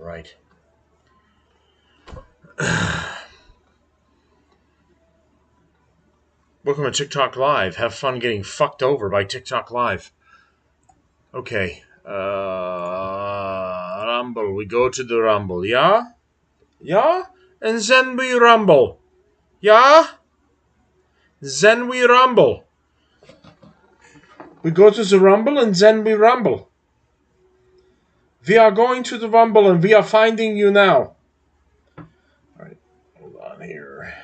right. Welcome to TikTok Live. Have fun getting fucked over by TikTok Live. Okay. Rumble. We go to the Rumble. Yeah? Yeah? And then we rumble. Yeah? Then we rumble. We go to the Rumble and then we rumble. We are going to the Rumble and we are finding you now. Alright, hold on here.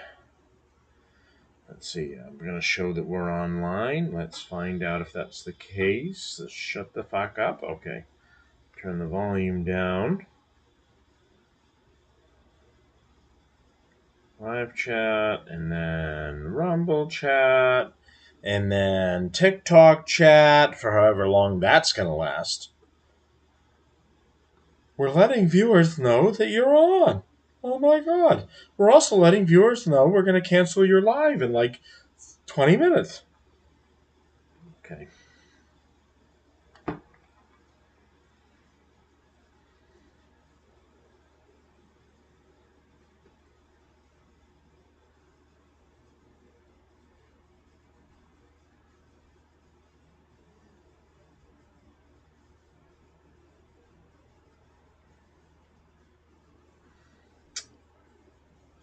Let's see, I'm going to show that we're online. Let's find out if that's the case. Let's shut the fuck up. Okay. Turn the volume down. Live chat, and then Rumble chat, and then TikTok chat for however long that's going to last. We're letting viewers know that you're on. Oh my god. We're also letting viewers know we're going to cancel your live in like 20 minutes. Okay.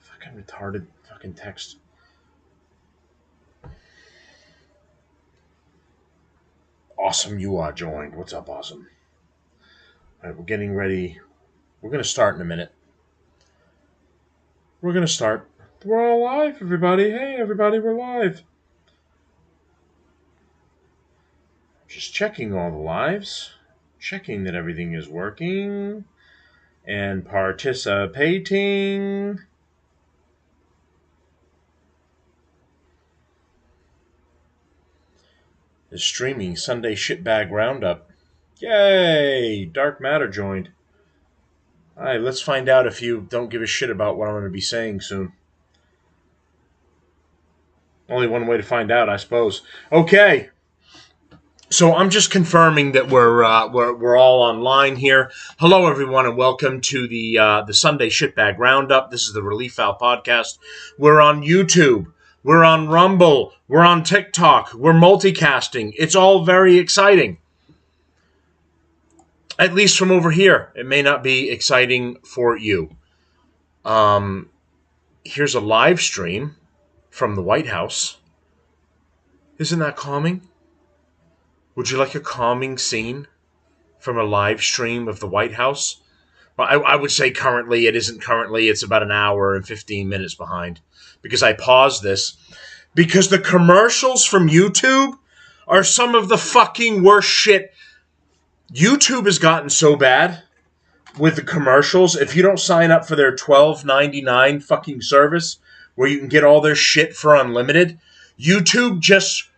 Fucking retarded fucking text. Awesome, you are joined. What's up, Awesome? All right, we're getting ready. We're going to start in a minute. We're going to start. We're all live, everybody. Hey, everybody, we're live. Just checking all the lives. Checking that everything is working. And participating. Is streaming Sunday Shitbag Roundup. Yay! Dark Matter joined. Alright, let's find out if you don't give a shit about what I'm going to be saying soon. Only one way to find out, I suppose. Okay. So I'm just confirming that we're all online here. Hello, everyone, and welcome to the Sunday Shitbag Roundup. This is the Relief Valve podcast. We're on YouTube. We're on Rumble. We're on TikTok. We're multicasting. It's all very exciting. At least from over here. It may not be exciting for you. Here's a live stream from the White House. Isn't that calming? Would you like a calming scene from a live stream of the White House? Well, I would say currently, it isn't currently. It's about an hour and 15 minutes behind. Because I paused this. Because the commercials from YouTube are some of the fucking worst shit. YouTube has gotten so bad with the commercials. If you don't sign up for their $12.99 fucking service, where you can get all their shit for unlimited, YouTube just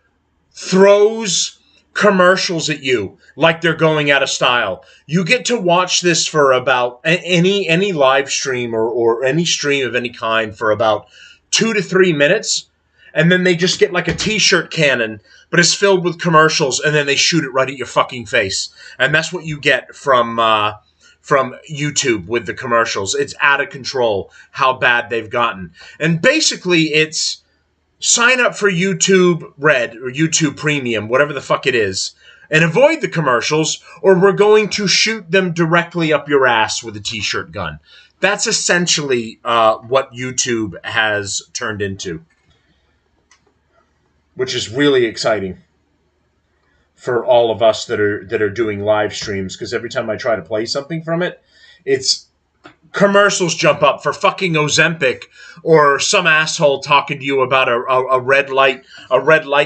throws commercials at you like they're going out of style. You get to watch this for about any live stream or any stream of any kind for about 2 to 3 minutes, and then they just get like a t-shirt cannon, but it's filled with commercials, and then they shoot it right at your fucking face. And that's what you get from YouTube with the commercials. It's out of control how bad they've gotten. And basically it's sign up for YouTube Red or YouTube Premium, whatever the fuck it is, and avoid the commercials, or we're going to shoot them directly up your ass with a t-shirt gun. That's essentially what YouTube has turned into, which is really exciting for all of us that are doing live streams, because every time I try to play something from it, it's commercials jump up for fucking Ozempic or some asshole talking to you about a red light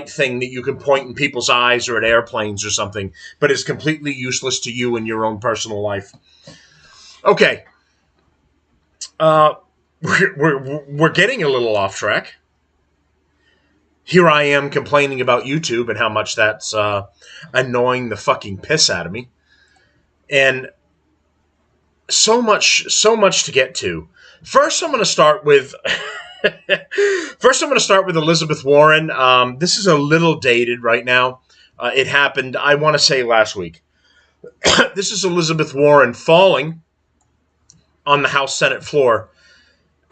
thing that you can point in people's eyes or at airplanes or something, but is completely useless to you in your own personal life. Okay. We're getting a little off track. Here I am complaining about YouTube and how much that's annoying the fucking piss out of me. And so much to get to. First, I'm going to start with Elizabeth Warren. This is a little dated right now. It happened, I want to say, last week. This is Elizabeth Warren falling on the House Senate floor.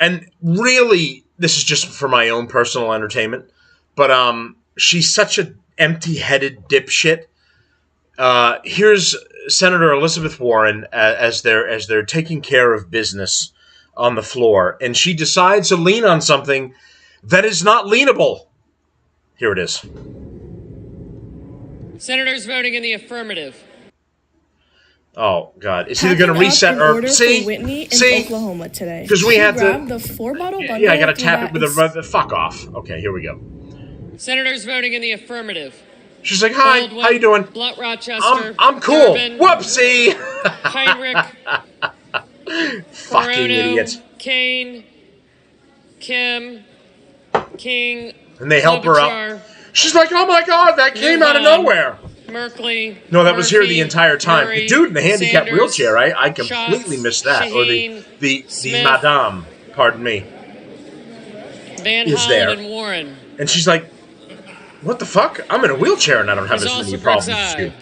And really, this is just for my own personal entertainment, but she's such an empty-headed dipshit. Here's Senator Elizabeth Warren as they're taking care of business on the floor, and she decides to lean on something that is not leanable. Here it is. Senators voting in the affirmative. Oh God! It's either going to reset or see, Oklahoma today. Because we have to. The 4-bottle bundle. Yeah, I got to tap it with a fuck off. Okay, here we go. Senators voting in the affirmative. She's like, "Hi, Baldwin, how you doing? Blunt, Rochester. I'm cool. Durbin, Whoopsie. Heinrich. Fucking idiot. Kane. Kim. King. And they help her up. She's like, "Oh my God, that came out of nowhere." Merkley. No, that was here the entire time. Murray, The dude in the handicapped Sanders, wheelchair, I completely Schatz, missed that. Shaheen, Or the Smith, madame, pardon me, Van is Hollen there. and Warren. And she's like, "What the fuck? I'm in a wheelchair and I don't have as many problems as you."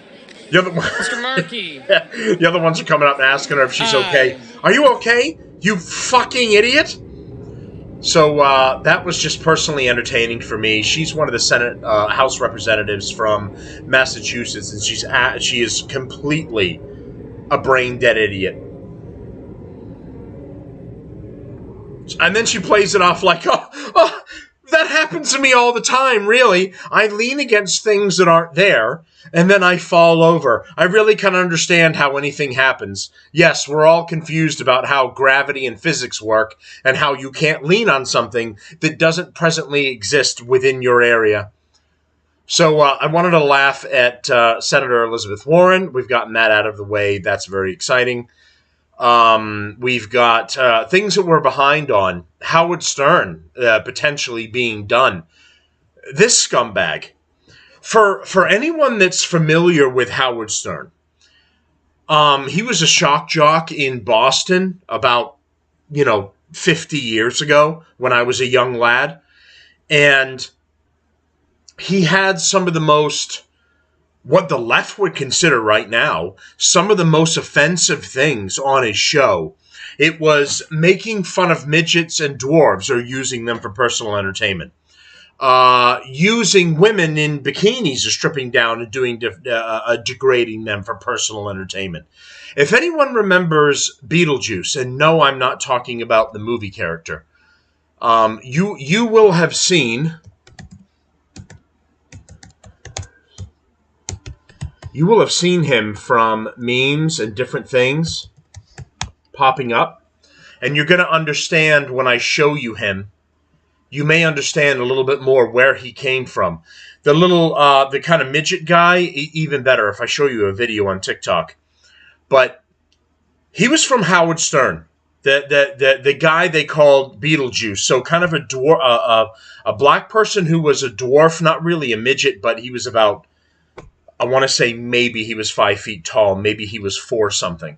The other one, Mr. Markey. the other ones are coming up and asking her if she's okay. Are you okay? You fucking idiot! So that was just personally entertaining for me. She's one of the Senate House representatives from Massachusetts, and she is completely a brain dead idiot. And then she plays it off like, oh, that happens to me all the time, really. I lean against things that aren't there, and then I fall over. I really can't understand how anything happens. Yes, we're all confused about how gravity and physics work, and how you can't lean on something that doesn't presently exist within your area. So I wanted to laugh at Senator Elizabeth Warren. We've gotten that out of the way. That's very exciting. We've got things that we're behind on. Howard Stern potentially being done. This scumbag. For anyone that's familiar with Howard Stern, he was a shock jock in Boston about, 50 years ago when I was a young lad. And he had some of the most, what the left would consider right now, some of the most offensive things on his show. It was making fun of midgets and dwarves or using them for personal entertainment. Using women in bikinis or stripping down and doing degrading them for personal entertainment. If anyone remembers Beetlejuice, and no, I'm not talking about the movie character, you will have seen... You will have seen him from memes and different things popping up. And you're going to understand when I show you him. You may understand a little bit more where he came from. The kind of midget guy, even better if I show you a video on TikTok. But he was from Howard Stern. The guy they called Beetlejuice. So kind of a black person who was a dwarf, not really a midget, but he was about... I want to say maybe he was 5 feet tall. Maybe he was 4 something.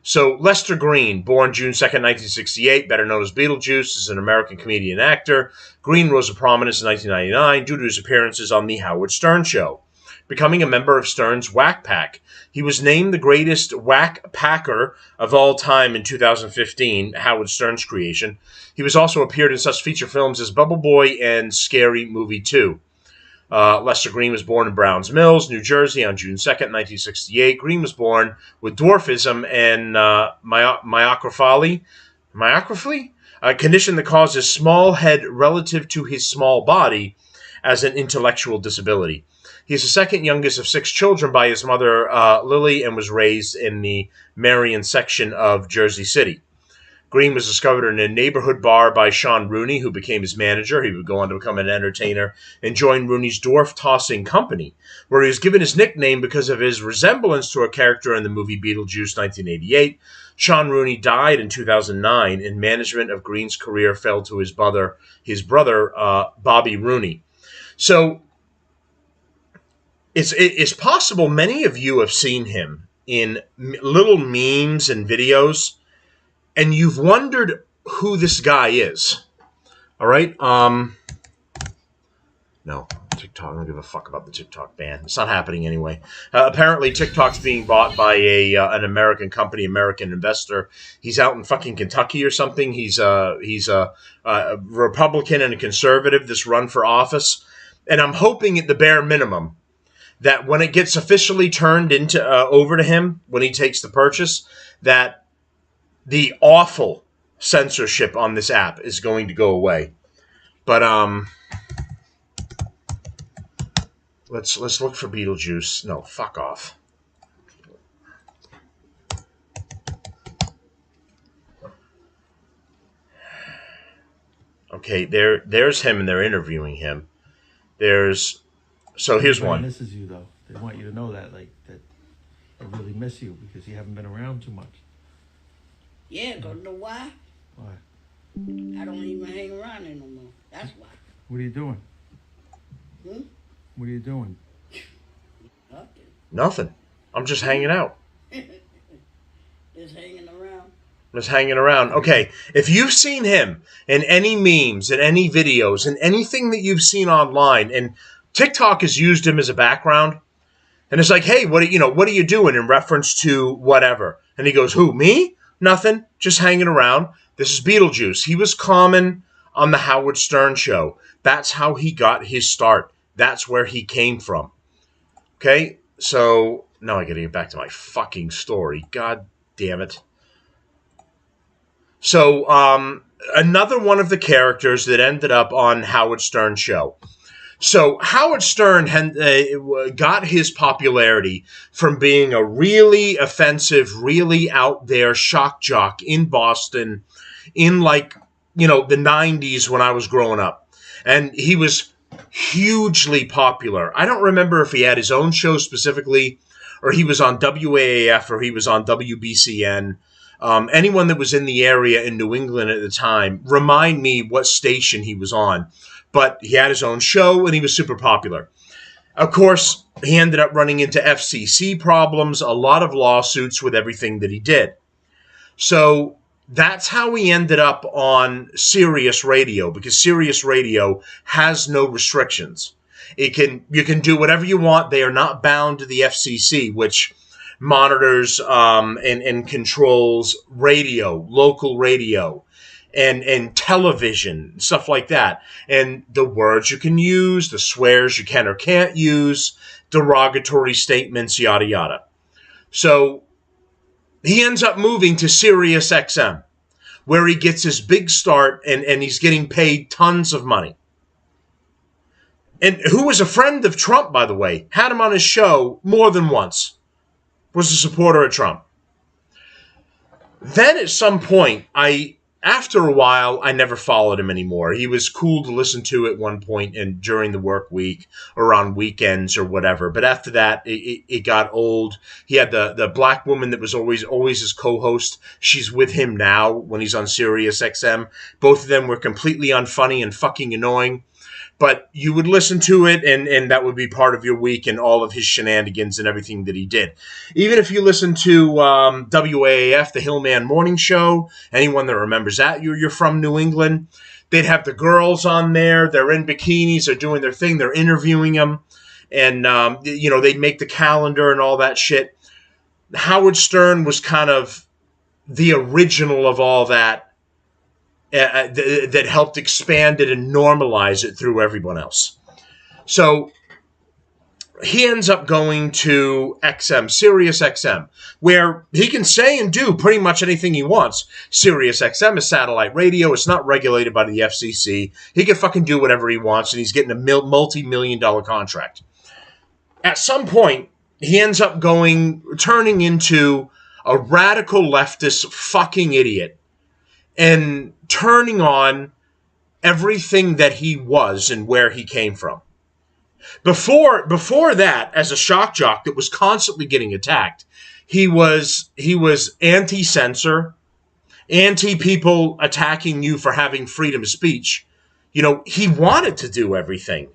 So Lester Green, born June 2nd, 1968, better known as Beetlejuice, is an American comedian and actor. Green rose to prominence in 1999 due to his appearances on The Howard Stern Show, becoming a member of Stern's Whack Pack. He was named the greatest whack packer of all time in 2015, Howard Stern's creation. He was also appeared in such feature films as Bubble Boy and Scary Movie 2. Lester Green was born in Browns Mills, New Jersey on June 2nd, 1968. Green was born with dwarfism and myocrophaly, a condition that causes small head relative to his small body as an intellectual disability. He is the second youngest of 6 children by his mother, Lily, and was raised in the Marion section of Jersey City. Green was discovered in a neighborhood bar by Sean Rooney, who became his manager. He would go on to become an entertainer and join Rooney's dwarf tossing company, where he was given his nickname because of his resemblance to a character in the movie Beetlejuice 1988. Sean Rooney died in 2009, and management of Green's career fell to his brother, Bobby Rooney. So it's possible many of you have seen him in little memes and videos, and you've wondered who this guy is. All right? No. TikTok. I don't give a fuck about the TikTok ban. It's not happening anyway. Apparently, TikTok's being bought by an American company, American investor. He's out in fucking Kentucky or something. He's a Republican and a conservative that's run for office. And I'm hoping at the bare minimum that when it gets officially turned into over to him, when he takes the purchase, that the awful censorship on this app is going to go away. But let's look for Beetlejuice. No, fuck off. Okay, there's him, and they're interviewing him. Here's one. Misses you though. They want you to know that, like that, they really miss you because you haven't been around too much. Yeah, don't know why. Why? I don't even hang around there no more. That's why. What are you doing? Hmm? What are you doing? Nothing. I'm just hanging out. Just hanging around. Just hanging around. Okay, if you've seen him in any memes, in any videos, in anything that you've seen online, and TikTok has used him as a background, and it's like, hey, what are you doing in reference to whatever? And he goes, who, me? Nothing. Just hanging around. This is Beetlejuice. He was common on the Howard Stern show. That's how he got his start. That's where he came from. Okay, so now I gotta get back to my fucking story. God damn it. So, another one of the characters that ended up on Howard Stern's show. So, Howard Stern got his popularity from being a really offensive, really out there shock jock in Boston in the 90s when I was growing up. And he was hugely popular. I don't remember if he had his own show specifically, or he was on WAAF, or he was on WBCN. Anyone that was in the area in New England at the time, remind me what station he was on. But he had his own show, and he was super popular. Of course, he ended up running into FCC problems, a lot of lawsuits with everything that he did. So that's how he ended up on Sirius Radio, because Sirius Radio has no restrictions. You can do whatever you want. They are not bound to the FCC, which monitors and controls radio, local radio, and television, stuff like that. And the words you can use, the swears you can or can't use, derogatory statements, yada, yada. So he ends up moving to Sirius XM, where he gets his big start, and he's getting paid tons of money. And who was a friend of Trump, by the way, had him on his show more than once, was a supporter of Trump. Then at some point, after a while, I never followed him anymore. He was cool to listen to at one point and during the work week or on weekends or whatever. But after that, it got old. He had the black woman that was always his co-host. She's with him now when he's on Sirius XM. Both of them were completely unfunny and fucking annoying. But you would listen to it, and that would be part of your week and all of his shenanigans and everything that he did. Even if you listen to WAAF, the Hillman Morning Show, anyone that remembers that, you're from New England, they'd have the girls on there. They're in bikinis. They're doing their thing. They're interviewing them. And, they'd make the calendar and all that shit. Howard Stern was kind of the original of all that. That helped expand it and normalize it through everyone else. So he ends up going to XM, Sirius XM, where he can say and do pretty much anything he wants. Sirius XM is satellite radio. It's not regulated by the FCC. He can fucking do whatever he wants, and he's getting a multi-million-dollar contract. At some point, he ends up turning into a radical leftist fucking idiot and turning on everything that he was and where he came from. Before that, as a shock jock that was constantly getting attacked, he was anti-censor, anti-people attacking you for having freedom of speech. He wanted to do everything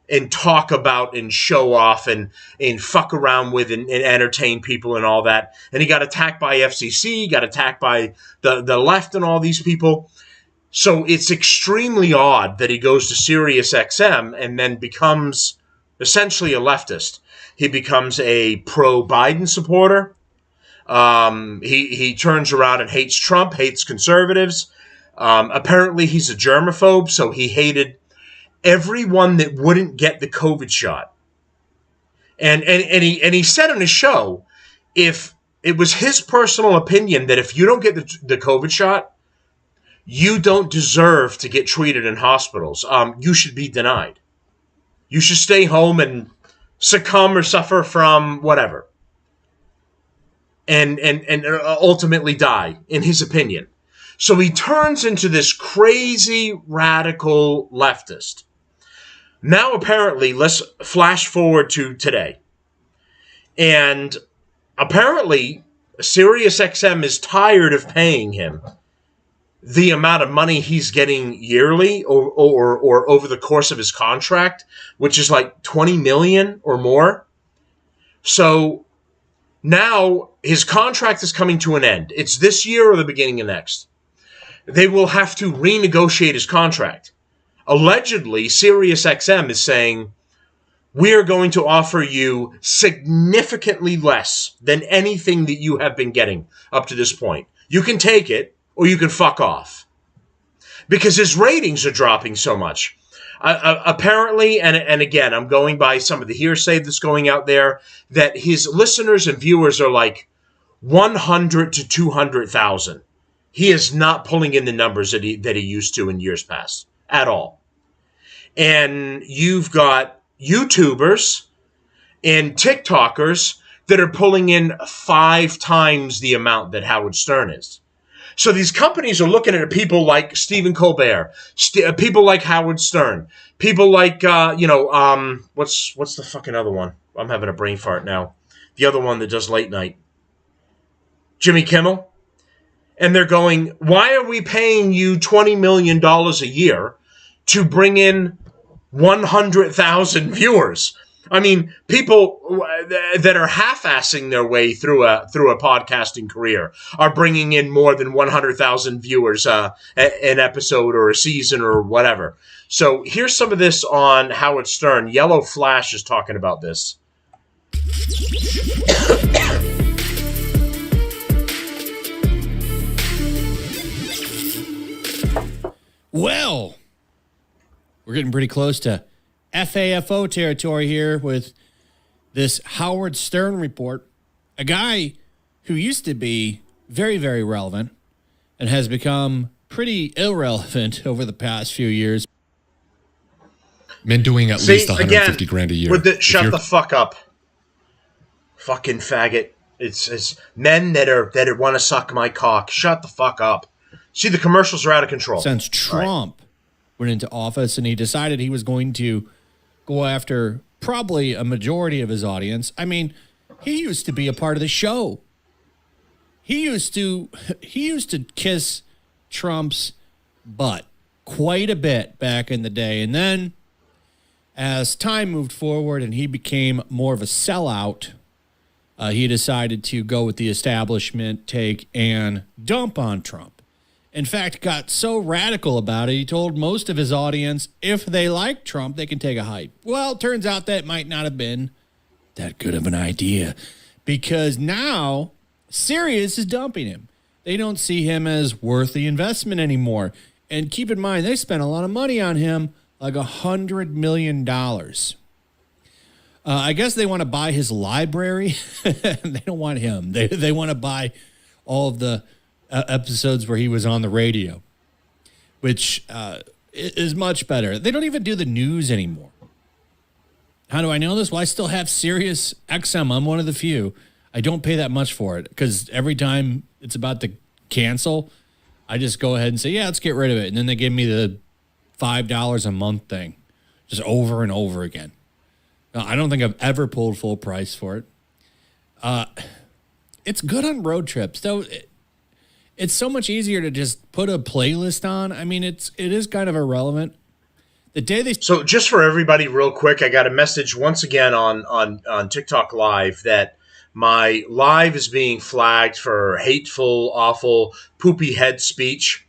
and talk about and show off and fuck around with and entertain people and all that. And he got attacked by FCC, got attacked by the left and all these people. So it's extremely odd that he goes to Sirius XM and then becomes essentially a leftist. He becomes a pro-Biden supporter. He turns around and hates Trump, hates conservatives. Apparently he's a germaphobe, so he hated everyone that wouldn't get the COVID shot. And he said on his show, if it was his personal opinion that if you don't get the COVID shot, you don't deserve to get treated in hospitals. You should be denied. You should stay home and succumb or suffer from whatever. And ultimately die, in his opinion. So he turns into this crazy, radical leftist. Now, apparently, let's flash forward to today. And apparently, SiriusXM is tired of paying him the amount of money he's getting yearly or over the course of his contract, which is like $20 million or more. So now his contract is coming to an end. It's this year or the beginning of next. They will have to renegotiate his contract. Allegedly, SiriusXM is saying, we are going to offer you significantly less than anything that you have been getting up to this point. You can take it, or you can fuck off. Because his ratings are dropping so much. Apparently, and again, I'm going by some of the hearsay that's going out there, that his listeners and viewers are like 100 to 200,000. He is not pulling in the numbers that he used to in years past at all. And you've got YouTubers and TikTokers that are pulling in 5 times the amount that Howard Stern is. So these companies are looking at people like Stephen Colbert, people like Howard Stern, people like what's the fucking other one? I'm having a brain fart now. The other one that does late night, Jimmy Kimmel. And they're going, why are we paying you $20 million a year to bring in 100,000 viewers? I mean, people that are half-assing their way through a podcasting career are bringing in more than 100,000 viewers an episode or a season or whatever. So here's some of this on Howard Stern. Yellow Flash is talking about this. Well, we're getting pretty close to FAFO territory here with this Howard Stern report. A guy who used to be very, very relevant and has become pretty irrelevant over the past few years. Men doing at least 150 grand a year. Shut the fuck up. Fucking faggot. It's men that want to suck my cock. Shut the fuck up. See, the commercials are out of control. Since Trump went into office and he decided he was going to go after probably a majority of his audience. I mean, he used to be a part of the show. He used to kiss Trump's butt quite a bit back in the day. And then as time moved forward and he became more of a sellout, he decided to go with the establishment take and dump on Trump. In fact, got so radical about it, he told most of his audience if they like Trump, they can take a hike. Well, it turns out that might not have been that good of an idea because now Sirius is dumping him. They don't see him as worth the investment anymore. And keep in mind, they spent a lot of money on him, like $100 million. I guess they want to buy his library. They don't want him. They want to buy all of the episodes where he was on the radio, which is much better. They don't even do the news anymore. How do I know this? Well, I still have Sirius XM. I'm one of the few. I don't pay that much for it because every time it's about to cancel, I just go ahead and say, yeah, let's get rid of it. And then they give me the $5 a month thing just over and over again. I don't think I've ever pulled full price for it. It's good on road trips, though. It's so much easier to just put a playlist on. I mean, it is kind of irrelevant. The day they So just for everybody real quick, I got a message once again on TikTok Live that my live is being flagged for hateful, awful, poopy head speech.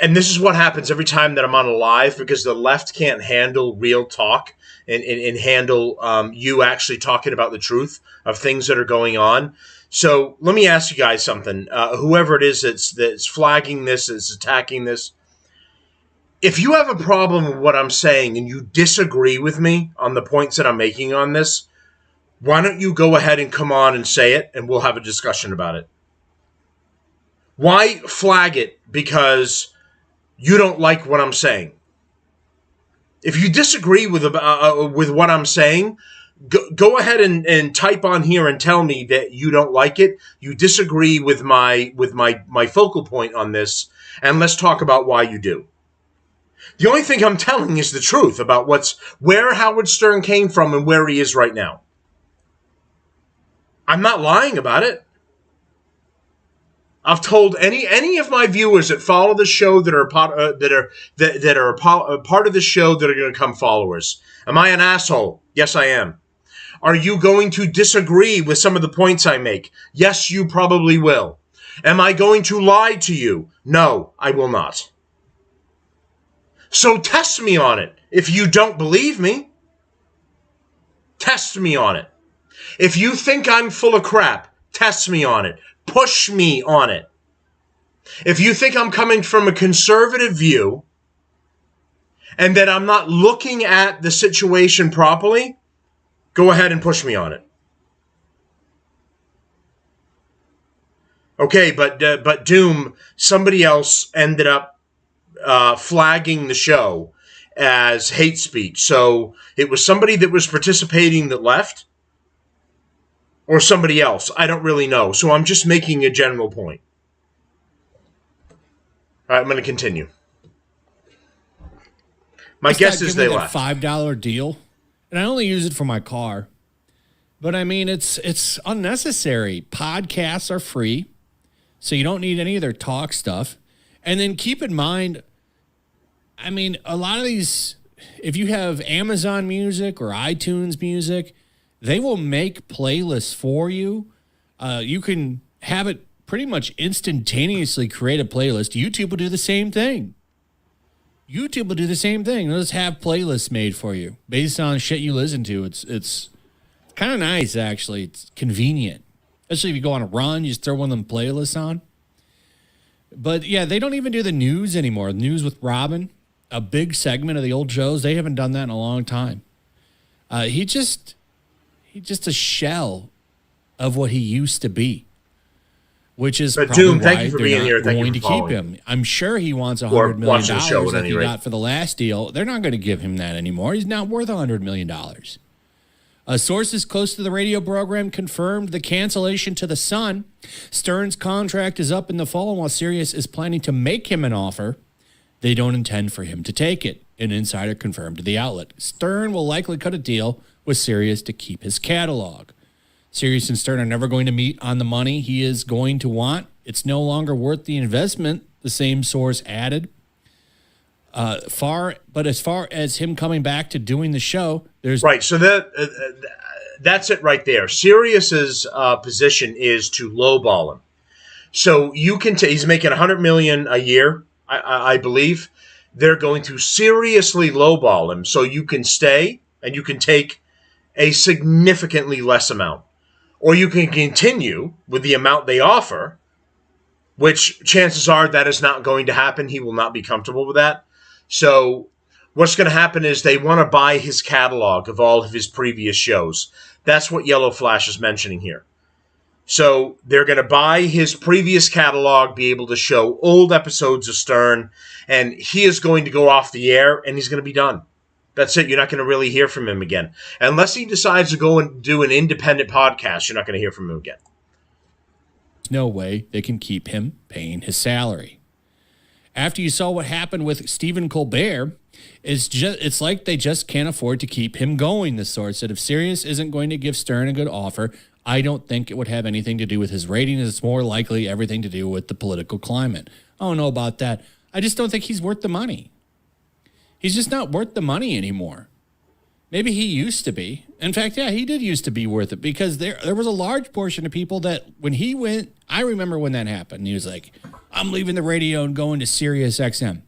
and this is what happens every time that I'm on a live, because the left can't handle real talk and handle you actually talking about the truth of things that are going on. So let me ask you guys something. Whoever it is that's flagging this, that's attacking this, if you have a problem with what I'm saying and you disagree with me on the points that I'm making on this, why don't you go ahead and come on and say it, and we'll have a discussion about it. Why flag it because you don't like what I'm saying? If you disagree with what I'm saying, go ahead and type on here and tell me that you don't like it. You disagree with my focal point on this, and let's talk about why you do. The only thing I'm telling is the truth about where Howard Stern came from and where he is right now. I'm not lying about it. I've told any of my viewers that follow the show that are a part of the show that are going to become followers. Am I an asshole? Yes, I am. Are you going to disagree with some of the points I make? Yes, you probably will. Am I going to lie to you? No, I will not. So test me on it. If you don't believe me, test me on it. If you think I'm full of crap, test me on it. Push me on it. If you think I'm coming from a conservative view and that I'm not looking at the situation properly, go ahead and push me on it. Okay, but Doom, somebody else ended up flagging the show as hate speech. So it was somebody that was participating that left, or somebody else. I don't really know. So I'm just making a general point. All right, I'm going to continue. My guess is they left. $5 deal, and I only use it for my car. But I mean, it's unnecessary. Podcasts are free, so you don't need any of their talk stuff. And then keep in mind, I mean, a lot of these, if you have Amazon Music or iTunes Music, they will make playlists for you. You can have it pretty much instantaneously create a playlist. YouTube will do the same thing. They'll just have playlists made for you based on shit you listen to. It's kind of nice, actually. It's convenient. Especially if you go on a run, you just throw one of them playlists on. But, yeah, they don't even do the news anymore. News with Robin, a big segment of the old shows. They haven't done that in a long time. He's just a shell of what he used to be, which is but probably Doom, why thank you for they're being not here. Thank going you to for keep him. I'm sure he wants $100 million like he got for the last deal. They're not going to give him that anymore. He's not worth $100 million. Sources close to the radio program confirmed the cancellation to The Sun. Stern's contract is up in the fall, and while Sirius is planning to make him an offer, they don't intend for him to take it. An insider confirmed to the outlet. Stern will likely cut a deal with Sirius to keep his catalog. Sirius and Stern are never going to meet on the money he is going to want. It's no longer worth the investment, the same source added. But as far as him coming back to doing the show, there's right. So that's it right there. Sirius's position is to lowball him. So you can he's making $100 million a year, I believe. They're going to seriously lowball him, so you can stay and you can take a significantly less amount, or you can continue with the amount they offer, which chances are that is not going to happen. He will not be comfortable with that. So what's going to happen is they want to buy his catalog of all of his previous shows. That's what Yellow Flash is mentioning here. So they're going to buy his previous catalog, be able to show old episodes of Stern, and he is going to go off the air, and he's going to be done. That's it. You're not going to really hear from him again. Unless he decides to go and do an independent podcast, you're not going to hear from him again. There's no way they can keep him paying his salary. After you saw what happened with Stephen Colbert, it's like they just can't afford to keep him going, the source said. If Sirius isn't going to give Stern a good offer, I don't think it would have anything to do with his ratings. It's more likely everything to do with the political climate. I don't know about that. I just don't think he's worth the money. He's just not worth the money anymore. Maybe he used to be. In fact, yeah, he did used to be worth it, because there was a large portion of people that when he went, I remember when that happened. He was like, I'm leaving the radio and going to Sirius XM.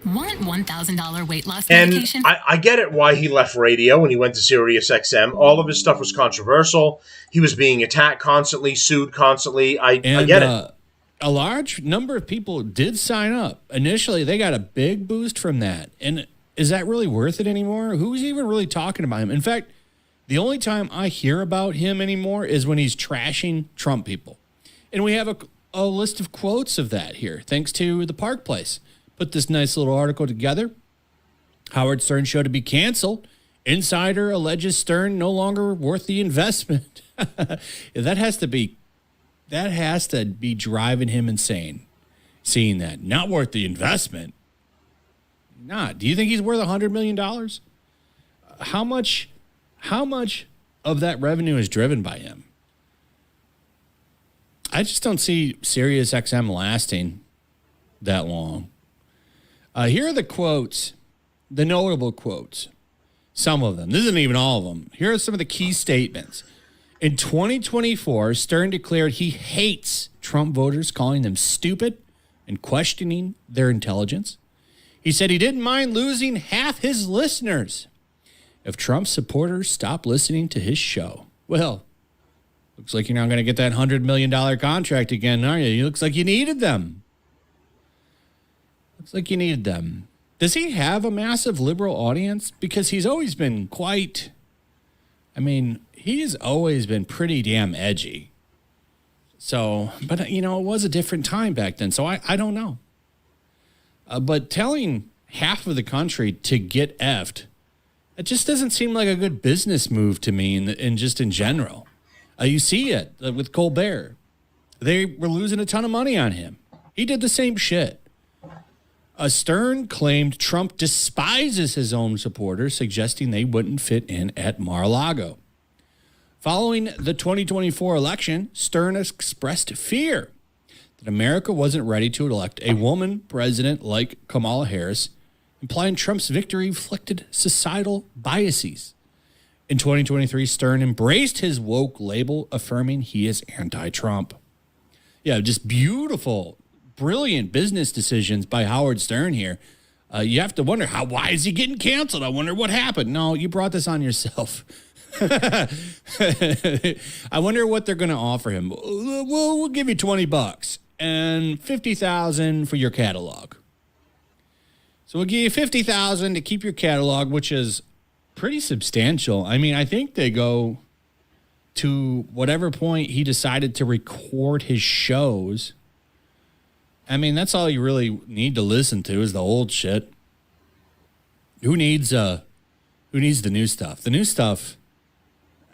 Want $1,000 weight loss And medication? I get it why he left radio when he went to Sirius XM. All of his stuff was controversial. He was being attacked constantly, sued constantly. I get it. A large number of people did sign up. Initially, they got a big boost from that. And is that really worth it anymore? Who's even really talking about him? In fact, the only time I hear about him anymore is when he's trashing Trump people. And we have a list of quotes of that here, thanks to the Park Place. Put this nice little article together. Howard Stern show to be canceled. Insider alleges Stern no longer worth the investment. That has to be driving him insane. Seeing that. Not worth the investment. Not. Do you think he's worth $100 million? How much of that revenue is driven by him? I just don't see Sirius XM lasting that long. Here are the quotes, the notable quotes. Some of them. This isn't even all of them. Here are some of the key statements. In 2024, Stern declared he hates Trump voters, calling them stupid and questioning their intelligence. He said he didn't mind losing half his listeners if Trump supporters stopped listening to his show. Well, looks like you're not going to get that $100 million contract again, are you? It looks like you needed them. Looks like you needed them. Does he have a massive liberal audience? Because he's always been he's always been pretty damn edgy. So, but, it was a different time back then. So I don't know. But telling half of the country to get effed, it just doesn't seem like a good business move to me in general. You see it with Colbert. They were losing a ton of money on him. He did the same shit. Stern claimed Trump despises his own supporters, suggesting they wouldn't fit in at Mar-a-Lago. Following the 2024 election, Stern expressed fear that America wasn't ready to elect a woman president like Kamala Harris, implying Trump's victory reflected societal biases. In 2023, Stern embraced his woke label, affirming he is anti-Trump. Yeah, just beautiful, brilliant business decisions by Howard Stern here. You have to wonder, why is he getting canceled? I wonder what happened. No, you brought this on yourself. I wonder what they're going to offer him. We'll give you $20 and $50,000 for your catalog. So we'll give you $50,000 to keep your catalog, which is pretty substantial. I mean, I think they go to whatever point he decided to record his shows. I mean, that's all you really need to listen to is the old shit. Who needs the new stuff? The new stuff,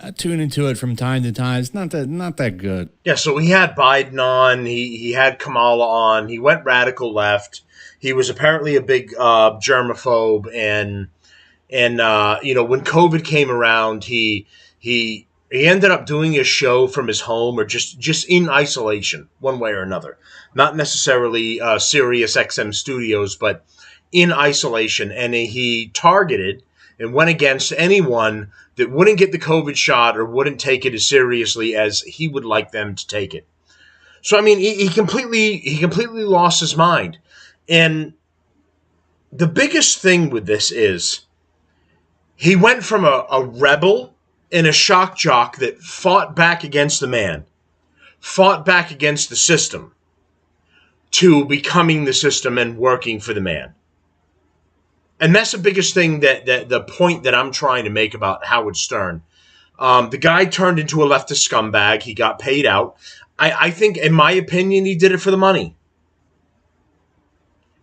I tune into it from time to time. It's not that good. Yeah, so he had Biden on. He had Kamala on. He went radical left. He was apparently a big germaphobe, and when COVID came around, he ended up doing a show from his home or just in isolation, one way or another. Not necessarily Sirius XM studios, but in isolation. And he targeted and went against anyone that wouldn't get the COVID shot or wouldn't take it as seriously as he would like them to take it. So, I mean, he completely lost his mind. And the biggest thing with this is he went from a rebel and a shock jock that fought back against the man, fought back against the system, to becoming the system and working for the man. And that's the biggest thing that the point that I'm trying to make about Howard Stern. The guy turned into a leftist scumbag. He got paid out. I think, in my opinion, he did it for the money.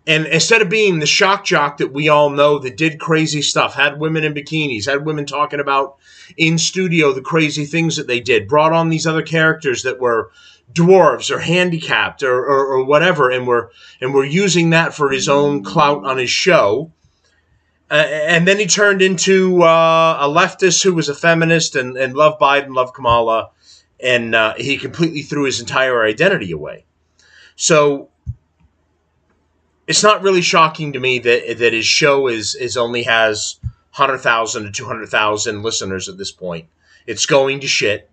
And instead of being the shock jock that we all know that did crazy stuff, had women in bikinis, had women talking about in studio the crazy things that they did, brought on these other characters that were dwarves or handicapped or whatever, and were using that for his own clout on his show. And then he turned into a leftist who was a feminist and loved Biden, loved Kamala, and he completely threw his entire identity away. So it's not really shocking to me that his show is only has 100,000 to 200,000 listeners at this point. It's going to shit.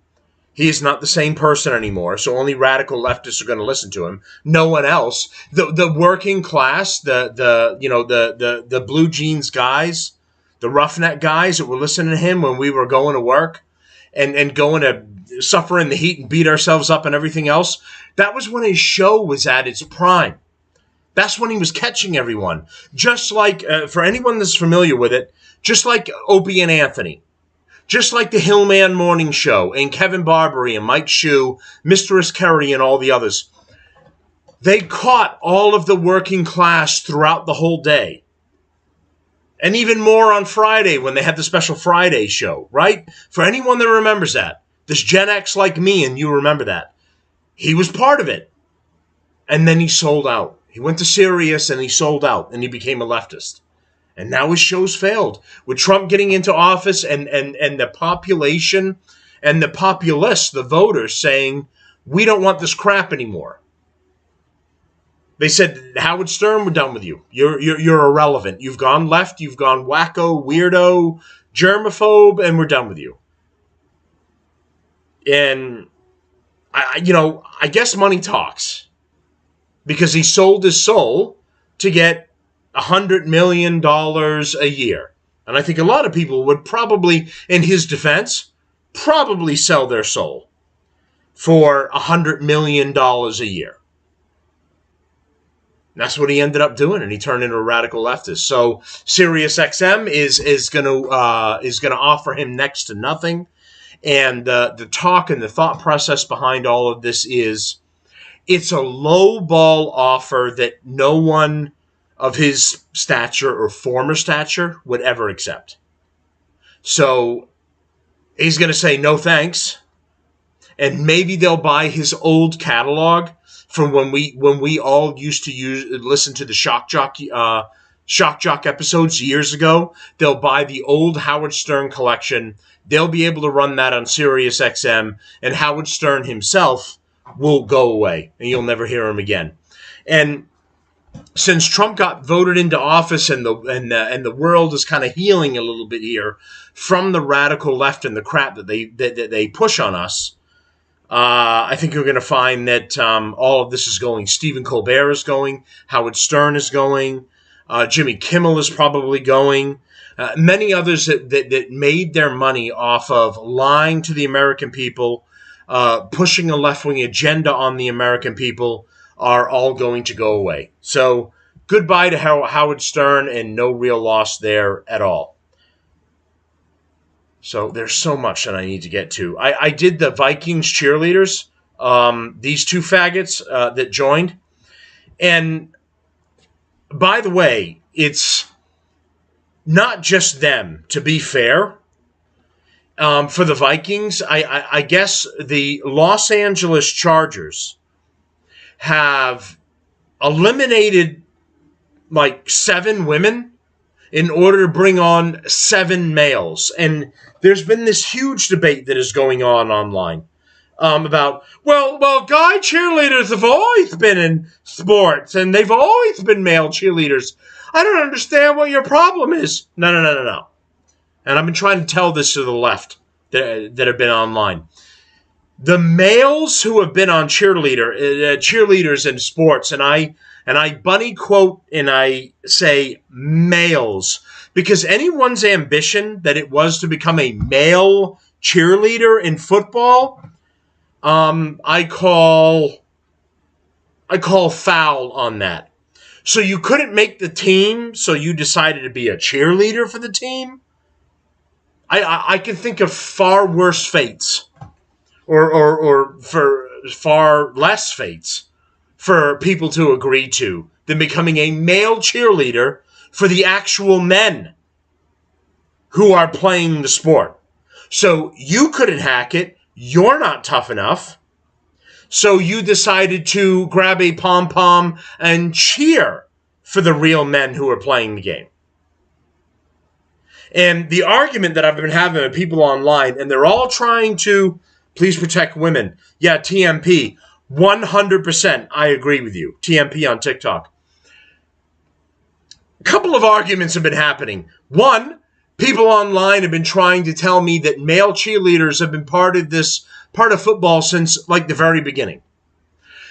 He is not the same person anymore, so only radical leftists are going to listen to him. No one else. The working class, the blue jeans guys, the roughneck guys that were listening to him when we were going to work and going to suffer in the heat and beat ourselves up and everything else, that was when his show was at its prime. That's when he was catching everyone. Just like, for anyone that's familiar with it, just like Opie and Anthony. Just like the Hillman Morning Show and Kevin Barbary and Mike Shue, Mistress Kerry and all the others. They caught all of the working class throughout the whole day. And even more on Friday when they had the special Friday show, right? For anyone that remembers that, this Gen X like me and you remember that, he was part of it. And then he sold out. He went to Sirius and he sold out and he became a leftist. And now his show's failed. With Trump getting into office and the population and the populists, the voters, saying, we don't want this crap anymore. They said, Howard Stern, we're done with you. You're irrelevant. You've gone left, you've gone wacko, weirdo, germaphobe, and we're done with you. And, I guess money talks. Because he sold his soul to get $100 million a year. And I think a lot of people would probably, in his defense, probably sell their soul for $100 million a year. And that's what he ended up doing, and he turned into a radical leftist. So SiriusXM is going to offer him next to nothing. And the talk and the thought process behind all of this is it's a low ball offer that no one of his stature or former stature would ever accept. So he's going to say no thanks, and maybe they'll buy his old catalog from when we all used to listen to the Shock Jock episodes years ago. They'll buy the old Howard Stern collection. They'll be able to run that on SiriusXM, and Howard Stern himself will go away, and you'll never hear him again. And since Trump got voted into office and the world is kind of healing a little bit here from the radical left and the crap that they push on us, I think you're going to find that all of this is going. Stephen Colbert is going. Howard Stern is going. Jimmy Kimmel is probably going. Many others that made their money off of lying to the American people, pushing a left-wing agenda on the American people, are all going to go away. So goodbye to Howard Stern, and no real loss there at all. So there's so much that I need to get to. I did the Vikings cheerleaders, these two faggots that joined. And by the way, it's not just them, to be fair. For the Vikings, I guess the Los Angeles Chargers have eliminated like 7 women in order to bring on 7 males. And there's been this huge debate that is going on online about, well, guy cheerleaders have always been in sports, and they've always been male cheerleaders. I don't understand what your problem is. No. And I've been trying to tell this to the left that have been online. The males who have been on cheerleaders in sports, and I bunny quote and I say males, because anyone's ambition that it was to become a male cheerleader in football, I call foul on that. So you couldn't make the team, so you decided to be a cheerleader for the team? I can think of far worse fates, or for far less fates for people to agree to than becoming a male cheerleader for the actual men who are playing the sport. So you couldn't hack it. You're not tough enough. So you decided to grab a pom-pom and cheer for the real men who are playing the game. And the argument that I've been having with people online, and they're all trying to please protect women. Yeah, TMP, 100%, I agree with you. TMP on TikTok. A couple of arguments have been happening. One, people online have been trying to tell me that male cheerleaders have been part of this part of football since like the very beginning.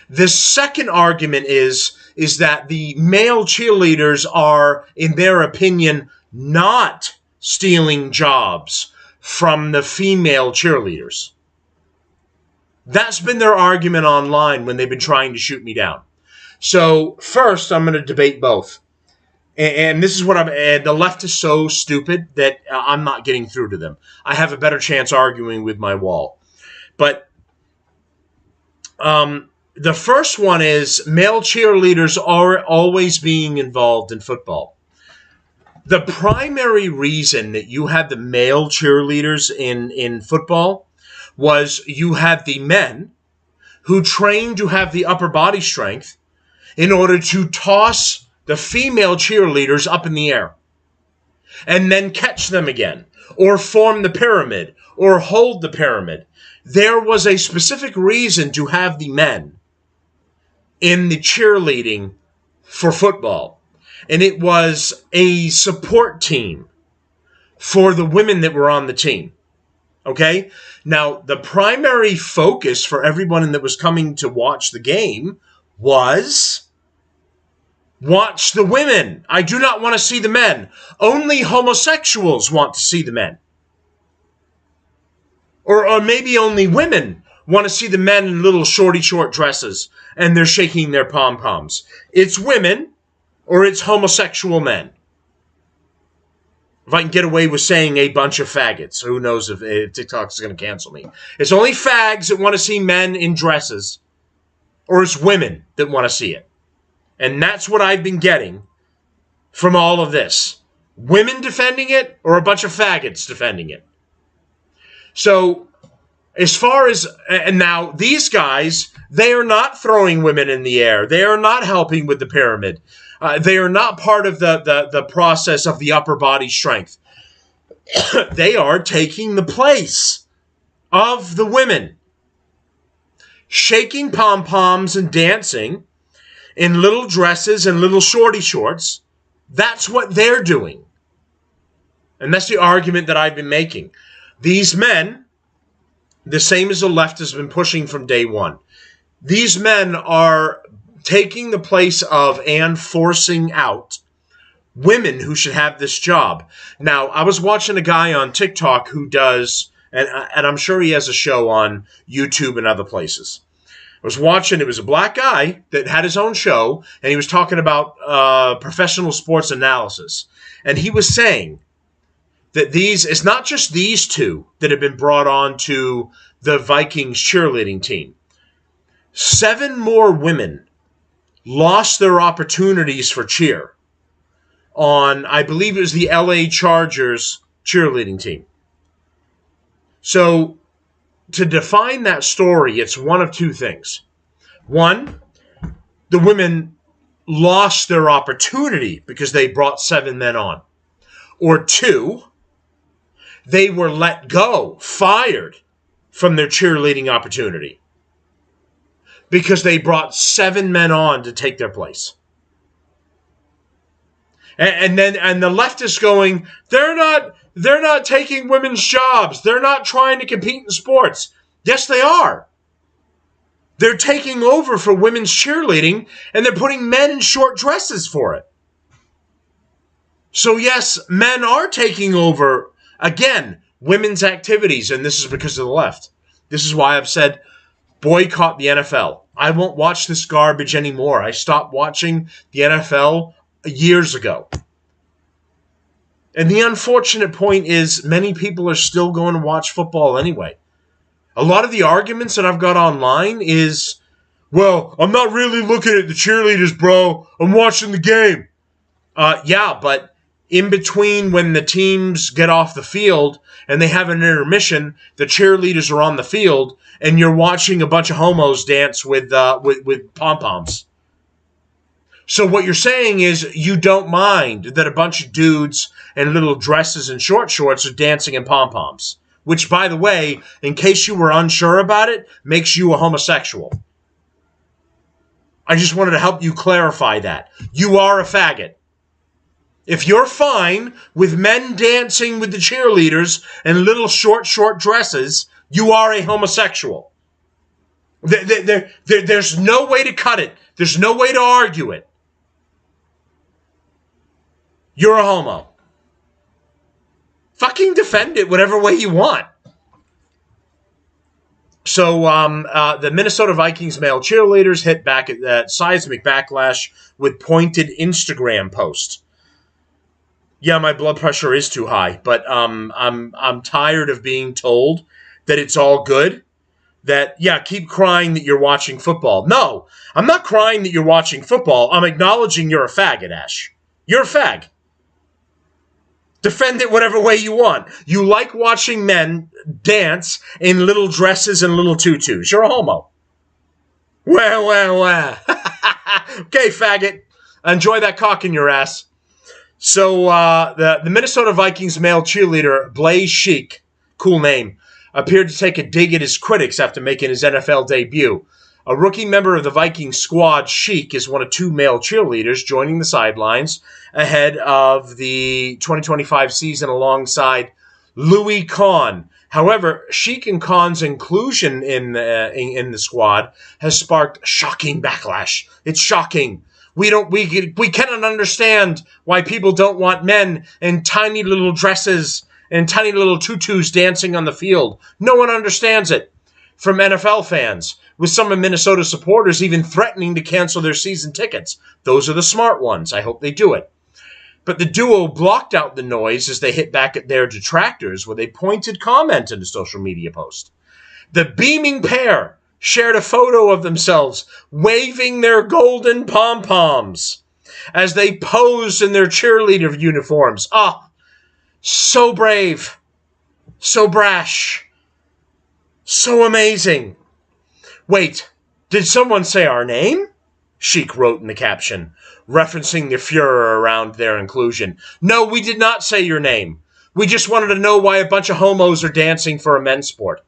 The second argument is that the male cheerleaders are, in their opinion, not stealing jobs from the female cheerleaders. That's been their argument online when they've been trying to shoot me down. So first, I'm going to debate both. And this is what the left is so stupid that I'm not getting through to them. I have a better chance arguing with my wall. But the first one is male cheerleaders are always being involved in football. The primary reason that you had the male cheerleaders in football was you had the men who trained to have the upper body strength in order to toss the female cheerleaders up in the air and then catch them again, or form the pyramid, or hold the pyramid. There was a specific reason to have the men in the cheerleading for football, and it was a support team for the women that were on the team. Okay? Now, the primary focus for everyone that was coming to watch the game was watch the women. I do not want to see the men. Only homosexuals want to see the men. Or maybe only women want to see the men in little shorty short dresses and they're shaking their pom-poms. It's women or it's homosexual men. If I can get away with saying a bunch of faggots, who knows if TikTok is going to cancel me. It's only fags that want to see men in dresses, or it's women that want to see it. And that's what I've been getting from all of this. Women defending it, or a bunch of faggots defending it. So, as far as, and now these guys, they are not throwing women in the air. They are not helping with the pyramid. They are not part of the process of the upper body strength. They are taking the place of the women. Shaking pom-poms and dancing in little dresses and little shorty shorts. That's what they're doing. And that's the argument that I've been making. These men, the same as the left has been pushing from day one, these men are taking the place of and forcing out women who should have this job. Now, I was watching a guy on TikTok who does, and I'm sure he has a show on YouTube and other places. I was watching, it was a black guy that had his own show, and he was talking about professional sports analysis. And he was saying that it's not just these two that have been brought on to the Vikings cheerleading team. 7 more women lost their opportunities for cheer on, I believe it was the LA Chargers cheerleading team. So, to define that story, it's one of two things. One, the women lost their opportunity because they brought 7 men on. Or two, they were let go, fired from their cheerleading opportunity because they brought 7 men on to take their place. And the left is going, they're not taking women's jobs. They're not trying to compete in sports. Yes, they are. They're taking over for women's cheerleading, and they're putting men in short dresses for it. So yes, men are taking over, again, women's activities, and this is because of the left. This is why I've said, boycott the NFL. I won't watch this garbage anymore. I stopped watching the NFL years ago. And the unfortunate point is many people are still going to watch football anyway. A lot of the arguments that I've got online is, well, I'm not really looking at the cheerleaders, bro. I'm watching the game. Yeah, but in between when the teams get off the field and they have an intermission, the cheerleaders are on the field, and you're watching a bunch of homos dance with pom-poms. So what you're saying is you don't mind that a bunch of dudes in little dresses and short shorts are dancing in pom-poms, which, by the way, in case you were unsure about it, makes you a homosexual. I just wanted to help you clarify that. You are a faggot. If you're fine with men dancing with the cheerleaders in little short dresses, You are a homosexual. There's no way to cut it. There's no way to argue it. You're a homo. Fucking defend it whatever way you want. So the Minnesota Vikings male cheerleaders hit back at that seismic backlash with pointed Instagram post. Yeah, my blood pressure is too high, but I'm tired of being told that it's all good. That, yeah, keep crying that you're watching football. No, I'm not crying that you're watching football. I'm acknowledging you're a faggot, Ash. You're a fag. Defend it whatever way you want. You like watching men dance in little dresses and little tutus. You're a homo. Well. Okay, faggot. Enjoy that cock in your ass. So the Minnesota Vikings male cheerleader, Blaze Sheik, cool name, appeared to take a dig at his critics after making his NFL debut. A rookie member of the Vikings squad, Sheik, is one of two male cheerleaders joining the sidelines ahead of the 2025 season alongside Louis Kahn. However, Sheik and Kahn's inclusion in the squad has sparked shocking backlash. It's shocking. We cannot understand why people don't want men in tiny little dresses and tiny little tutus dancing on the field. No one understands it. From NFL fans, with some of Minnesota supporters even threatening to cancel their season tickets. Those are the smart ones. I hope they do it. But the duo blocked out the noise as they hit back at their detractors with a pointed comment in a social media post. The beaming pair shared a photo of themselves waving their golden pom-poms as they posed in their cheerleader uniforms. So brave, so brash, so amazing. Wait, did someone say our name? Sheik wrote in the caption, referencing the furor around their inclusion. No, we did not say your name. We just wanted to know why a bunch of homos are dancing for a men's sport.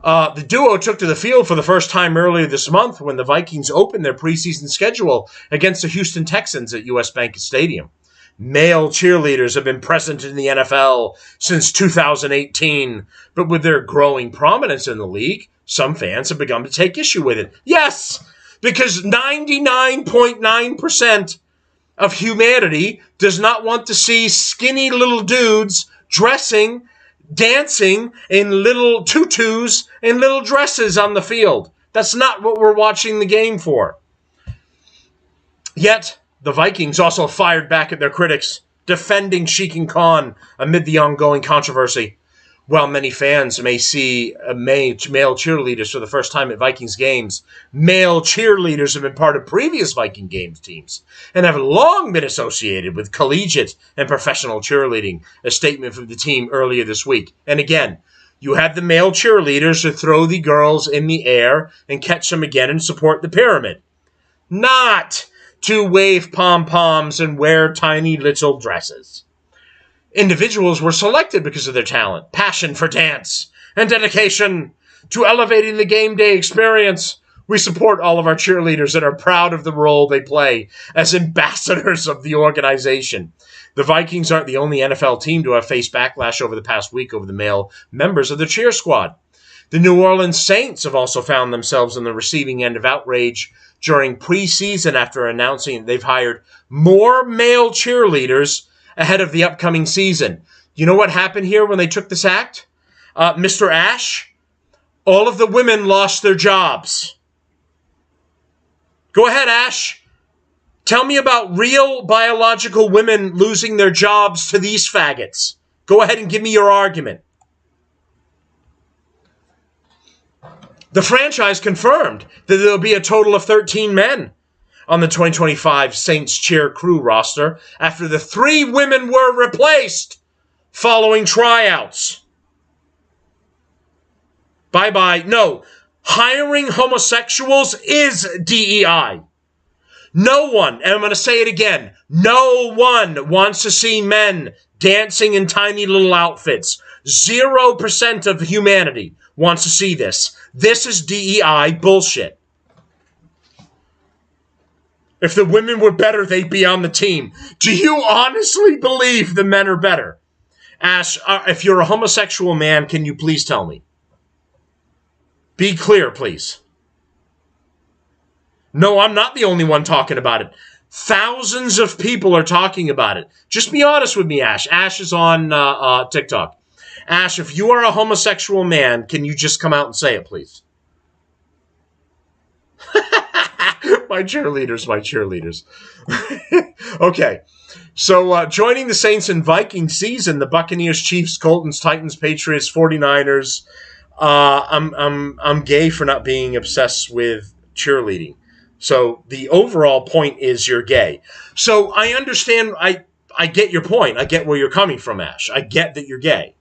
The duo took to the field for the first time earlier this month when the Vikings opened their preseason schedule against the Houston Texans at US Bank Stadium. Male cheerleaders have been present in the NFL since 2018, but with their growing prominence in the league, some fans have begun to take issue with it. Yes, because 99.9% of humanity does not want to see skinny little dudes dancing in little tutus and little dresses on the field. That's not what we're watching the game for. Yet, the Vikings also fired back at their critics, defending Sheik and Khan amid the ongoing controversy. While many fans may see male cheerleaders for the first time at Vikings games, male cheerleaders have been part of previous Viking games teams and have long been associated with collegiate and professional cheerleading, a statement from the team earlier this week. And again, you had the male cheerleaders to throw the girls in the air and catch them again and support the pyramid. Not to wave pom-poms and wear tiny little dresses. Individuals were selected because of their talent, passion for dance, and dedication to elevating the game day experience. We support all of our cheerleaders and are proud of the role they play as ambassadors of the organization. The Vikings aren't the only NFL team to have faced backlash over the past week over the male members of the cheer squad. The New Orleans Saints have also found themselves on the receiving end of outrage during preseason after announcing they've hired more male cheerleaders ahead of the upcoming season. You know what happened here when they took this act? Mr. Ash, all of the women lost their jobs. Go ahead, Ash. Tell me about real biological women losing their jobs to these faggots. Go ahead and give me your argument. The franchise confirmed that there will be a total of 13 men on the 2025 Saints cheer crew roster after the 3 women were replaced following tryouts. Bye-bye. No, hiring homosexuals is DEI. No one, and I'm going to say it again, no one wants to see men dancing in tiny little outfits. 0% of humanity wants to see this. This is DEI bullshit. If the women were better, they'd be on the team. Do you honestly believe the men are better? Ash, if you're a homosexual man, can you please tell me? Be clear, please. No, I'm not the only one talking about it. Thousands of people are talking about it. Just be honest with me, Ash. Ash is on TikTok. Ash, if you are a homosexual man, can you just come out and say it, please? My cheerleaders. Okay. So joining the Saints in Viking season, the Buccaneers, Chiefs, Colts, Titans, Patriots, 49ers. I'm gay for not being obsessed with cheerleading. So the overall point is you're gay. So I understand. I get your point. I get where you're coming from, Ash. I get that you're gay.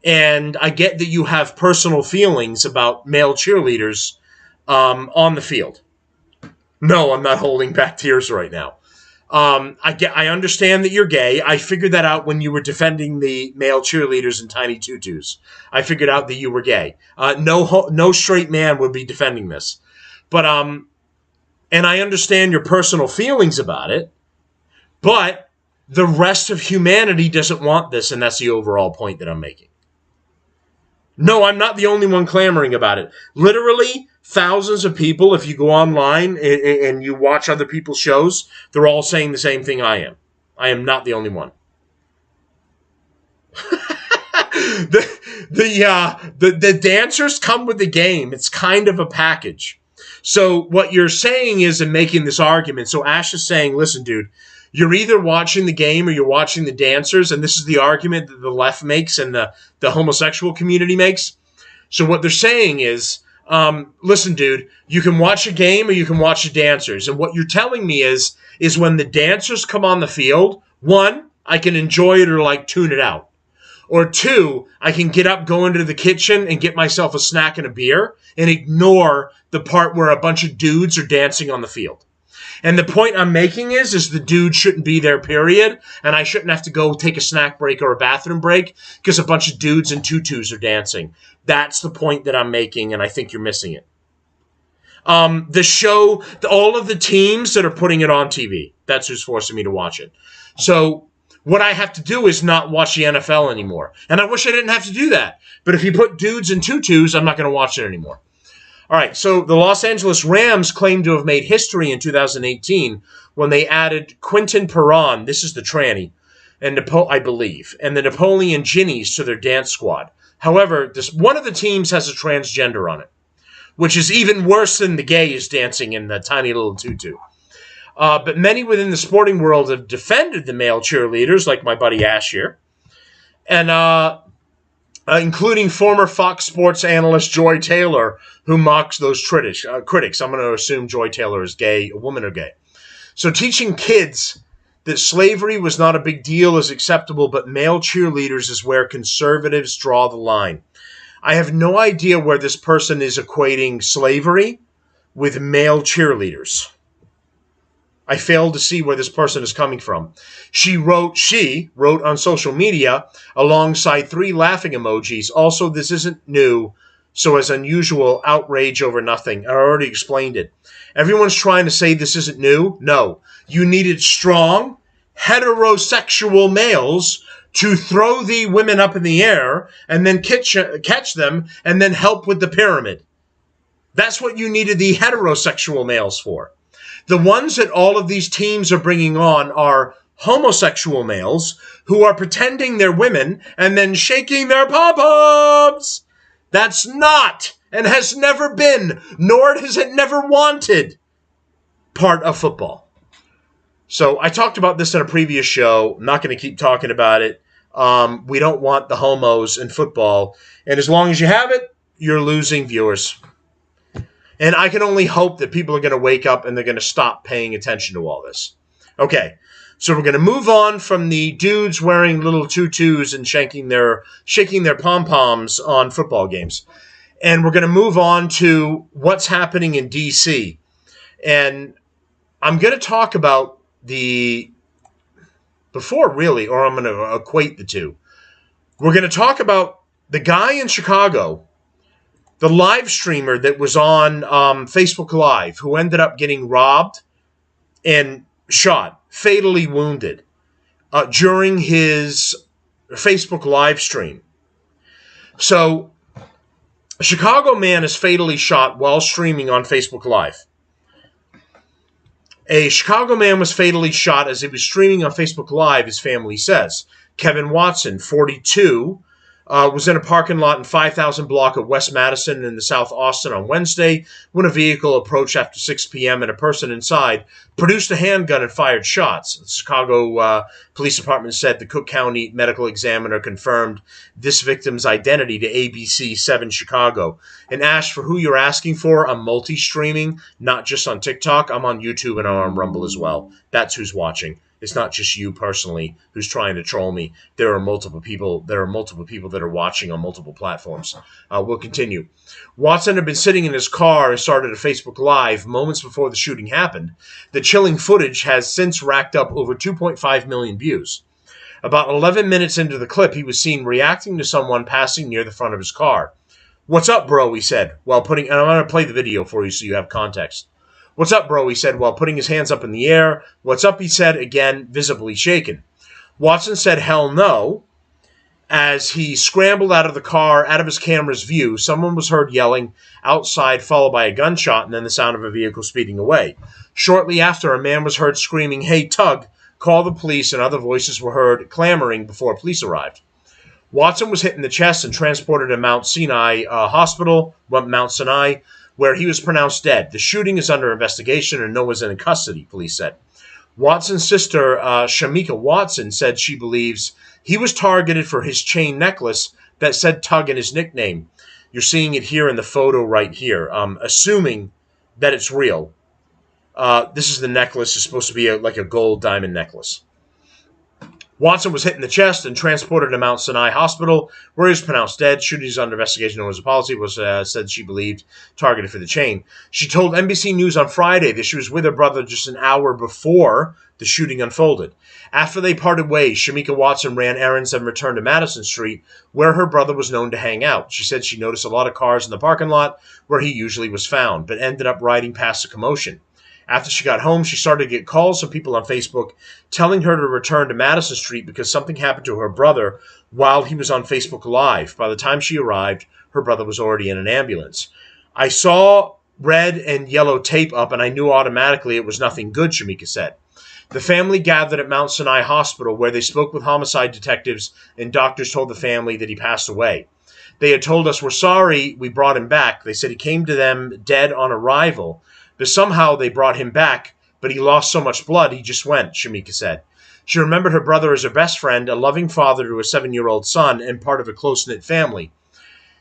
And I get that you have personal feelings about male cheerleaders on the field. No, I'm not holding back tears right now. I understand that you're gay. I figured that out when you were defending the male cheerleaders in tiny tutus. I figured out that you were gay. No straight man would be defending this. But and I understand your personal feelings about it. But the rest of humanity doesn't want this, and that's the overall point that I'm making. No, I'm not the only one clamoring about it. Literally, thousands of people, if you go online and you watch other people's shows, they're all saying the same thing I am. I am not the only one. The dancers come with the game. It's kind of a package. So what you're saying is, and making this argument, so Ash is saying, listen, dude, you're either watching the game or you're watching the dancers, and this is the argument that the left makes and the homosexual community makes. So what they're saying is, listen, dude, you can watch a game or you can watch the dancers. And what you're telling me is when the dancers come on the field, one, I can enjoy it or like tune it out. Or two, I can get up, go into the kitchen and get myself a snack and a beer and ignore the part where a bunch of dudes are dancing on the field. And the point I'm making is the dude shouldn't be there, period. And I shouldn't have to go take a snack break or a bathroom break because a bunch of dudes in tutus are dancing. That's the point that I'm making, and I think you're missing it. The show, all of the teams that are putting it on TV, that's who's forcing me to watch it. So what I have to do is not watch the NFL anymore. And I wish I didn't have to do that. But if you put dudes in tutus, I'm not going to watch it anymore. All right, so the Los Angeles Rams claim to have made history in 2018 when they added Quentin Perron, this is the tranny, and I believe, and the Napoleon Ginnies to their dance squad. However, one of the teams has a transgender on it, which is even worse than the gays dancing in the tiny little tutu. But many within the sporting world have defended the male cheerleaders, like my buddy Ash here, and including former Fox Sports analyst Joy Taylor, who mocks those critics. I'm going to assume Joy Taylor is gay, a woman or gay. So teaching kids that slavery was not a big deal is acceptable, but male cheerleaders is where conservatives draw the line. I have no idea where this person is equating slavery with male cheerleaders. I fail to see where this person is coming from. She wrote on social media alongside 3 laughing emojis. Also, this isn't new, so as unusual, outrage over nothing. I already explained it. Everyone's trying to say this isn't new. No. You needed strong, heterosexual males to throw the women up in the air and then catch them and then help with the pyramid. That's what you needed the heterosexual males for. The ones that all of these teams are bringing on are homosexual males who are pretending they're women and then shaking their pom-poms. That's not, and has never been, nor has it never wanted, part of football. So I talked about this in a previous show. I'm not going to keep talking about it. We don't want the homos in football. And as long as you have it, you're losing viewers. And I can only hope that people are going to wake up and they're going to stop paying attention to all this. Okay, so we're going to move on from the dudes wearing little tutus and shaking their pom-poms on football games. And we're going to move on to what's happening in D.C. And I'm going to talk about I'm going to equate the two. We're going to talk about the guy in Chicago, the live streamer that was on Facebook Live, who ended up getting robbed and shot, fatally wounded, during his Facebook live stream. So A Chicago man is fatally shot while streaming on Facebook Live. A Chicago man was fatally shot as he was streaming on Facebook Live, his family says. Kevin Watson, 42, was in a parking lot in 5000 block of West Madison in the South Austin on Wednesday when a vehicle approached after 6 p.m. and a person inside produced a handgun and fired shots. The Chicago Police Department said the Cook County medical examiner confirmed this victim's identity to ABC 7 Chicago. And Ash, for who you're asking for, I'm multi-streaming, not just on TikTok. I'm on YouTube and I'm on Rumble as well. That's who's watching. It's not just you personally who's trying to troll me. There are multiple people. That are watching on multiple platforms. We'll continue. Watson had been sitting in his car and started a Facebook Live moments before the shooting happened. The chilling footage has since racked up over 2.5 million views. About 11 minutes into the clip, he was seen reacting to someone passing near the front of his car. "What's up, bro?" he said, while putting... And I'm going to play the video for you so you have context. "What's up, bro?" he said, while putting his hands up in the air. "What's up?" he said, again, visibly shaken. Watson said, "Hell no." As he scrambled out of the car, out of his camera's view, someone was heard yelling outside, followed by a gunshot, and then the sound of a vehicle speeding away. Shortly after, a man was heard screaming, "Hey, Tug, call the police," and other voices were heard clamoring before police arrived. Watson was hit in the chest and transported to Mount Sinai Hospital, where he was pronounced dead. The shooting is under investigation and no one is in custody, police said. Watson's sister, Shamika Watson, said she believes he was targeted for his chain necklace that said Tug in his nickname. You're seeing it here in the photo right here. Assuming that it's real. This is the necklace. It's supposed to be like a gold diamond necklace. Watson was hit in the chest and transported to Mount Sinai Hospital, where he was pronounced dead. Shooting is under investigation. No one's a policy. Was said she believed targeted for the chain. She told NBC News on Friday that she was with her brother just an hour before the shooting unfolded. After they parted ways, Shamika Watson ran errands and returned to Madison Street, where her brother was known to hang out. She said she noticed a lot of cars in the parking lot where he usually was found, but ended up riding past the commotion. After she got home, she started to get calls from people on Facebook telling her to return to Madison Street because something happened to her brother while he was on Facebook Live. By the time she arrived, her brother was already in an ambulance. "I saw red and yellow tape up and I knew automatically it was nothing good," Shamika said. The family gathered at Mount Sinai Hospital where they spoke with homicide detectives and doctors told the family that he passed away. They had told us, "We're sorry we brought him back." They said he came to them dead on arrival. But somehow they brought him back, but he lost so much blood, he just went, Shamika said. She remembered her brother as her best friend, a loving father to a 7-year-old son, and part of a close-knit family.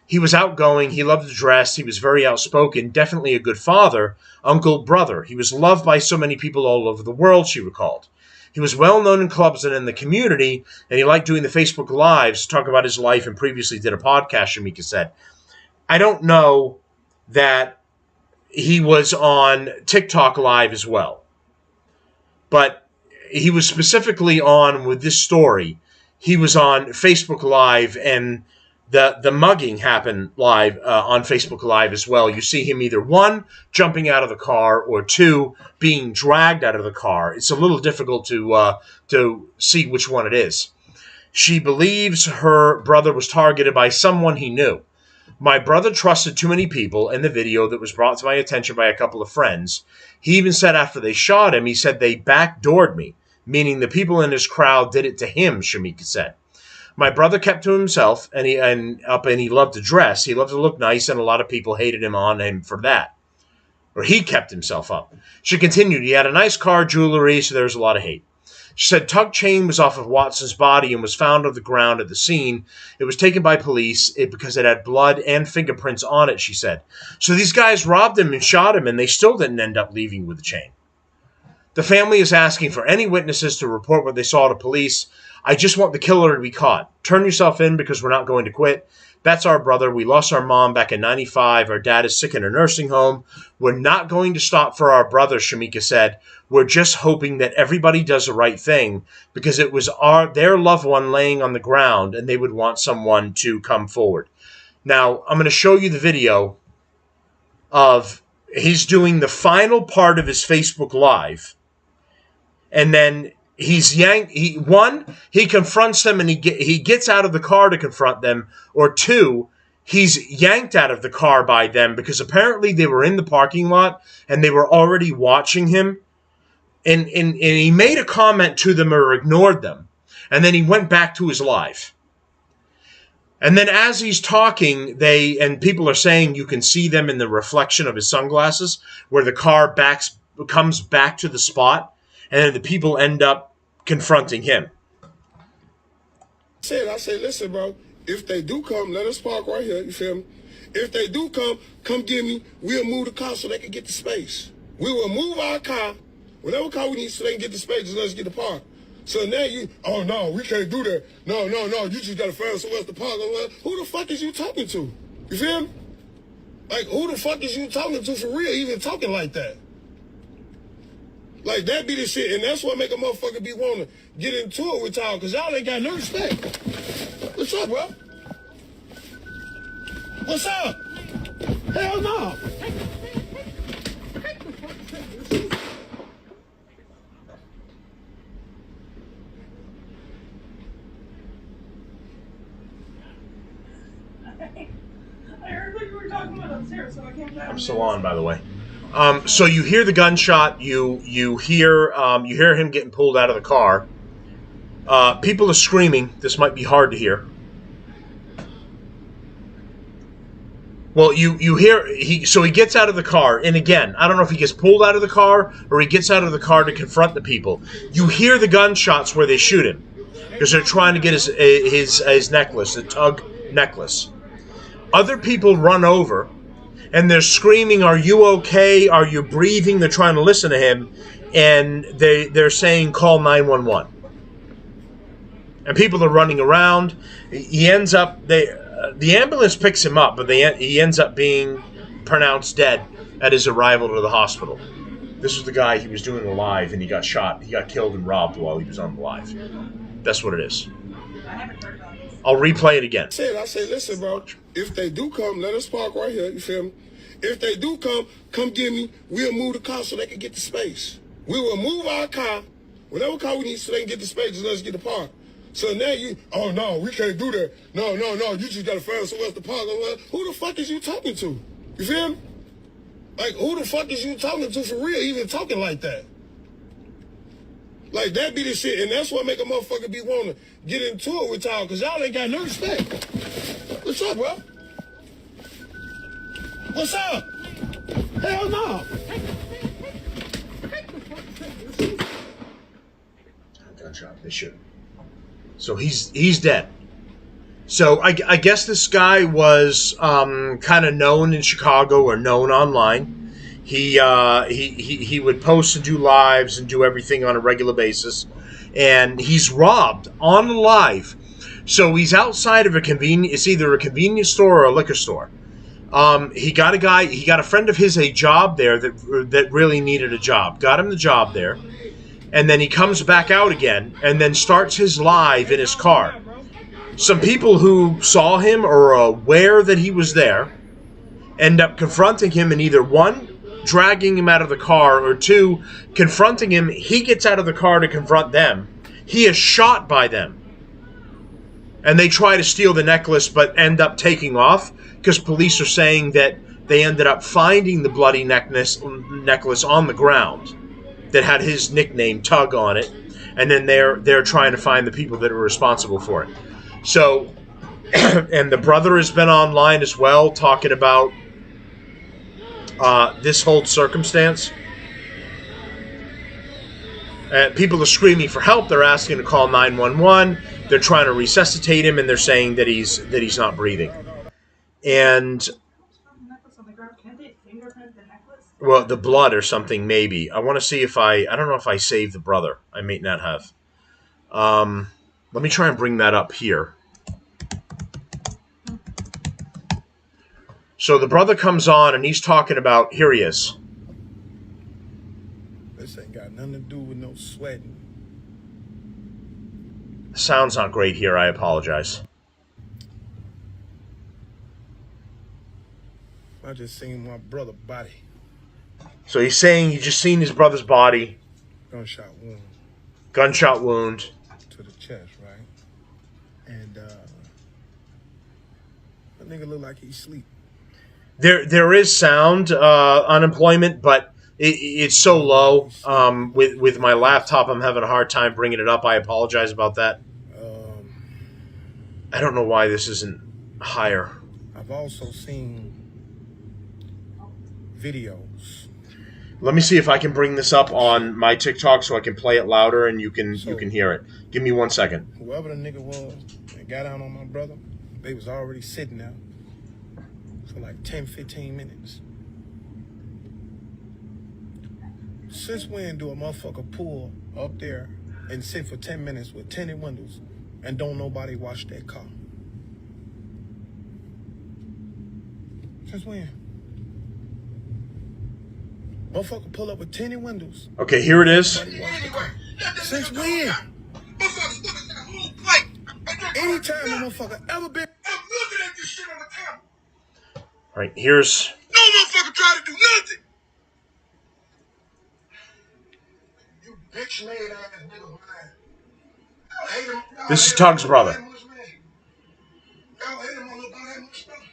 He was outgoing, he loved to dress, he was very outspoken, definitely a good father, uncle, brother. He was loved by so many people all over the world, she recalled. He was well known in clubs and in the community, and he liked doing the Facebook Lives to talk about his life and previously did a podcast, Shamika said. I don't know that he was on TikTok Live as well. But he was specifically on, with this story, he was on Facebook Live, and the mugging happened live on Facebook Live as well. You see him either, one, jumping out of the car, or two, being dragged out of the car. It's a little difficult to see which one it is. She believes her brother was targeted by someone he knew. "My brother trusted too many people," in the video that was brought to my attention by a couple of friends. He even said after they shot him, he said they backdoored me, meaning the people in his crowd did it to him, Shamika said. "My brother kept to himself, and he loved to dress. He loved to look nice, and a lot of people hated him on him for that." Or he kept himself up. She continued, "He had a nice car, jewelry, so there was a lot of hate." She said Tug chain was off of Watson's body and was found on the ground at the scene. It was taken by police because it had blood and fingerprints on it, she said. So these guys robbed him and shot him, and they still didn't end up leaving with the chain. The family is asking for any witnesses to report what they saw to police. "I just want the killer to be caught. Turn yourself in because we're not going to quit. That's our brother. We lost our mom back in 95. Our dad is sick in a nursing home. We're not going to stop for our brother," Shamika said. "We're just hoping that everybody does the right thing because it was their loved one laying on the ground and they would want someone to come forward." Now, I'm going to show you the video of he's doing the final part of his Facebook Live. And then he confronts them and he gets out of the car to confront them, or two, He's yanked out of the car by them because apparently they were in the parking lot and they were already watching him. And he made a comment to them or ignored them. And then he went back to his live. And then as he's talking, people are saying you can see them in the reflection of his sunglasses where the car comes back to the spot. And then the people end up confronting him. I said, listen, bro, if they do come, let us park right here, you feel me? If they do come get me, we'll move the car so they can get the space. We will move our car, whatever car we need so they can get the space, just let us get the park. So now oh no, we can't do that. No, you just gotta find somewhere else to park. Who the fuck is you talking to? You feel me? Like, who the fuck is you talking to for real, even talking like that? Like, that be the shit, and that's what make a motherfucker be wanting to get into it with y'all, because y'all ain't got no respect. What's up, bro? What's up? Hell no. I heard what you were talking about upstairs, so I came down. I'm still on, by the way. So you hear the gunshot. You hear him getting pulled out of the car. People are screaming. This might be hard to hear. Well, you hear so he gets out of the car, and again, I don't know if he gets pulled out of the car or he gets out of the car to confront the people. You hear the gunshots where they shoot him because they're trying to get his necklace, the tug necklace. Other people run over. And they're screaming, "Are you okay? Are you breathing?" They're trying to listen to him, and they're saying, "Call 911." And people are running around. He ends up the ambulance picks him up, but he ends up being pronounced dead at his arrival to the hospital. This was the guy he was doing a live, and he got shot. He got killed and robbed while he was on the live. That's what it is. I'll replay it again. I said, listen, bro, if they do come, let us park right here, you feel me? If they do come get me, we'll move the car so they can get the space. We will move our car, whatever car we need so they can get the space, just let us get the park. So now oh no, we can't do that. No, you just gotta find somewhere else to park. Who the fuck is you talking to? You feel me? Like, who the fuck is you talking to for real, even talking like that? Like, that be the shit, and that's what make a motherfucker be wanting to get into it with y'all, because y'all ain't got no respect. What's up, bro? What's up? Hell no. Gunshot. They shoot. So he's dead. So I guess this guy was kind of known in Chicago or known online. He would post and do lives and do everything on a regular basis, and he's robbed on live. So he's outside of it's either a convenience store or a liquor store. He got a friend of his a job there that really needed a job. Got him the job there, and then he comes back out again and then starts his live in his car. Some people who saw him or are aware that he was there end up confronting him and either one, dragging him out of the car, or two, confronting him. He gets out of the car to confront them. He is shot by them. And they try to steal the necklace but end up taking off because police are saying that they ended up finding the bloody necklace on the ground that had his nickname Tug on it, and then they're trying to find the people that are responsible for it. So, and the brother has been online as well talking about this whole circumstance. People are screaming for help. They're asking to call 911. They're trying to resuscitate him, and they're saying that he's not breathing. And well, the blood or something maybe. I want to see if I don't know if I saved the brother. I may not have. Let me try and bring that up here. So the brother comes on and he's talking about, here he is. This ain't got nothing to do with no sweating. The sound's not great here. I apologize. I just seen my brother's body. So he's saying you just seen his brother's body. Gunshot wound. Gunshot wound. To the chest, right? And That nigga look like he's asleep. There is sound unemployment, but it's so low. With my laptop, I'm having a hard time bringing it up. I apologize about that. I don't know why this isn't higher. I've also seen videos. Let me see if I can bring this up on my TikTok so I can play it louder and you can hear it. Give me 1 second. Whoever the nigga was that got down on my brother, they was already sitting there for like 10, 15 minutes. Since when do a motherfucker pull up there and sit for 10 minutes with tinted windows and don't nobody wash that car? Since when? Motherfucker pull up with tinted windows. Okay, here it is. Since when? Anytime a motherfucker ever been. I'm looking at this shit on the camera. All right, here's. No motherfucker try to do nothing. You bitch made ass nigga, man. This is Tug's brother. Y'all hate him on about that much, brother?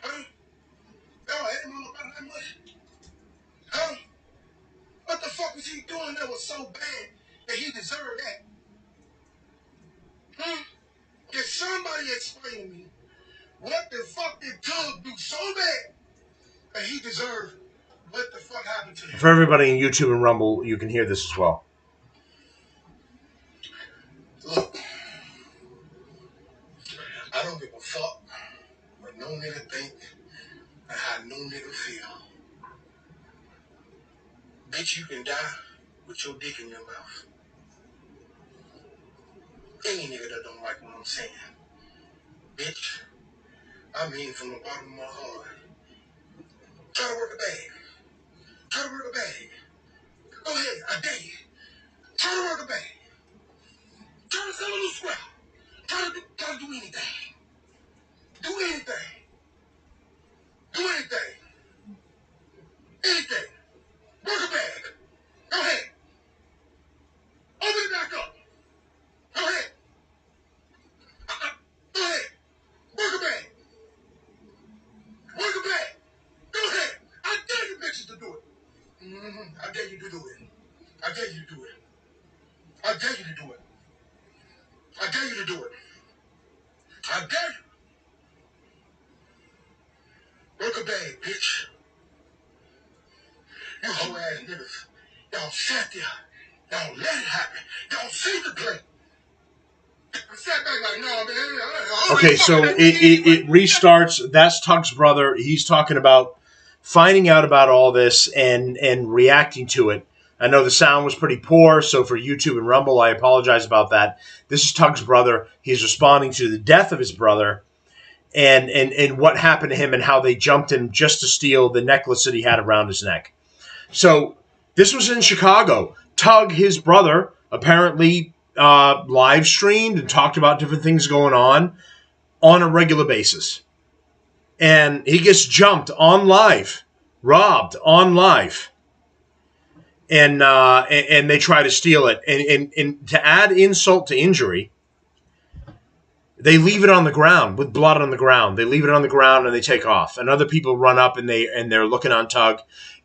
Huh? Y'all hate him on about that much? Huh? What the fuck was he doing that was so bad that he deserved that? Hmm? Can somebody explain to me what the fuck did Tug do so bad that he deserved what the fuck happened to him? For everybody in YouTube and Rumble, you can hear this as well. Look, I don't give a fuck what no nigga think or how no nigga feel. Bitch, you can die with your dick in your mouth. Any nigga that don't like what I'm saying. Bitch, I mean from the bottom of my heart. Try to work a bag. Try to work a bag. Go ahead, I dare you. Try to work a bag. Try to sell a little scrap. Try to do anything. Do anything. Do anything. Anything. Work a bag. Go ahead. Open it back up. Go ahead. Go ahead. Work a bag. Work a bag. Go ahead. I dare you bitches to do it. I dare you to do it. I dare you to do it. I dare you to do it. I dare you to do it. I dare you. Work a bag, bitch. You whole ass niggas. Y'all sat there. Y'all let it happen. Y'all saved the play. I sat back like, no, man. Okay, so it restarts. That's Tug's brother. He's talking about finding out about all this and reacting to it. I know the sound was pretty poor, so for YouTube and Rumble, I apologize about that. This is Tug's brother. He's responding to the death of his brother and what happened to him and how they jumped him just to steal the necklace that he had around his neck. So this was in Chicago. Tug, his brother, apparently live streamed and talked about different things going on a regular basis. And he gets jumped on live, robbed on live. And they try to steal it. And to add insult to injury, they leave it on the ground with blood on the ground. They leave it on the ground and they take off. And other people run up and they're looking on Tug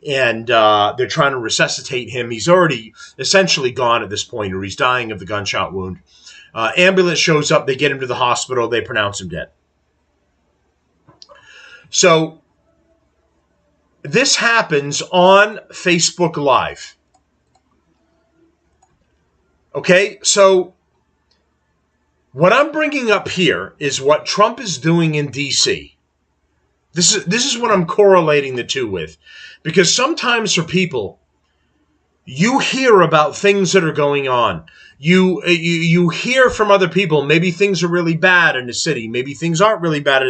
and they're trying to resuscitate him. He's already essentially gone at this point, or he's dying of the gunshot wound. Ambulance shows up. They get him to the hospital. They pronounce him dead. So this happens on Facebook Live. Okay, so what I'm bringing up here is what Trump is doing in D.C. This is what I'm correlating the two with. Because sometimes for people, you hear about things that are going on. You hear from other people, maybe things are really bad in the city. Maybe things aren't really bad.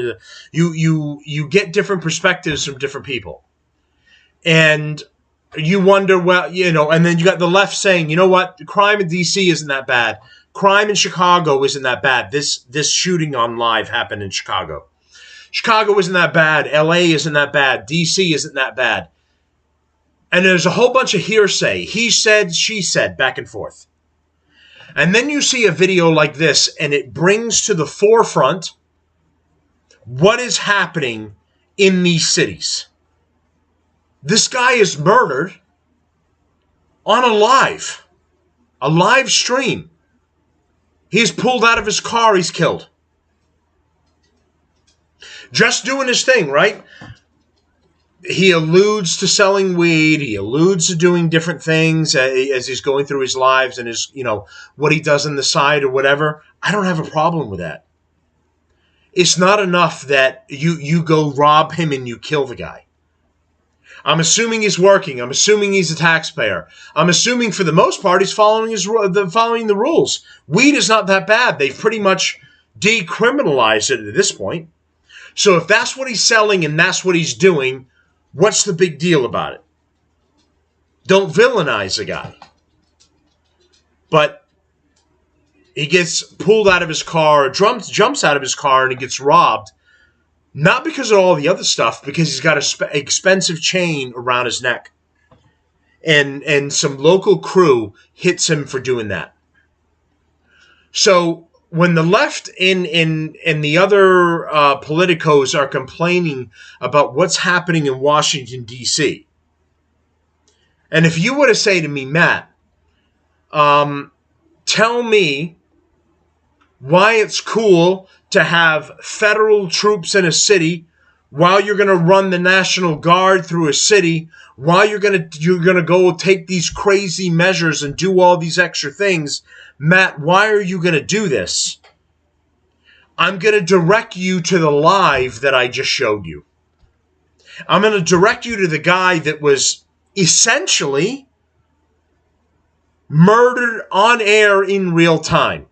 You get different perspectives from different people. And you wonder, well, and then you got the left saying, you know what, the crime in D.C. isn't that bad. Crime in Chicago isn't that bad. This shooting on live happened in Chicago. Chicago isn't that bad. L.A. isn't that bad. D.C. isn't that bad. And there's a whole bunch of hearsay. He said, she said, back and forth. And then you see a video like this, and it brings to the forefront what is happening in these cities. This guy is murdered on a live stream. He's pulled out of his car, he's killed. Just doing his thing, right? He alludes to selling weed. He alludes to doing different things as he's going through his lives and his, what he does on the side or whatever. I don't have a problem with that. It's not enough that you go rob him and you kill the guy. I'm assuming he's working. I'm assuming he's a taxpayer. I'm assuming for the most part he's following the rules. Weed is not that bad. They've pretty much decriminalized it at this point. So if that's what he's selling and that's what he's doing, what's the big deal about it? Don't villainize the guy. But he gets pulled out of his car, jumps out of his car, and he gets robbed. Not because of all the other stuff, because he's got an expensive chain around his neck. And some local crew hits him for doing that. So when the left and the other politicos are complaining about what's happening in Washington, D.C., and if you were to say to me, Matt, tell me why it's cool to have federal troops in a city while you're going to run the National Guard through a city, while you're going to go take these crazy measures and do all these extra things, Matt, why are you going to do this? I'm going to direct you to the live that I just showed you. I'm going to direct you to the guy that was essentially murdered on air in real time.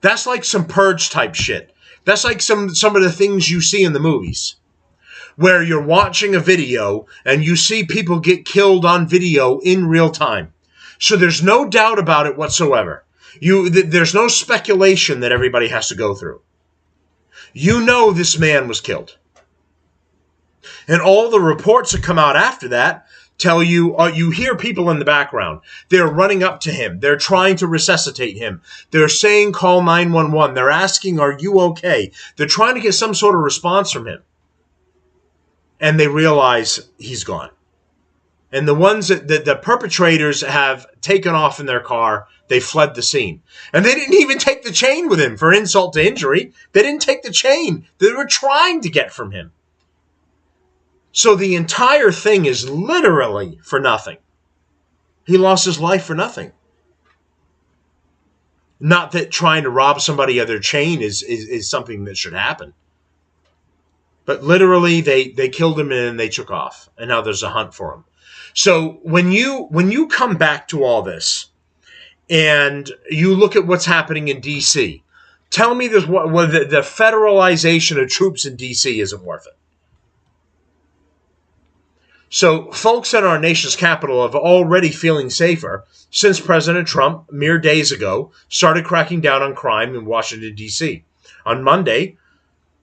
That's like some Purge type shit. That's like some of the things you see in the movies, where you're watching a video and you see people get killed on video in real time. So there's no doubt about it whatsoever. There's no speculation that everybody has to go through. You know this man was killed. And all the reports that come out after that tell you, you hear people in the background. They're running up to him. They're trying to resuscitate him. They're saying, call 911. They're asking, are you okay? They're trying to get some sort of response from him. And they realize he's gone. And the ones that the perpetrators have taken off in their car, they fled the scene. And they didn't even take the chain with him for insult to injury. They didn't take the chain they were trying to get from him. So the entire thing is literally for nothing. He lost his life for nothing. Not that trying to rob somebody of their chain is something that should happen. But literally they killed him and they took off. And now there's a hunt for him. So when you come back to all this and you look at what's happening in D.C., tell me the federalization of troops in D.C. isn't worth it. So folks in our nation's capital are already feeling safer since President Trump, mere days ago, started cracking down on crime in Washington, D.C. On Monday,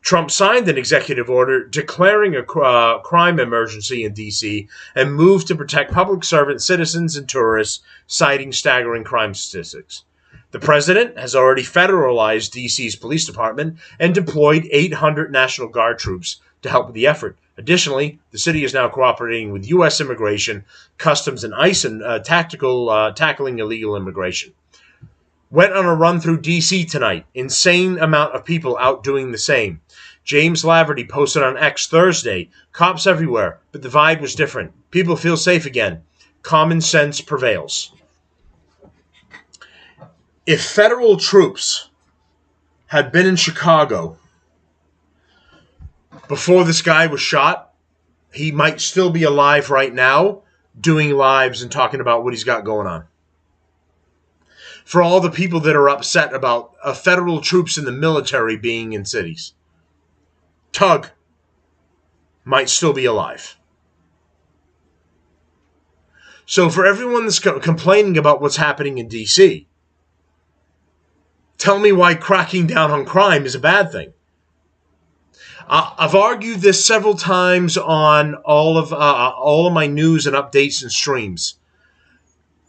Trump signed an executive order declaring a crime emergency in D.C. and moved to protect public servants, citizens, and tourists, citing staggering crime statistics. The president has already federalized D.C.'s police department and deployed 800 National Guard troops to help with the effort. Additionally, the city is now cooperating with U.S. Immigration, Customs, and ICE in tackling illegal immigration. Went on a run through D.C. tonight. Insane amount of people out doing the same. James Laverty posted on X Thursday, cops everywhere, but the vibe was different. People feel safe again. Common sense prevails. If federal troops had been in Chicago before this guy was shot, he might still be alive right now, doing lives and talking about what he's got going on. For all the people that are upset about federal troops in the military being in cities, Tug might still be alive. So for everyone that's complaining about what's happening in D.C., tell me why cracking down on crime is a bad thing. I've argued this several times on all of my news and updates and streams.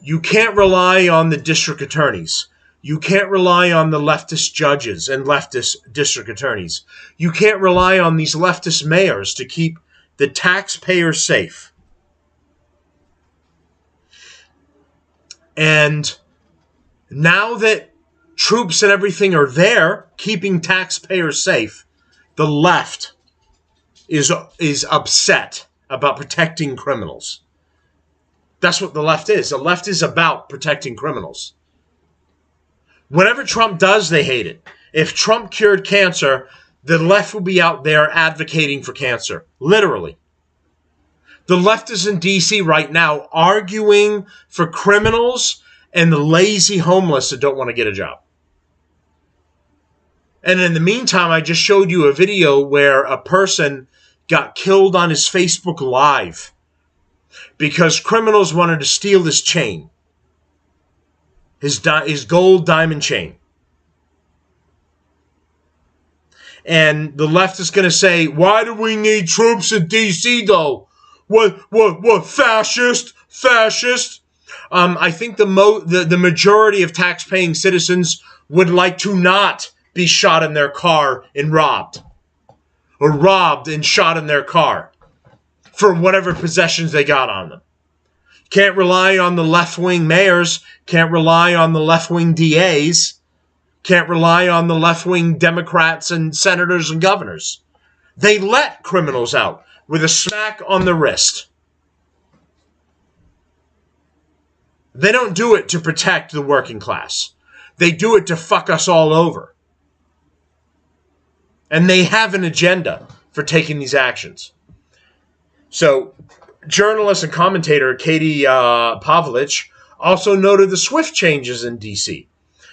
You can't rely on the district attorneys. You can't rely on the leftist judges and leftist district attorneys. You can't rely on these leftist mayors to keep the taxpayers safe. And now that troops and everything are there, keeping taxpayers safe, the left is upset about protecting criminals. That's what the left is. The left is about protecting criminals. Whatever Trump does, they hate it. If Trump cured cancer, the left will be out there advocating for cancer. Literally. The left is in D.C. right now arguing for criminals and the lazy homeless that don't want to get a job. And in the meantime, I just showed you a video where a person got killed on his Facebook Live because criminals wanted to steal his chain, his gold diamond chain. And the left is going to say, why do we need troops in D.C. though? What, fascist? I think the majority of tax-paying citizens would like to not be shot in their car and robbed. Or robbed and shot in their car for whatever possessions they got on them. Can't rely on the left-wing mayors. Can't rely on the left-wing DAs. Can't rely on the left-wing Democrats and senators and governors. They let criminals out with a smack on the wrist. They don't do it to protect the working class. They do it to fuck us all over. And they have an agenda for taking these actions. So, journalist and commentator Katie Pavlich also noted the swift changes in D.C.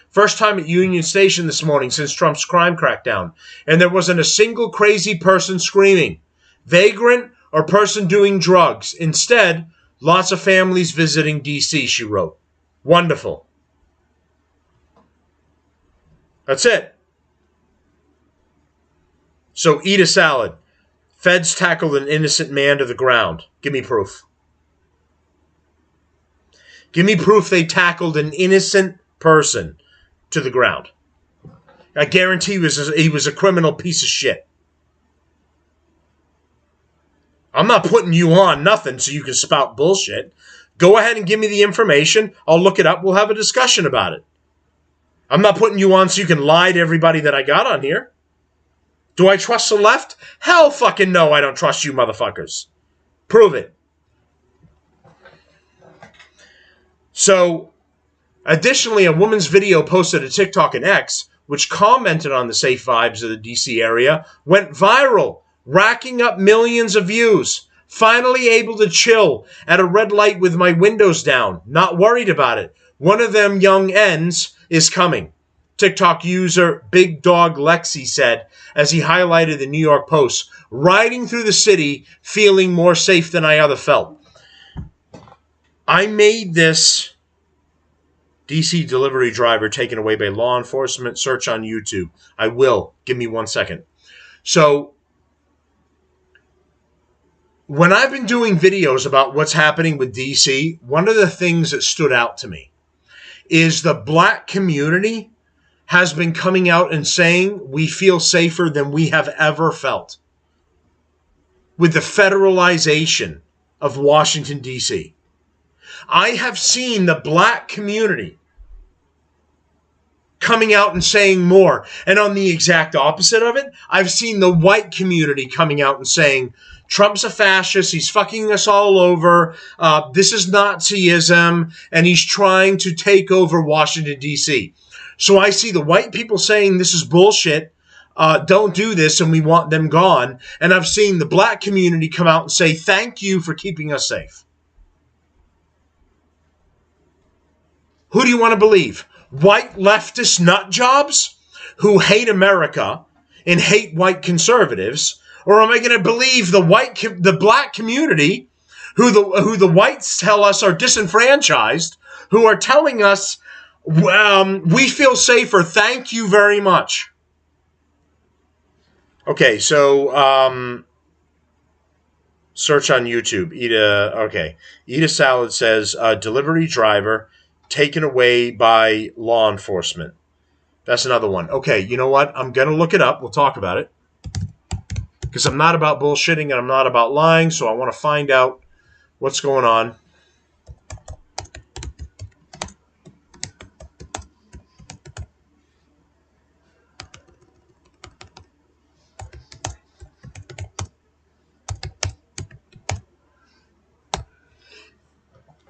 First time at Union Station this morning since Trump's crime crackdown. And there wasn't a single crazy person screaming, vagrant or person doing drugs. Instead, lots of families visiting D.C., she wrote. Wonderful. That's it. So eat a salad. Feds tackled an innocent man to the ground. Give me proof. Give me proof they tackled an innocent person to the ground. I guarantee he was a criminal piece of shit. I'm not putting you on nothing so you can spout bullshit. Go ahead and give me the information. I'll look it up. We'll have a discussion about it. I'm not putting you on so you can lie to everybody that I got on here. Do I trust the left? Hell fucking no, I don't trust you motherfuckers. Prove it. So, additionally, a woman's video posted to TikTok and X, which commented on the safe vibes of the DC area, went viral, racking up millions of views. Finally able to chill at a red light with my windows down. Not worried about it. One of them young ends is coming. TikTok user Big Dog Lexi said as he highlighted the New York Post, riding through the city feeling more safe than I ever felt. I made this DC delivery driver taken away by law enforcement search on YouTube. I will. Give me 1 second. So, when I've been doing videos about what's happening with DC, one of the things that stood out to me is the black community has been coming out and saying we feel safer than we have ever felt with the federalization of Washington, D.C. I have seen the black community coming out and saying more. And on the exact opposite of it, I've seen the white community coming out and saying, Trump's a fascist, he's fucking us all over, this is Nazism, and he's trying to take over Washington, D.C. So I see the white people saying this is bullshit, don't do this, and we want them gone. And I've seen the black community come out and say, thank you for keeping us safe. Who do you want to believe? White leftist nut jobs who hate America and hate white conservatives? Or am I going to believe the black community who the whites tell us are disenfranchised, who are telling us, we feel safer, thank you very much. Okay, so search on YouTube. Eat a salad says, delivery driver taken away by law enforcement. That's another one. Okay, you know what? I'm going to look it up. We'll talk about it. Because I'm not about bullshitting and I'm not about lying, so I want to find out what's going on.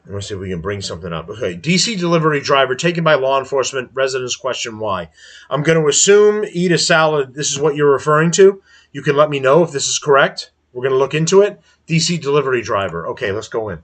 Let's see if we can bring something up. Okay, DC delivery driver taken by law enforcement. Residents question why. I'm going to assume eat a salad. This is what you're referring to. You can let me know if this is correct. We're going to look into it. DC delivery driver. Okay, let's go in.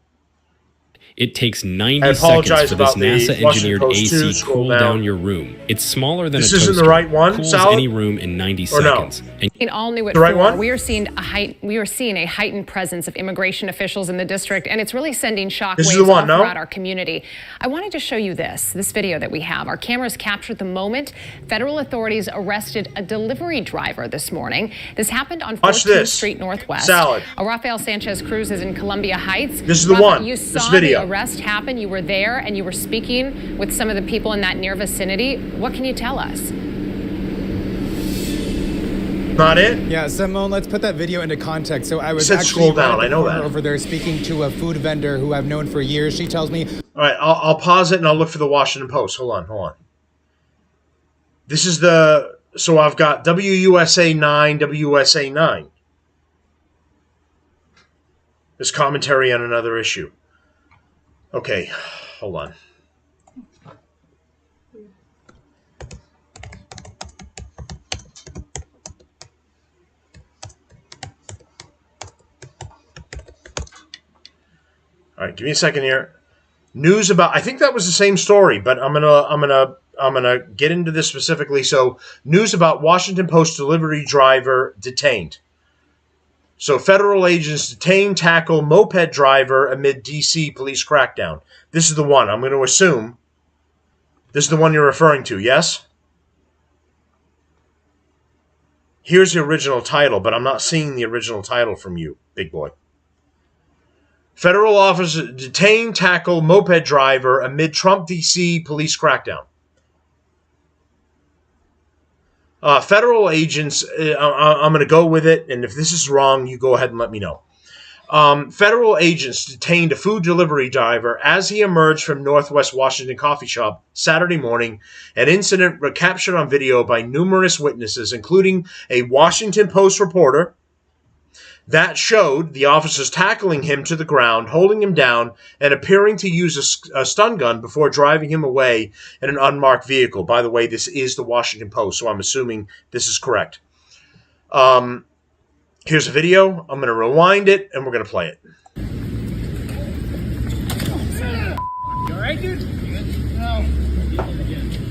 It takes 90 seconds for this NASA-engineered AC to cool down your room. It's smaller than a toaster. This isn't the right one, cools Salad? any room in 90 seconds. No? And all new at the right 4. one? We are seeing a heightened presence of immigration officials in the district, and it's really sending shockwaves all throughout our community. I wanted to show you this video that we have. Our cameras captured the moment federal authorities arrested a delivery driver this morning. This happened on 14th Street Northwest. Salad. Rafael Sanchez Cruz is in Columbia Heights. This is the one. You this saw video. the arrest happen. You were there, and you were speaking with some of the people in that near vicinity. What can you tell us? Not it? Yeah, Simone, let's put that video into context. So I was actually scroll down. I know that. Over there speaking to a food vendor who I've known for years. She tells me... All right, I'll pause it and I'll look for the Washington Post. Hold on. This is the... So I've got WUSA 9, WUSA 9. This commentary on another issue. Okay, hold on. All right, give me a second here. News about, I think that was the same story, but I'm gonna get into this specifically. So, news about Washington Post delivery driver detained. So, federal agents detain, tackle moped driver amid DC police crackdown. This is the one. I'm going to assume this is the one you're referring to, yes? Here's the original title, but I'm not seeing the original title from you, big boy. Federal officers detain, tackle moped driver amid Trump DC police crackdown. Federal agents, I'm going to go with it, and if this is wrong, you go ahead and let me know. Federal agents detained a food delivery driver as he emerged from Northwest Washington coffee shop Saturday morning. An incident captured on video by numerous witnesses, including a Washington Post reporter, that showed the officers tackling him to the ground, holding him down, and appearing to use a stun gun before driving him away in an unmarked vehicle. By the way, this is the Washington Post, so I'm assuming this is correct. Here's a video. I'm going to rewind it, and we're going to play it. You alright, dude? No.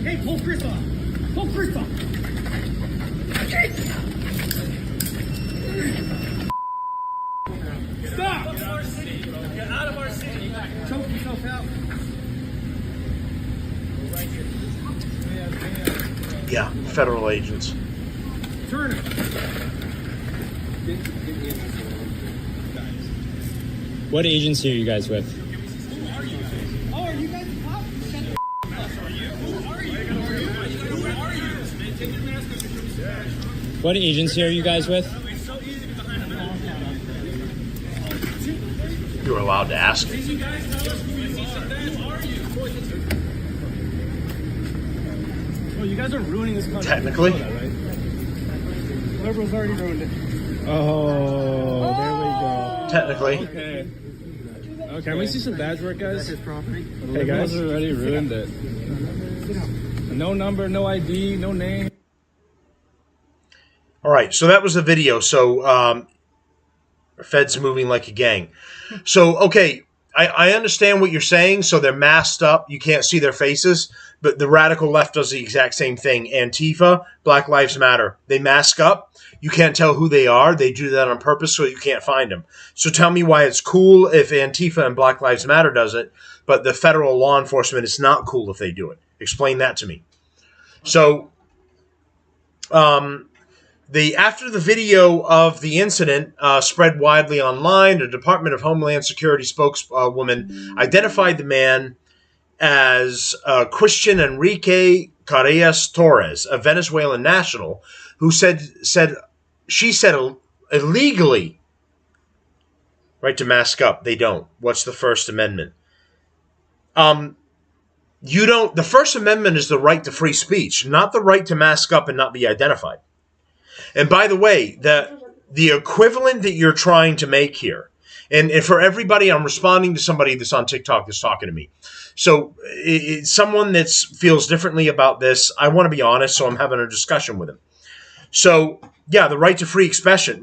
Hey, pull Chris off. Pull Chris off. Stop! Get out of our city. Get out of our city. Choke yourself out. Right here. Yeah, federal agents. Turn it. what agency are you guys with? Oh, are you guys the cops? Shut the f*** up. Who are you? Who are you? Take your mask off. What agency are you guys with? You were allowed to ask. Oh, you guys are ruining this country. Technically. You know that, right? Liberals already ruined it. Oh, there we go. Technically. Okay. Can we see some badge work, guys? His property. Hey guys, already ruined it. No number, no ID, no name. All right, so that was the video. So, Fed's moving like a gang. So, okay, I understand what you're saying. So they're masked up. You can't see their faces. But the radical left does the exact same thing. Antifa, Black Lives Matter. They mask up. You can't tell who they are. They do that on purpose so you can't find them. So tell me why it's cool if Antifa and Black Lives Matter does it, but the federal law enforcement, it's not cool if they do it. Explain that to me. So, after the video of the incident spread widely online, the Department of Homeland Security spokeswoman identified the man as Christian Enrique Carrillas Torres, a Venezuelan national, who said illegally right to mask up. They don't. What's the First Amendment? The First Amendment is the right to free speech, not the right to mask up and not be identified. And by the way, the equivalent that you're trying to make here, and for everybody, I'm responding to somebody that's on TikTok that's talking to me. So someone that feels differently about this, I want to be honest, so I'm having a discussion with him. So, yeah, the right to free expression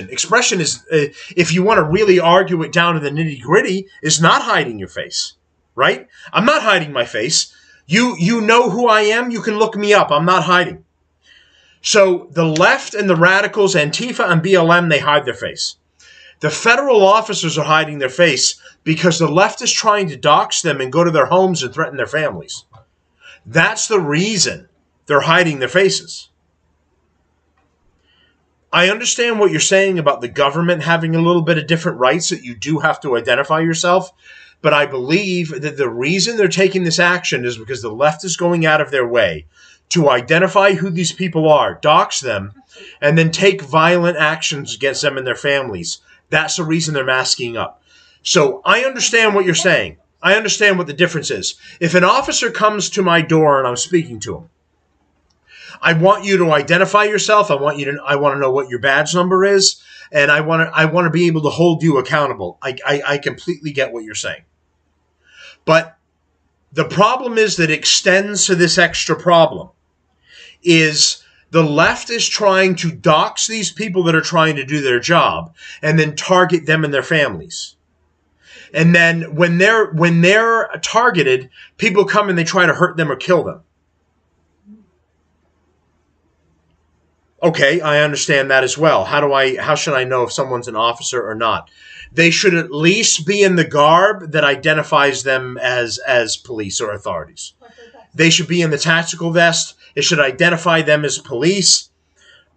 is, if you want to really argue it down to the nitty-gritty, is not hiding your face, right? I'm not hiding my face. You know who I am. You can look me up. I'm not hiding. So the left and the radicals, Antifa and BLM, they hide their face. The federal officers are hiding their face because the left is trying to dox them and go to their homes and threaten their families. That's the reason they're hiding their faces. I understand what you're saying about the government having a little bit of different rights, that you do have to identify yourself. But I believe that the reason they're taking this action is because the left is going out of their way to identify who these people are, dox them, and then take violent actions against them and their families. That's the reason they're masking up. So I understand what you're saying. I understand what the difference is. If an officer comes to my door and I'm speaking to him, I want you to identify yourself. I want to know what your badge number is, and I want to be able to hold you accountable. I completely get what you're saying. But the problem is that extends to this extra problem is the left is trying to dox these people that are trying to do their job and then target them and their families. And then when they're targeted, people come and they try to hurt them or kill them. Okay, I understand that as well. How should I know if someone's an officer or not? They should at least be in the garb that identifies them as police or authorities. They should be in the tactical vest. It should identify them as police.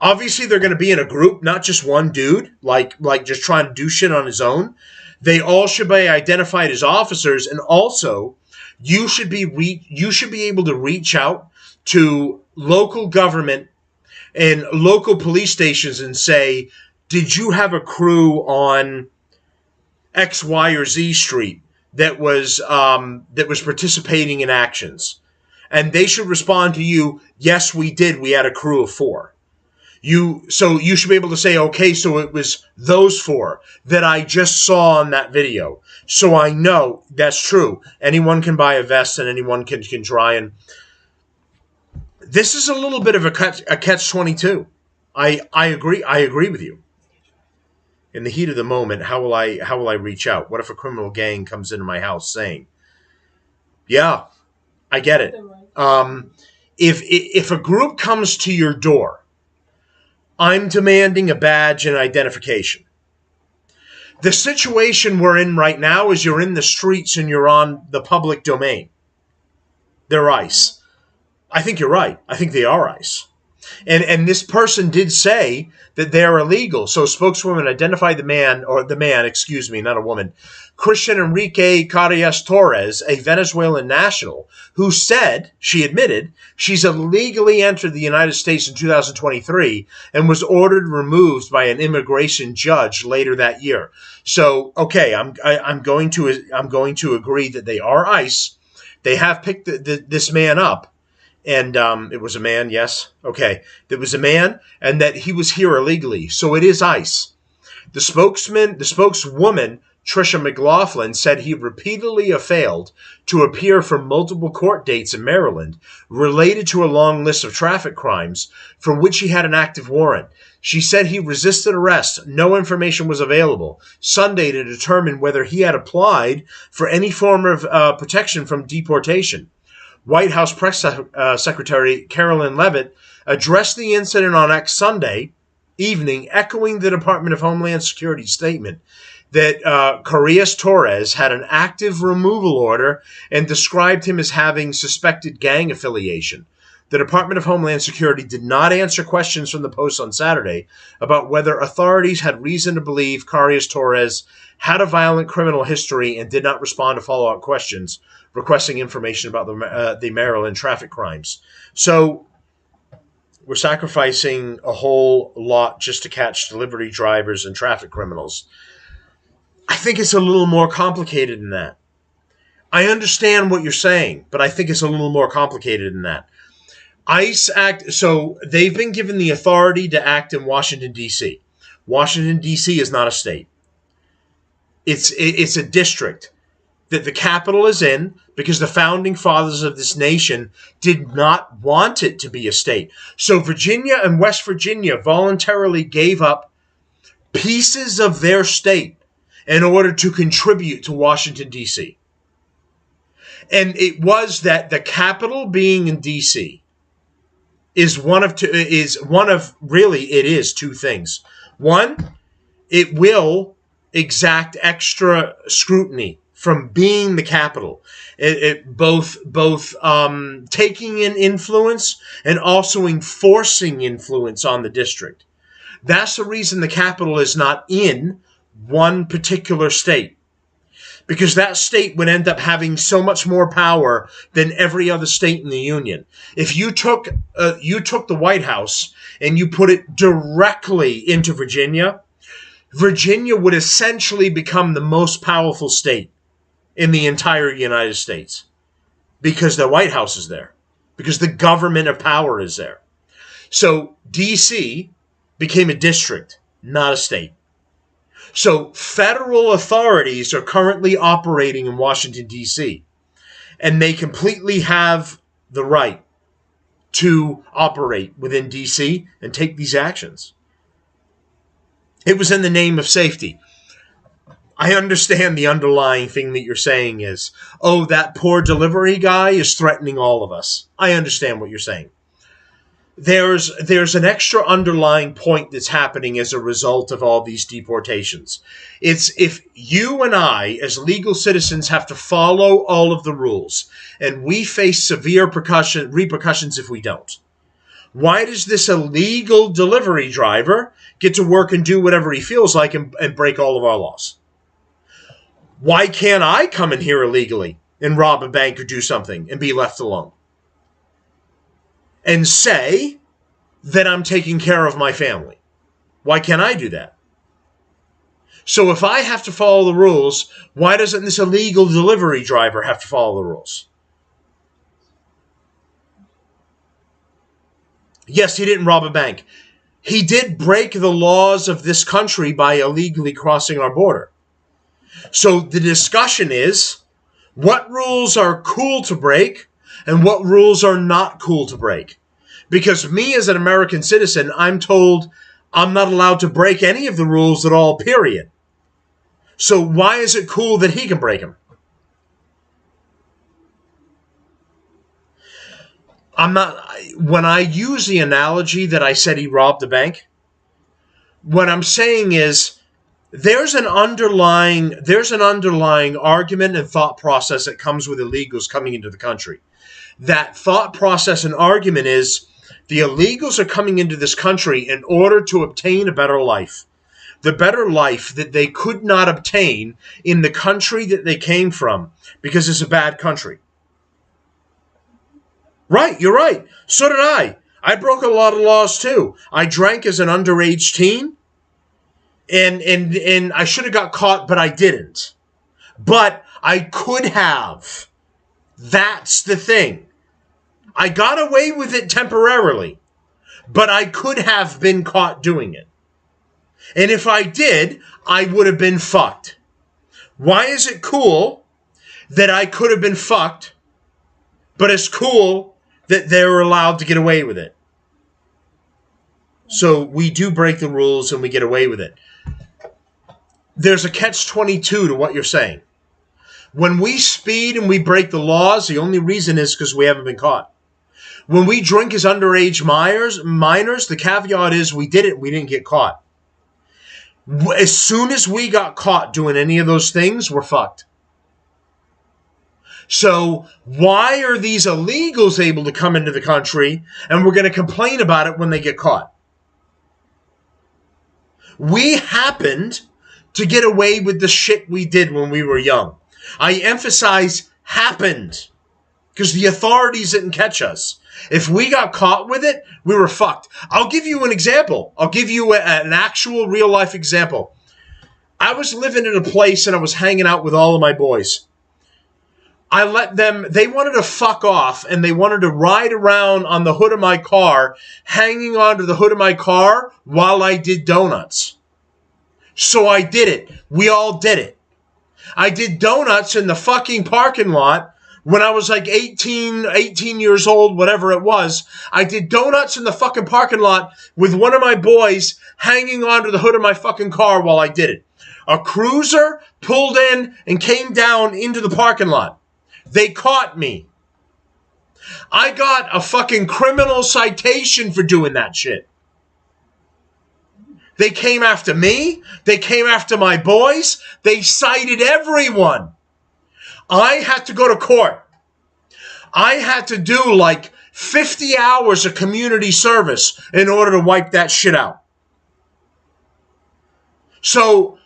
Obviously, they're going to be in a group, not just one dude, like just trying to do shit on his own. They all should be identified as officers, and also you should be able to reach out to local government and local police stations and say, did you have a crew on X, Y, or Z street that was participating in actions? And they should respond to you, yes, we did. We had a crew of 4. So you should be able to say, okay, so it was those 4 that I just saw on that video. So I know that's true. Anyone can buy a vest and anyone can try and... This is a little bit of a catch-22. I agree with you. In the heat of the moment, how will I reach out? What if a criminal gang comes into my house saying, yeah, I get it. If a group comes to your door, I'm demanding a badge and identification. The situation we're in right now is you're in the streets and you're on the public domain. They're ICE. I think you're right. I think they are ICE. And this person did say that they're illegal. So spokeswoman identified not a woman, Christian Enrique Carrillas Torres, a Venezuelan national, who said, she admitted, she's illegally entered the United States in 2023 and was ordered removed by an immigration judge later that year. So, okay, I'm going to agree that they are ICE. They have picked this man up. And it was a man, yes. Okay. There was a man, and that he was here illegally. So it is ICE. The spokeswoman, Tricia McLaughlin, said he repeatedly failed to appear for multiple court dates in Maryland related to a long list of traffic crimes for which he had an active warrant. She said he resisted arrest. No information was available Sunday to determine whether he had applied for any form of protection from deportation. White House Press Secretary Carolyn Leavitt addressed the incident on X Sunday evening, echoing the Department of Homeland Security's statement that Carrillas Torres had an active removal order and described him as having suspected gang affiliation. The Department of Homeland Security did not answer questions from the Post on Saturday about whether authorities had reason to believe Carrillas Torres had a violent criminal history and did not respond to follow-up questions requesting information about the Maryland traffic crimes. So we're sacrificing a whole lot just to catch delivery drivers and traffic criminals. I think it's a little more complicated than that. I understand what you're saying, but I think it's a little more complicated than that. ICE act, so they've been given the authority to act in Washington, D.C. Washington, D.C. is not a state. It's a district that the capital is in because the founding fathers of this nation did not want it to be a state. So Virginia and West Virginia voluntarily gave up pieces of their state in order to contribute to Washington, D.C. And it was that the capital being in D.C. is two things. One, it will exact extra scrutiny from being the capital. Both taking in influence and also enforcing influence on the district. That's the reason the capital is not in one particular state. Because that state would end up having so much more power than every other state in the union. If you took the White House and you put it directly into Virginia, Virginia would essentially become the most powerful state in the entire United States because the White House is there, because the government of power is there. So D.C. became a district, not a state. So federal authorities are currently operating in Washington, D.C., and they completely have the right to operate within D.C. and take these actions. It was in the name of safety. I understand the underlying thing that you're saying is, oh, that poor delivery guy is threatening all of us. I understand what you're saying. There's an extra underlying point that's happening as a result of all these deportations. It's if you and I, as legal citizens, have to follow all of the rules, and we face severe repercussions if we don't. Why does this illegal delivery driver get to work and do whatever he feels like and break all of our laws? Why can't I come in here illegally and rob a bank or do something and be left alone? And say that I'm taking care of my family. Why can't I do that? So if I have to follow the rules, why doesn't this illegal delivery driver have to follow the rules? Yes, he didn't rob a bank. He did break the laws of this country by illegally crossing our border. So the discussion is, what rules are cool to break and what rules are not cool to break? Because me as an American citizen, I'm told I'm not allowed to break any of the rules at all, period. So why is it cool that he can break them? When I use the analogy that I said he robbed the bank, what I'm saying is there's an underlying argument and thought process that comes with illegals coming into the country. That thought process and argument is the illegals are coming into this country in order to obtain a better life. The better life that they could not obtain in the country that they came from because it's a bad country. Right, you're right. So did I. I broke a lot of laws too. I drank as an underage teen. And I should have got caught, but I didn't. But I could have. That's the thing. I got away with it temporarily, but I could have been caught doing it. And if I did, I would have been fucked. Why is it cool that I could have been fucked, but it's cool that they're allowed to get away with it? So we do break the rules and we get away with it. There's a catch-22 to what you're saying. When we speed and we break the laws, the only reason is because we haven't been caught. When we drink as underage minors, the caveat is we did it, we didn't get caught. As soon as we got caught doing any of those things, we're fucked. So why are these illegals able to come into the country and we're going to complain about it when they get caught? We happened to get away with the shit we did when we were young. I emphasize happened because the authorities didn't catch us. If we got caught with it, we were fucked. I'll give you an example. I'll give you an actual real-life example. I was living in a place and I was hanging out with all of my boys. I let them, they wanted to fuck off and they wanted to ride around on the hood of my car, hanging onto the hood of my car while I did donuts. So I did it. We all did it. I did donuts in the fucking parking lot when I was like 18 years old, whatever it was. I did donuts in the fucking parking lot with one of my boys hanging onto the hood of my fucking car while I did it. A cruiser pulled in and came down into the parking lot. They caught me. I got a fucking criminal citation for doing that shit. They came after me. They came after my boys. They cited everyone. I had to go to court. I had to do like 50 hours of community service in order to wipe that shit out. So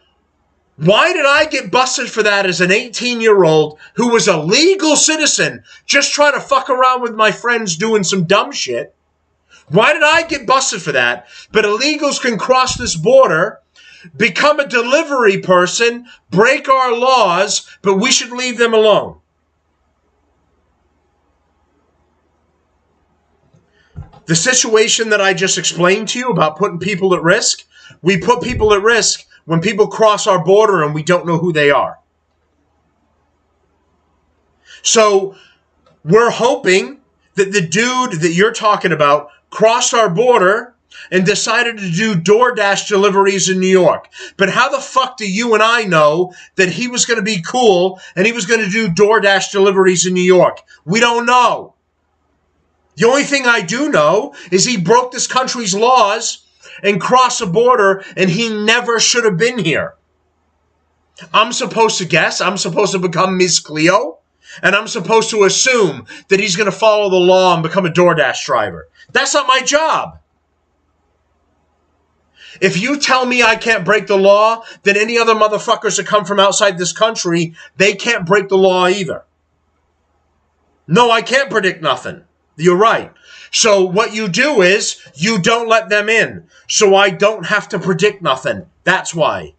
why did I get busted for that as an 18-year-old who was a legal citizen just trying to fuck around with my friends doing some dumb shit? Why did I get busted for that? But illegals can cross this border, become a delivery person, break our laws, but we should leave them alone. The situation that I just explained to you about putting people at risk, we put people at risk when people cross our border and we don't know who they are. So we're hoping that the dude that you're talking about crossed our border and decided to do DoorDash deliveries in New York. But how the fuck do you and I know that he was going to be cool and he was going to do DoorDash deliveries in New York? We don't know. The only thing I do know is he broke this country's laws and crossed the border, and he never should have been here. I'm supposed to guess. I'm supposed to become Ms. Cleo, and I'm supposed to assume that he's going to follow the law and become a DoorDash driver. That's not my job. If you tell me I can't break the law, then any other motherfuckers that come from outside this country, they can't break the law either. No, I can't predict nothing. You're right. So what you do is you don't let them in. So I don't have to predict nothing. That's why.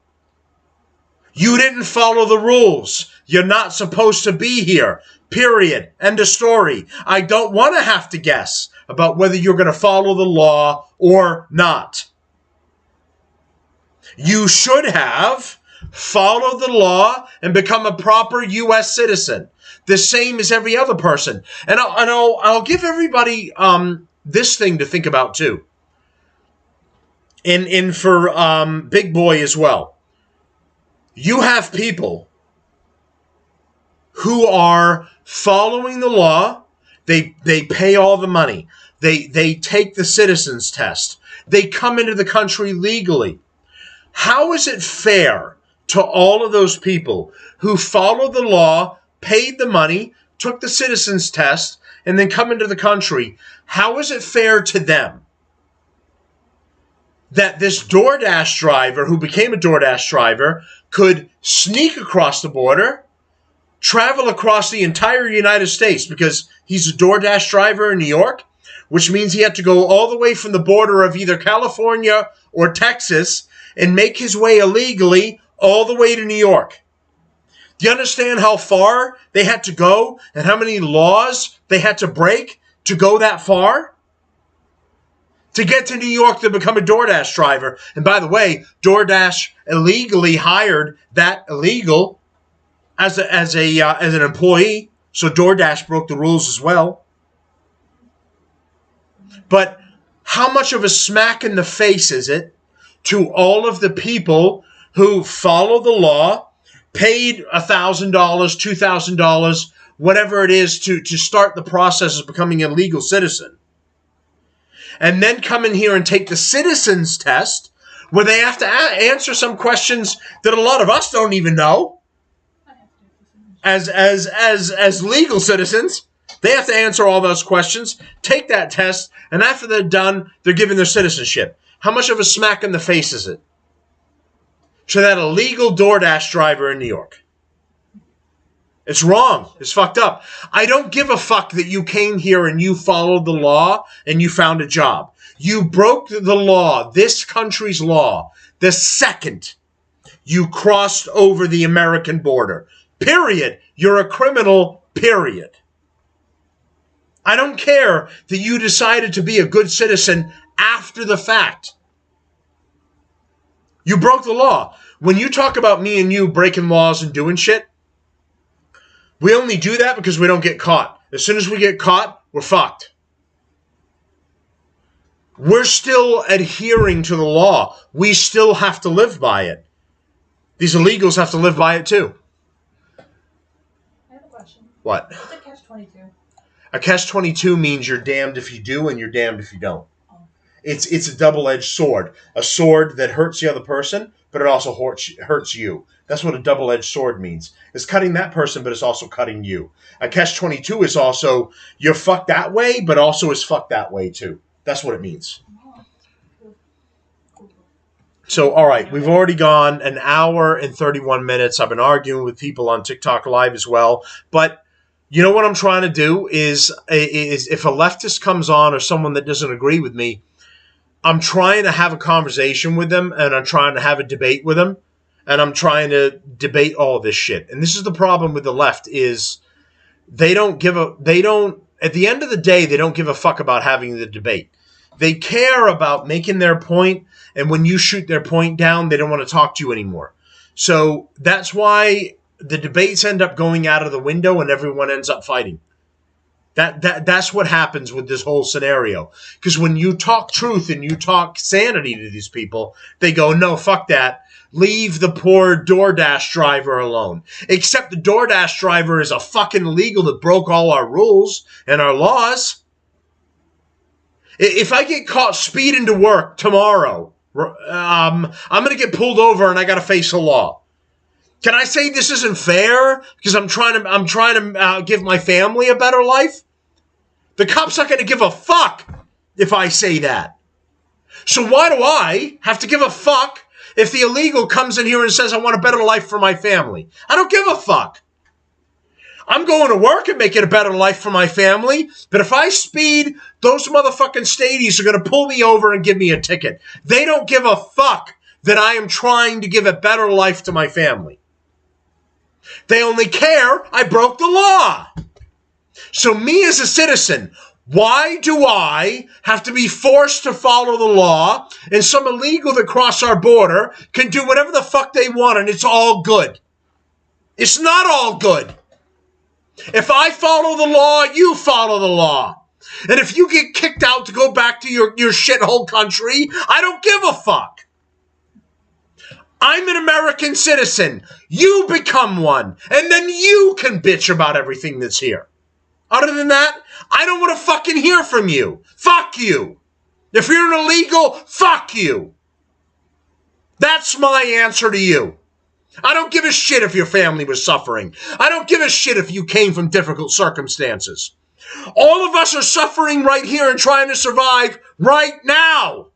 You didn't follow the rules. You're not supposed to be here. Period. End of story. I don't want to have to guess about whether you're going to follow the law or not. You should have followed the law and become a proper U.S. citizen. The same as every other person. And I'll give everybody this thing to think about too. And for Big Boy as well. You have people who are following the law. They pay all the money. They take the citizens test. They come into the country legally. How is it fair to all of those people who followed the law, paid the money, took the citizens test, and then come into the country? How is it fair to them that this DoorDash driver who became a DoorDash driver could sneak across the border, travel across the entire United States because he's a DoorDash driver in New York, which means he had to go all the way from the border of either California or Texas and make his way illegally all the way to New York? Do you understand how far they had to go and how many laws they had to break to go that far? To get to New York to become a DoorDash driver. And by the way, DoorDash illegally hired that illegal as an employee. So DoorDash broke the rules as well. But how much of a smack in the face is it to all of the people who follow the law, paid $1,000, $2,000, whatever it is to start the process of becoming a legal citizen, and then come in here and take the citizens test where they have to answer some questions that a lot of us don't even know as legal citizens. They have to answer all those questions, take that test, and after they're done, they're given their citizenship. How much of a smack in the face is it to that illegal DoorDash driver in New York? It's wrong. It's fucked up. I don't give a fuck that you came here and you followed the law and you found a job. You broke the law, this country's law, the second you crossed over the American border. Period. You're a criminal, period. I don't care that you decided to be a good citizen after the fact. You broke the law. When you talk about me and you breaking laws and doing shit, we only do that because we don't get caught. As soon as we get caught, we're fucked. We're still adhering to the law. We still have to live by it. These illegals have to live by it too. I have a question. What? What's a catch-22? A catch-22 means you're damned if you do and you're damned if you don't. It's a double-edged sword. A sword that hurts the other person, but it also hurts you. That's what a double-edged sword means. It's cutting that person, but it's also cutting you. A catch-22 is also, you're fucked that way, but also is fucked that way too. That's what it means. So, all right, we've already gone an hour and 31 minutes. I've been arguing with people on TikTok Live as well. But you know what I'm trying to do is if a leftist comes on or someone that doesn't agree with me, I'm trying to have a conversation with them, and I'm trying to have a debate with them, and I'm trying to debate all this shit. And this is the problem with the left is at the end of the day, they don't give a fuck about having the debate. They care about making their point, and when you shoot their point down, they don't want to talk to you anymore. So that's why the debates end up going out of the window and everyone ends up fighting. That's what happens with this whole scenario. Because when you talk truth and you talk sanity to these people, they go, no, fuck that. Leave the poor DoorDash driver alone. Except the DoorDash driver is a fucking illegal that broke all our rules and our laws. If I get caught speeding to work tomorrow, I'm going to get pulled over and I got to face the law. Can I say this isn't fair because I'm trying to give my family a better life? The cop's not going to give a fuck if I say that. So why do I have to give a fuck if the illegal comes in here and says I want a better life for my family? I don't give a fuck. I'm going to work and making a better life for my family, but if I speed, those motherfucking stadies are going to pull me over and give me a ticket. They don't give a fuck that I am trying to give a better life to my family. They only care I broke the law. So me as a citizen, why do I have to be forced to follow the law and some illegal that cross our border can do whatever the fuck they want and it's all good? It's not all good. If I follow the law, you follow the law. And if you get kicked out to go back to your shithole country, I don't give a fuck. I'm an American citizen. You become one. And then you can bitch about everything that's here. Other than that, I don't want to fucking hear from you. Fuck you. If you're an illegal, fuck you. That's my answer to you. I don't give a shit if your family was suffering. I don't give a shit if you came from difficult circumstances. All of us are suffering right here and trying to survive right now.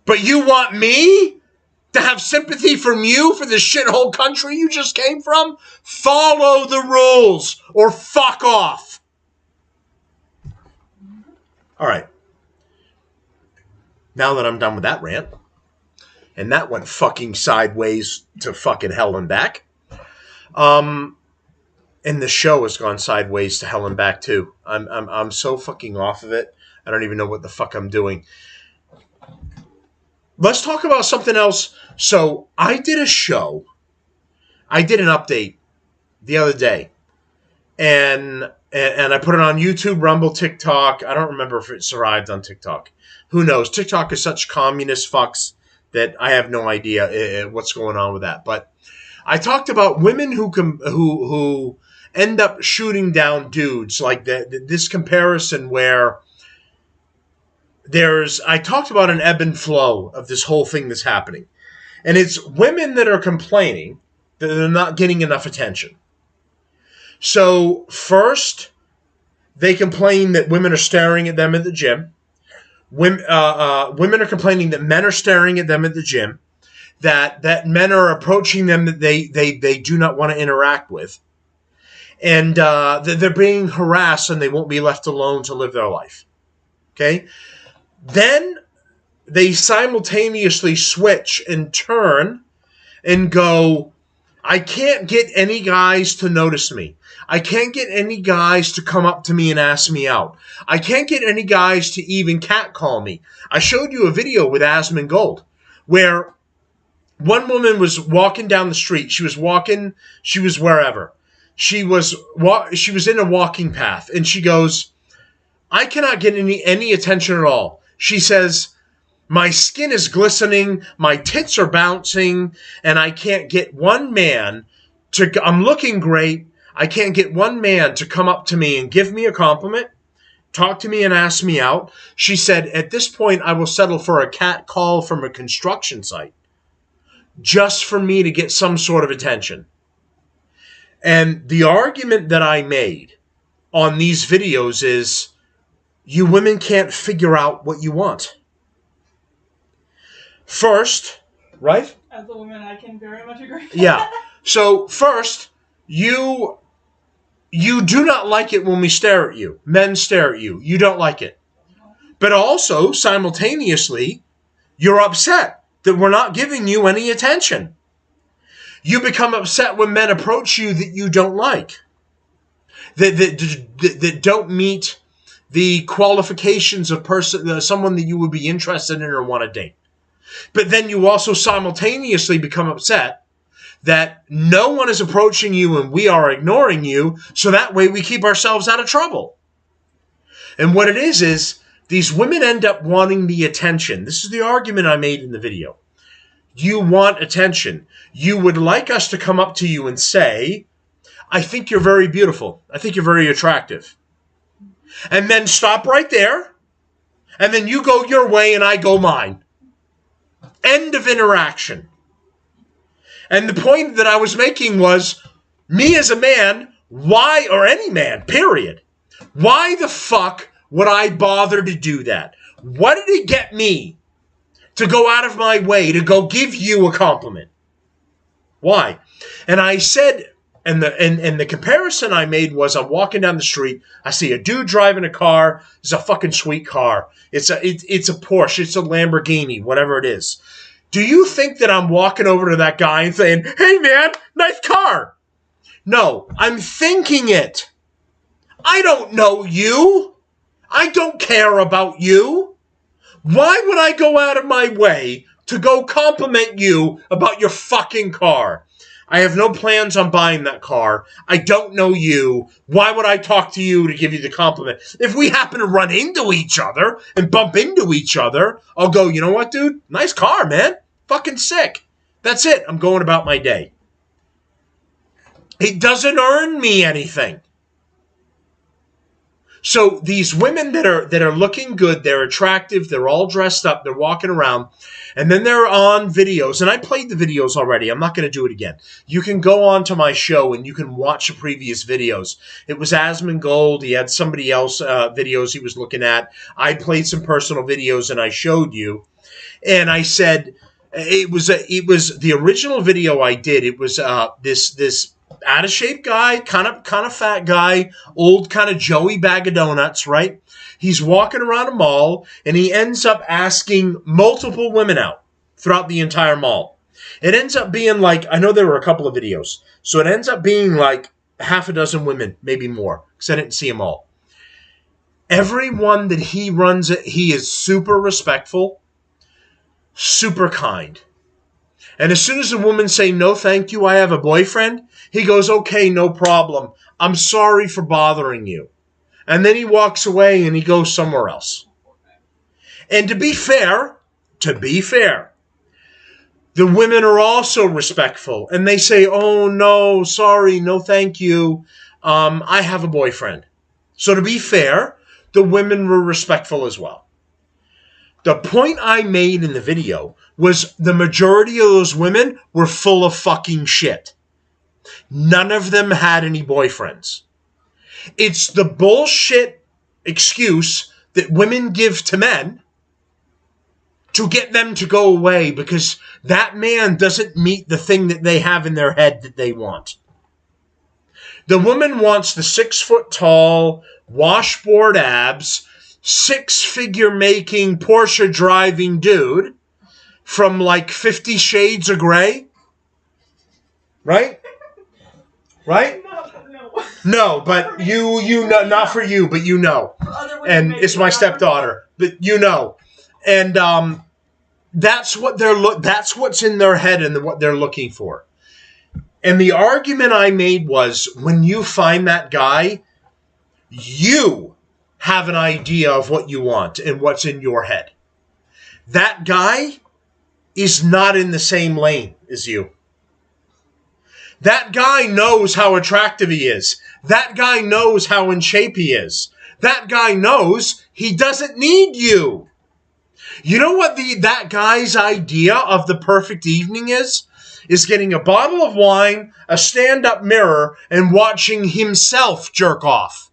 But you want me to have sympathy from you for the shithole country you just came from? Follow the rules or fuck off. All right. Now that I'm done with that rant, and that went fucking sideways to fucking hell and back. And the show has gone sideways to hell and back too. I'm so fucking off of it. I don't even know what the fuck I'm doing. Let's talk about something else. So I did a show. I did an update the other day. And I put it on YouTube, Rumble, TikTok. I don't remember if it survived on TikTok. Who knows? TikTok is such communist fucks that I have no idea what's going on with that. But I talked about women who end up shooting down dudes. Like this comparison where I talked about an ebb and flow of this whole thing that's happening. And it's women that are complaining that they're not getting enough attention. So first, they complain that women are staring at them at the gym. Women are complaining that men are staring at them at the gym. that men are approaching them that they do not want to interact with. And they're being harassed and they won't be left alone to live their life. Okay? Then they simultaneously switch and turn and go, I can't get any guys to notice me. I can't get any guys to come up to me and ask me out. I can't get any guys to even catcall me. I showed you a video with Asmongold where one woman was walking down the street. She was wherever. She was in a walking path, and she goes, I cannot get any attention at all. She says, my skin is glistening, my tits are bouncing, and I can't get one man I'm looking great. I can't get one man to come up to me and give me a compliment, talk to me and ask me out. She said, at this point, I will settle for a cat call from a construction site just for me to get some sort of attention. And the argument that I made on these videos is, you women can't figure out what you want. First, right? As a woman, I can very much agree. Yeah. So first, you do not like it when we stare at you. Men stare at you. You don't like it. But also, simultaneously, you're upset that we're not giving you any attention. You become upset when men approach you that you don't like. That don't meet the qualifications of someone that you would be interested in or want to date. But then you also simultaneously become upset that no one is approaching you and we are ignoring you, so that way we keep ourselves out of trouble. And what it is these women end up wanting the attention. This is the argument I made in the video. You want attention. You would like us to come up to you and say, I think you're very beautiful. I think you're very attractive. And then stop right there. And then you go your way and I go mine. End of interaction. And the point that I was making was, me as a man, why, or any man, period, why the fuck would I bother to do that? What did it get me to go out of my way to go give you a compliment? Why? And I said, and the comparison I made was, I'm walking down the street, I see a dude driving a car. It's a fucking sweet car. It's a Porsche, it's a Lamborghini, whatever it is. Do you think that I'm walking over to that guy and saying, hey man, nice car? No, I'm thinking it. I don't know you. I don't care about you. Why would I go out of my way to go compliment you about your fucking car? I have no plans on buying that car. I don't know you. Why would I talk to you to give you the compliment? If we happen to run into each other and bump into each other, I'll go, you know what, dude? Nice car, man. Fucking sick. That's it. I'm going about my day. It doesn't earn me anything. So these women that are looking good, they're attractive, they're all dressed up, they're walking around, and then they're on videos. And I played the videos already. I'm not going to do it again. You can go on to my show and you can watch the previous videos. It was Asmongold. He had somebody else videos he was looking at. I played some personal videos and I showed you. And I said it was the original video I did. It was this out of shape guy, kind of fat guy, old kind of Joey bag of donuts, right? He's walking around a mall and he ends up asking multiple women out throughout the entire mall. It ends up being like, I know there were a couple of videos, so it ends up being like half a dozen women, maybe more, because I didn't see them all. Everyone that he runs, he is super respectful, super kind. And as soon as a woman say, no, thank you, I have a boyfriend, he goes, okay, no problem. I'm sorry for bothering you. And then he walks away and he goes somewhere else. And to be fair, the women are also respectful. And they say, oh, no, sorry, no, thank you. I have a boyfriend. So to be fair, the women were respectful as well. The point I made in the video was the majority of those women were full of fucking shit. None of them had any boyfriends. It's the bullshit excuse that women give to men to get them to go away because that man doesn't meet the thing that they have in their head that they want. The woman wants the 6-foot-tall, washboard abs, 6-figure making, Porsche driving dude from like 50 Shades of Grey. Right? Right? No, but you know, not for you, but you know. And it's my stepdaughter, but you know. And that's what that's what's in their head and what they're looking for. And the argument I made was, when you find that guy, you have an idea of what you want and what's in your head. That guy is not in the same lane as you. That guy knows how attractive he is. That guy knows how in shape he is. That guy knows he doesn't need you. You know what that guy's idea of the perfect evening is? Is getting a bottle of wine, a stand-up mirror, and watching himself jerk off.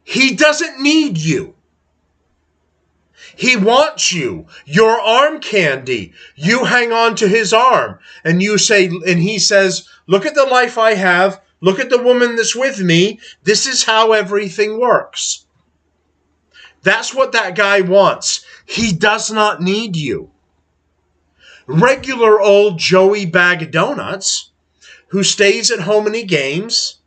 He doesn't need you. He wants you. Your arm candy. You hang on to his arm, and you say, and he says, "Look at the life I have. Look at the woman that's with me. This is how everything works." That's what that guy wants. He does not need you. Regular old Joey Bag of Donuts, who stays at home and he games.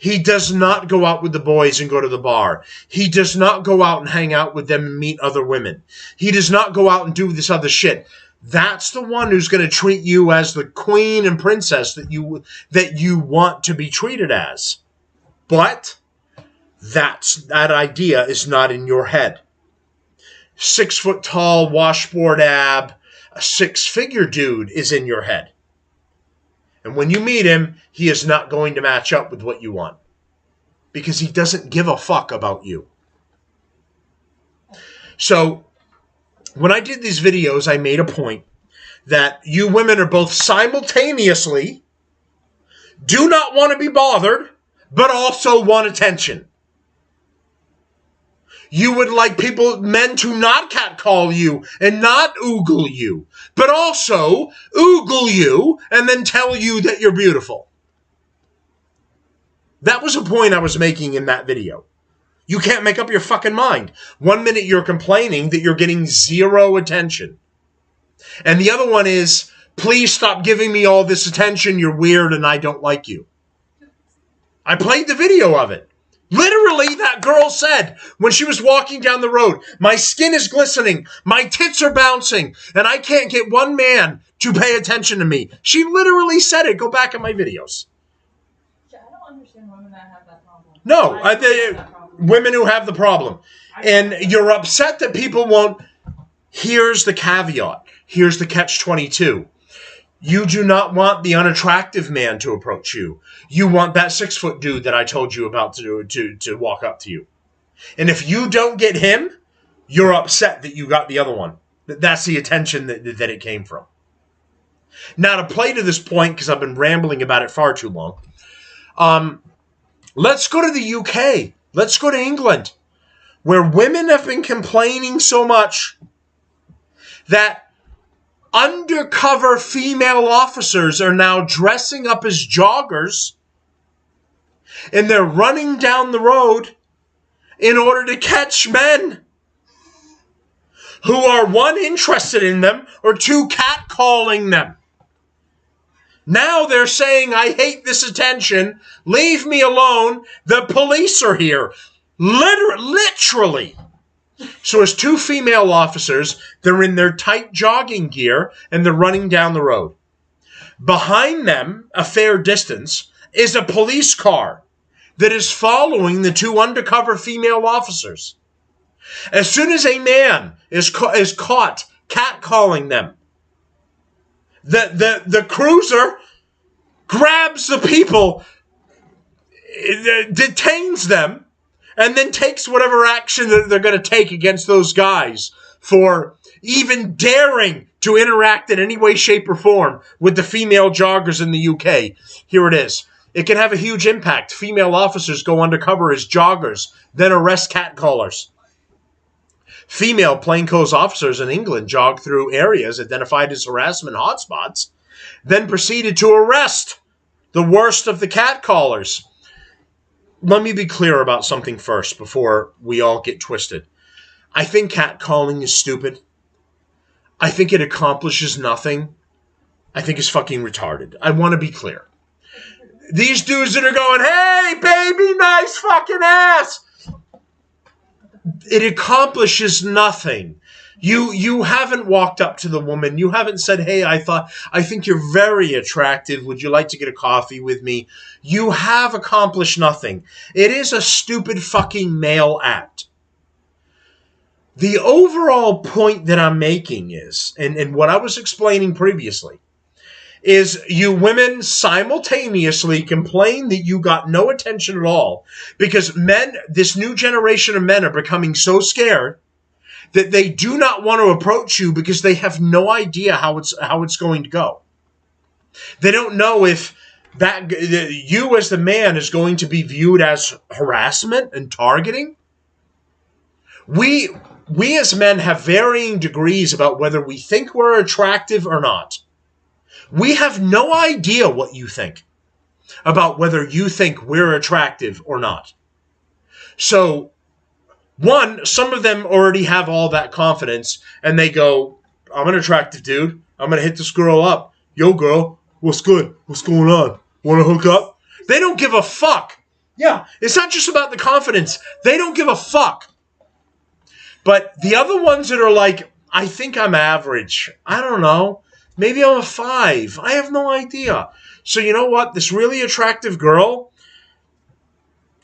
He does not go out with the boys and go to the bar. He does not go out and hang out with them and meet other women. He does not go out and do this other shit. That's the one who's going to treat you as the queen and princess that you want to be treated as. But that idea is not in your head. 6-foot-tall, washboard ab, a 6-figure dude is in your head. And when you meet him, he is not going to match up with what you want. Because he doesn't give a fuck about you. So, when I did these videos, I made a point that you women are both simultaneously do not want to be bothered, but also want attention. You would like men to not catcall you and not oogle you, but also oogle you and then tell you that you're beautiful. That was a point I was making in that video. You can't make up your fucking mind. 1 minute you're complaining that you're getting 0 attention. And the other one is, please stop giving me all this attention, you're weird and I don't like you. I played the video of it. Literally, that girl said, when she was walking down the road, my skin is glistening, my tits are bouncing, and I can't get one man to pay attention to me. She literally said it. Go back in my videos. I don't understand women that have that problem. No, women who have the problem. And you're upset that people won't. Here's the caveat. Here's the catch-22. You do not want the unattractive man to approach you. You want that 6-foot dude that I told you about to walk up to you. And if you don't get him, you're upset that you got the other one. That's the attention that it came from. Now, to play to this point, because I've been rambling about it far too long, let's go to the UK. Let's go to England, where women have been complaining so much that undercover female officers are now dressing up as joggers and they're running down the road in order to catch men who are, 1, interested in them, or 2, catcalling them. Now they're saying, I hate this attention, leave me alone, the police are here. Literally. So as 2 female officers, they're in their tight jogging gear and they're running down the road. Behind them, a fair distance, is a police car that is following the 2 undercover female officers. As soon as a man is caught catcalling them, the cruiser grabs the people, detains them, and then takes whatever action that they're going to take against those guys for even daring to interact in any way, shape, or form with the female joggers in the UK. Here it is. It can have a huge impact. Female officers go undercover as joggers, then arrest catcallers. Female plainclothes officers in England jogged through areas identified as harassment hotspots, then proceeded to arrest the worst of the catcallers. Let me be clear about something first before we all get twisted. I think catcalling is stupid. I think it accomplishes nothing. I think it's fucking retarded. I want to be clear. These dudes that are going, hey, baby, nice fucking ass. It accomplishes nothing. You haven't walked up to the woman. You haven't said, hey, I think you're very attractive. Would you like to get a coffee with me? You have accomplished nothing. It is a stupid fucking male act. The overall point that I'm making is, and what I was explaining previously, is you women simultaneously complain that you got no attention at all because men, this new generation of men are becoming so scared that they do not want to approach you because they have no idea how it's going to go. They don't know if that you as the man is going to be viewed as harassment and targeting. We as men have varying degrees about whether we think we're attractive or not. We have no idea what you think about whether you think we're attractive or not. So, one, some of them already have all that confidence, and they go, I'm an attractive dude. I'm going to hit this girl up. Yo, girl, what's good? What's going on? Want to hook up? They don't give a fuck. Yeah, it's not just about the confidence. They don't give a fuck. But the other ones that are like, I think I'm average. I don't know. Maybe I'm a 5. I have no idea. So you know what? This really attractive girl,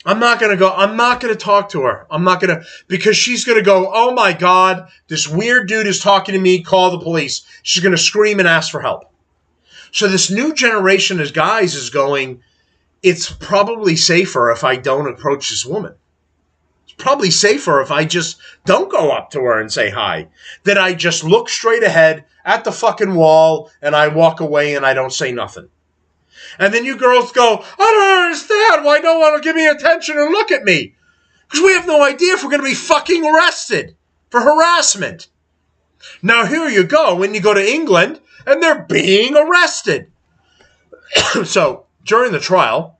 I'm not going to talk to her. Because she's going to go, oh my God, this weird dude is talking to me, call the police. She's going to scream and ask for help. So this new generation of guys is going, it's probably safer if I don't approach this woman. It's probably safer if I just don't go up to her and say hi. That I just look straight ahead at the fucking wall and I walk away and I don't say nothing. And then you girls go, I don't understand why no one will give me attention and look at me. Because we have no idea if we're going to be fucking arrested for harassment. Now here you go when you go to England and they're being arrested. So during the trial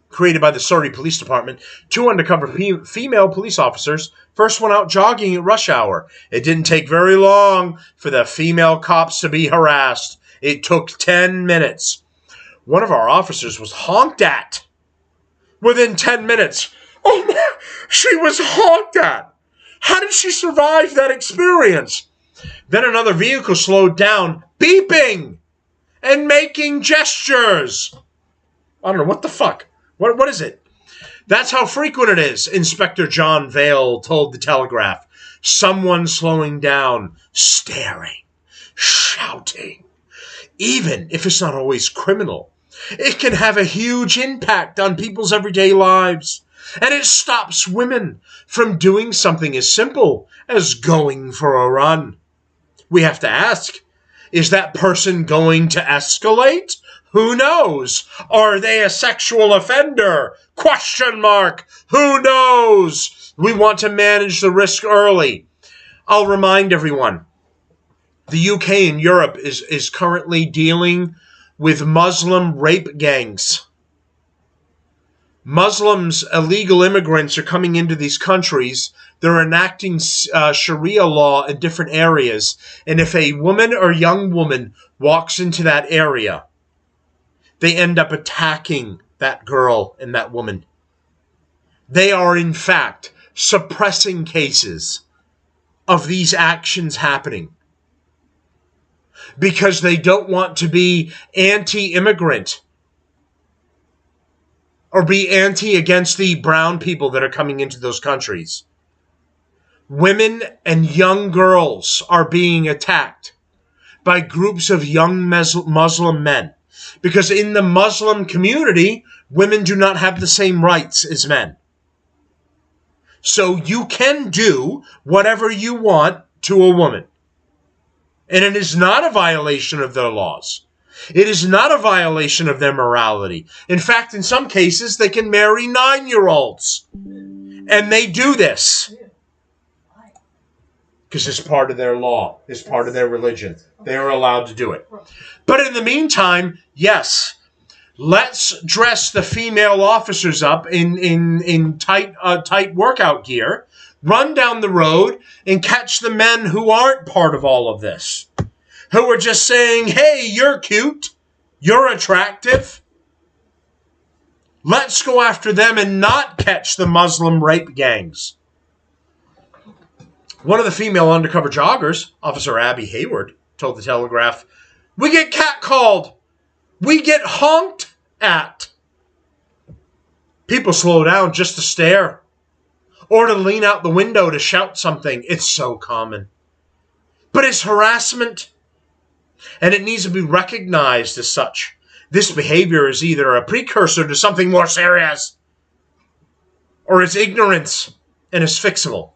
created by the Surrey Police Department, 2 undercover female police officers first went out jogging at rush hour. It didn't take very long for the female cops to be harassed. It took 10 minutes. One of our officers was honked at within 10 minutes. Oh, man, she was honked at. How did she survive that experience? Then another vehicle slowed down, beeping and making gestures. I don't know, what the fuck? What is it? That's how frequent it is, Inspector John Vale told the Telegraph. Someone slowing down, staring, shouting. Even if it's not always criminal, it can have a huge impact on people's everyday lives. And it stops women from doing something as simple as going for a run. We have to ask, is that person going to escalate? Who knows? Are they a sexual offender? Question mark. Who knows? We want to manage the risk early. I'll remind everyone, the UK and Europe is currently dealing with Muslim rape gangs. Muslims, illegal immigrants, are coming into these countries. They're enacting Sharia law in different areas. And if a woman or young woman walks into that area, they end up attacking that girl and that woman. They are, in fact, suppressing cases of these actions happening because they don't want to be anti-immigrant or be anti-against the brown people that are coming into those countries. Women and young girls are being attacked by groups of young Muslim men. Because in the Muslim community, women do not have the same rights as men. So you can do whatever you want to a woman. And it is not a violation of their laws. It is not a violation of their morality. In fact, in some cases, they can marry 9-year-olds. And they do this. because it's part of their law. It's part of their religion. They are allowed to do it. But in the meantime, yes, let's dress the female officers up in tight workout gear, run down the road, and catch the men who aren't part of all of this, who are just saying, hey, you're cute, you're attractive. Let's go after them and not catch the Muslim rape gangs. One of the female undercover joggers, Officer Abby Hayward, told the Telegraph, we get catcalled. We get honked at. People slow down just to stare or to lean out the window to shout something. It's so common. But it's harassment, and it needs to be recognized as such. This behavior is either a precursor to something more serious, or it's ignorance, and it's fixable.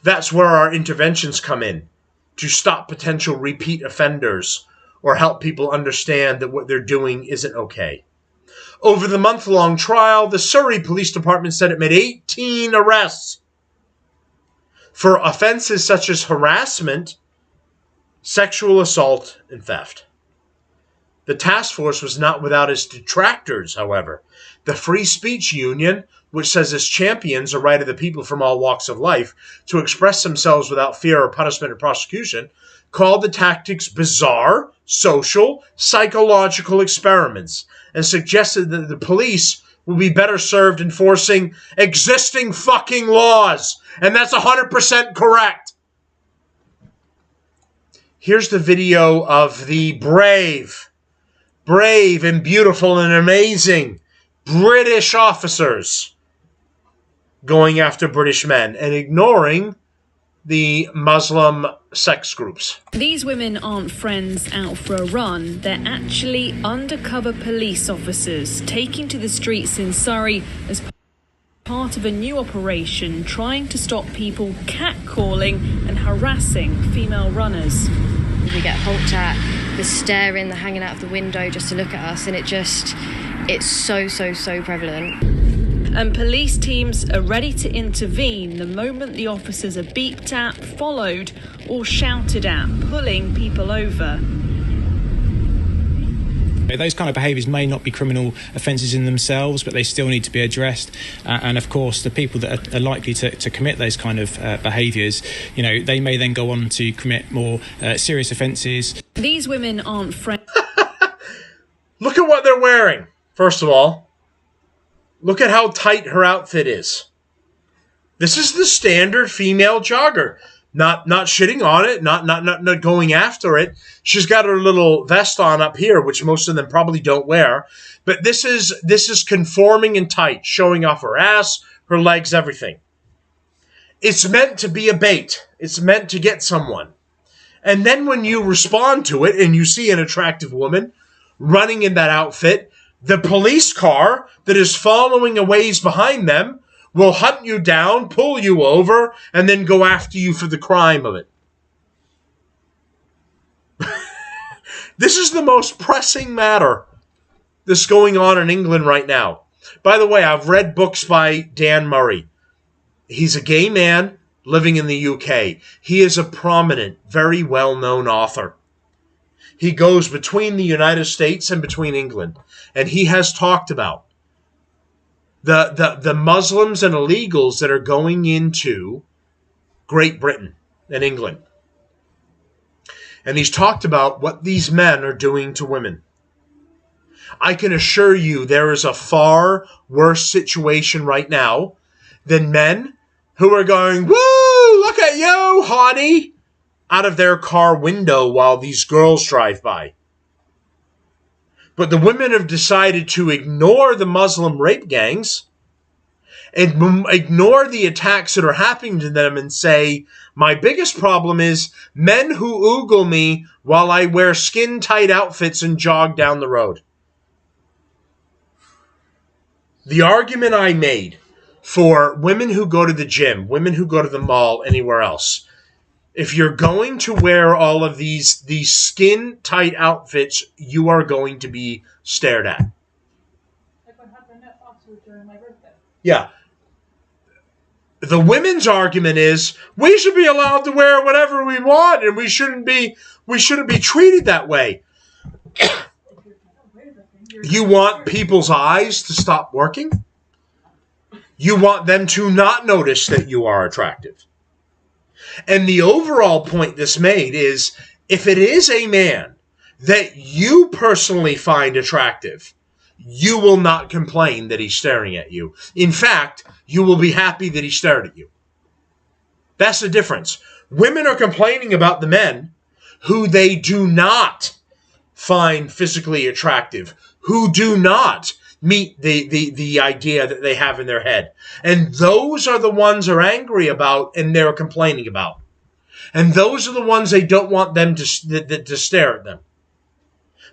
That's where our interventions come in, to stop potential repeat offenders or help people understand that what they're doing isn't okay. Over the month-long trial, the Surrey Police Department said it made 18 arrests for offenses such as harassment, sexual assault, and theft. The task force was not without its detractors, however. The Free Speech Union, which says its champions a right of the people from all walks of life to express themselves without fear of punishment or prosecution, called the tactics bizarre, social, psychological experiments and suggested that the police would be better served enforcing existing fucking laws. And that's 100% correct. Here's the video of the brave and beautiful and amazing British officers going after British men and ignoring the Muslim sex groups. These women aren't friends out for a run. They're actually undercover police officers taking to the streets in Surrey as part of a new operation trying to stop people catcalling and harassing female runners. We get honked at, the staring, the hanging out of the window just to look at us, and it's so prevalent. And police teams are ready to intervene the moment the officers are beeped at, followed or shouted at, pulling people over. Those kind of behaviours may not be criminal offences in themselves, but they still need to be addressed. And of course, the people that are likely to commit those kind of behaviours, they may then go on to commit more serious offences. These women aren't friends. Look at what they're wearing, first of all. Look at how tight her outfit is. This is the standard female jogger. Not shitting on it, not going after it. She's got her little vest on up here, which most of them probably don't wear. But this is conforming and tight, showing off her ass, her legs, everything. It's meant to be a bait. It's meant to get someone. And then when you respond to it and you see an attractive woman running in that outfit, the police car that is following a ways behind them will hunt you down, pull you over, and then go after you for the crime of it. This is the most pressing matter that's going on in England right now. By the way, I've read books by Dan Murray. He's a gay man living in the UK. He is a prominent, very well-known author. He goes between the United States and between England. And he has talked about the Muslims and illegals that are going into Great Britain and England. And he's talked about what these men are doing to women. I can assure you there is a far worse situation right now than men who are going, woo, look at you, hottie, out of their car window while these girls drive by. But the women have decided to ignore the Muslim rape gangs and ignore the attacks that are happening to them and say, my biggest problem is men who oogle me while I wear skin-tight outfits and jog down the road. The argument I made for women who go to the gym, women who go to the mall, anywhere else, if you're going to wear all of these skin-tight outfits, you are going to be stared at. Like what happened at Oxford during my birthday. Yeah. The women's argument is we should be allowed to wear whatever we want, and we shouldn't be treated that way. You want people's eyes to stop working? You want them to not notice that you are attractive. And the overall point this made is, if it is a man that you personally find attractive, you will not complain that he's staring at you. In fact, you will be happy that he stared at you. That's the difference. Women are complaining about the men who they do not find physically attractive, who do not meet the idea that they have in their head. And those are the ones they're angry about and they're complaining about. And those are the ones they don't want them to stare at them.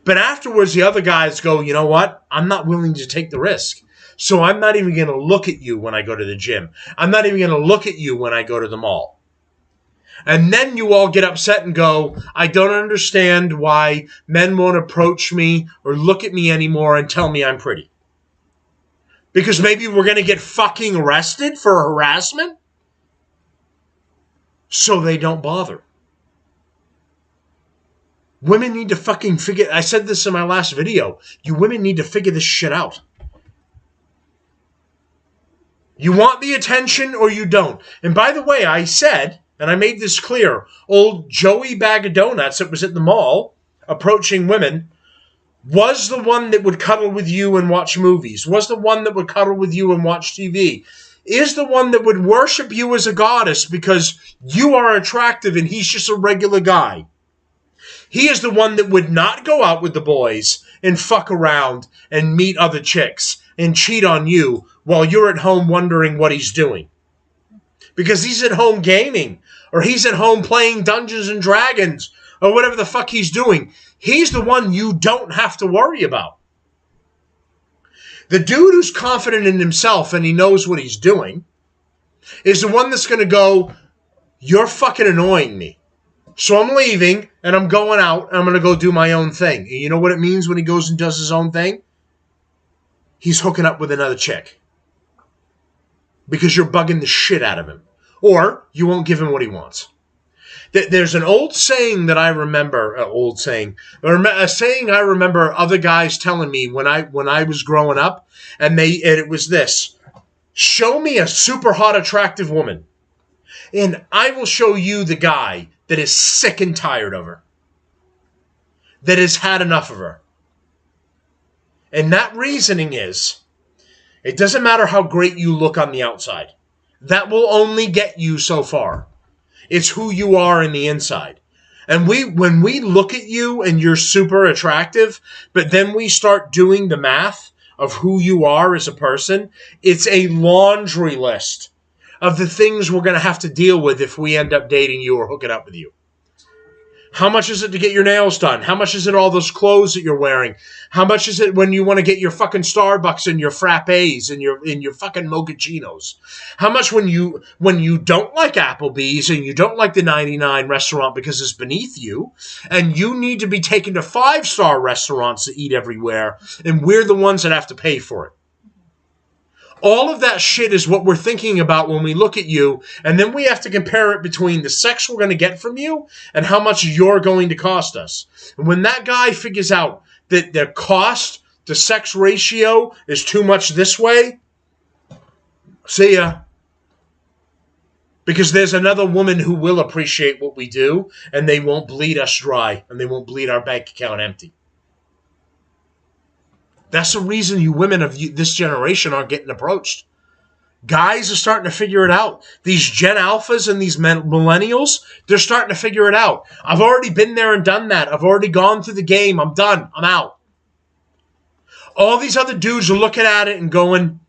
But afterwards, the other guys go, you know what? I'm not willing to take the risk. So I'm not even going to look at you when I go to the gym. I'm not even going to look at you when I go to the mall. And then you all get upset and go, I don't understand why men won't approach me or look at me anymore and tell me I'm pretty. Because maybe we're going to get fucking arrested for harassment? So they don't bother. Women need to fucking figure... I said this in my last video. You women need to figure this shit out. You want the attention or you don't. And by the way, I said, and I made this clear, old Joey Bag of Donuts that was at the mall approaching women was the one that would cuddle with you and watch movies, was the one that would cuddle with you and watch TV, is the one that would worship you as a goddess because you are attractive and he's just a regular guy. He is the one that would not go out with the boys and fuck around and meet other chicks and cheat on you while you're at home wondering what he's doing. Because he's at home gaming, or he's at home playing Dungeons and Dragons, or whatever the fuck he's doing. He's the one you don't have to worry about. The dude who's confident in himself and he knows what he's doing is the one that's going to go, you're fucking annoying me. So I'm leaving, and I'm going out, and I'm going to go do my own thing. And you know what it means when he goes and does his own thing? He's hooking up with another chick. Because you're bugging the shit out of him. Or you won't give him what he wants. There's an old saying that I remember, a saying I remember other guys telling me when I was growing up, and it was this: show me a super hot, attractive woman, and I will show you the guy that is sick and tired of her, that has had enough of her. And that reasoning is, it doesn't matter how great you look on the outside. That will only get you so far. It's who you are in the inside. And when we look at you and you're super attractive, but then we start doing the math of who you are as a person, it's a laundry list of the things we're going to have to deal with if we end up dating you or hooking up with you. How much is it to get your nails done? How much is it all those clothes that you're wearing? How much is it when you want to get your fucking Starbucks and your frappes and your fucking mochachinos? How much when you don't like Applebee's and you don't like the 99 restaurant because it's beneath you, and you need to be taken to 5-star restaurants to eat everywhere, and we're the ones that have to pay for it. All of that shit is what we're thinking about when we look at you, and then we have to compare it between the sex we're going to get from you and how much you're going to cost us. And when that guy figures out that the cost to sex ratio is too much this way, see ya. Because there's another woman who will appreciate what we do, and they won't bleed us dry, and they won't bleed our bank account empty. That's the reason you women of this generation aren't getting approached. Guys are starting to figure it out. These Gen Alphas and these millennials, they're starting to figure it out. I've already been there and done that. I've already gone through the game. I'm done. I'm out. All these other dudes are looking at it and going,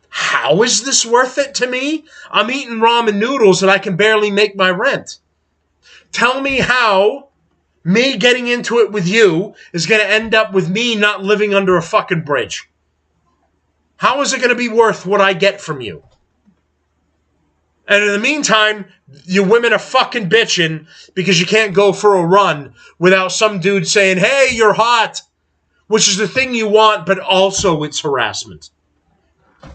how is this worth it to me? I'm eating ramen noodles and I can barely make my rent. Tell me how me getting into it with you is going to end up with me not living under a fucking bridge. How is it going to be worth what I get from you? And in the meantime, you women are fucking bitching because you can't go for a run without some dude saying, hey, you're hot, which is the thing you want, but also it's harassment. I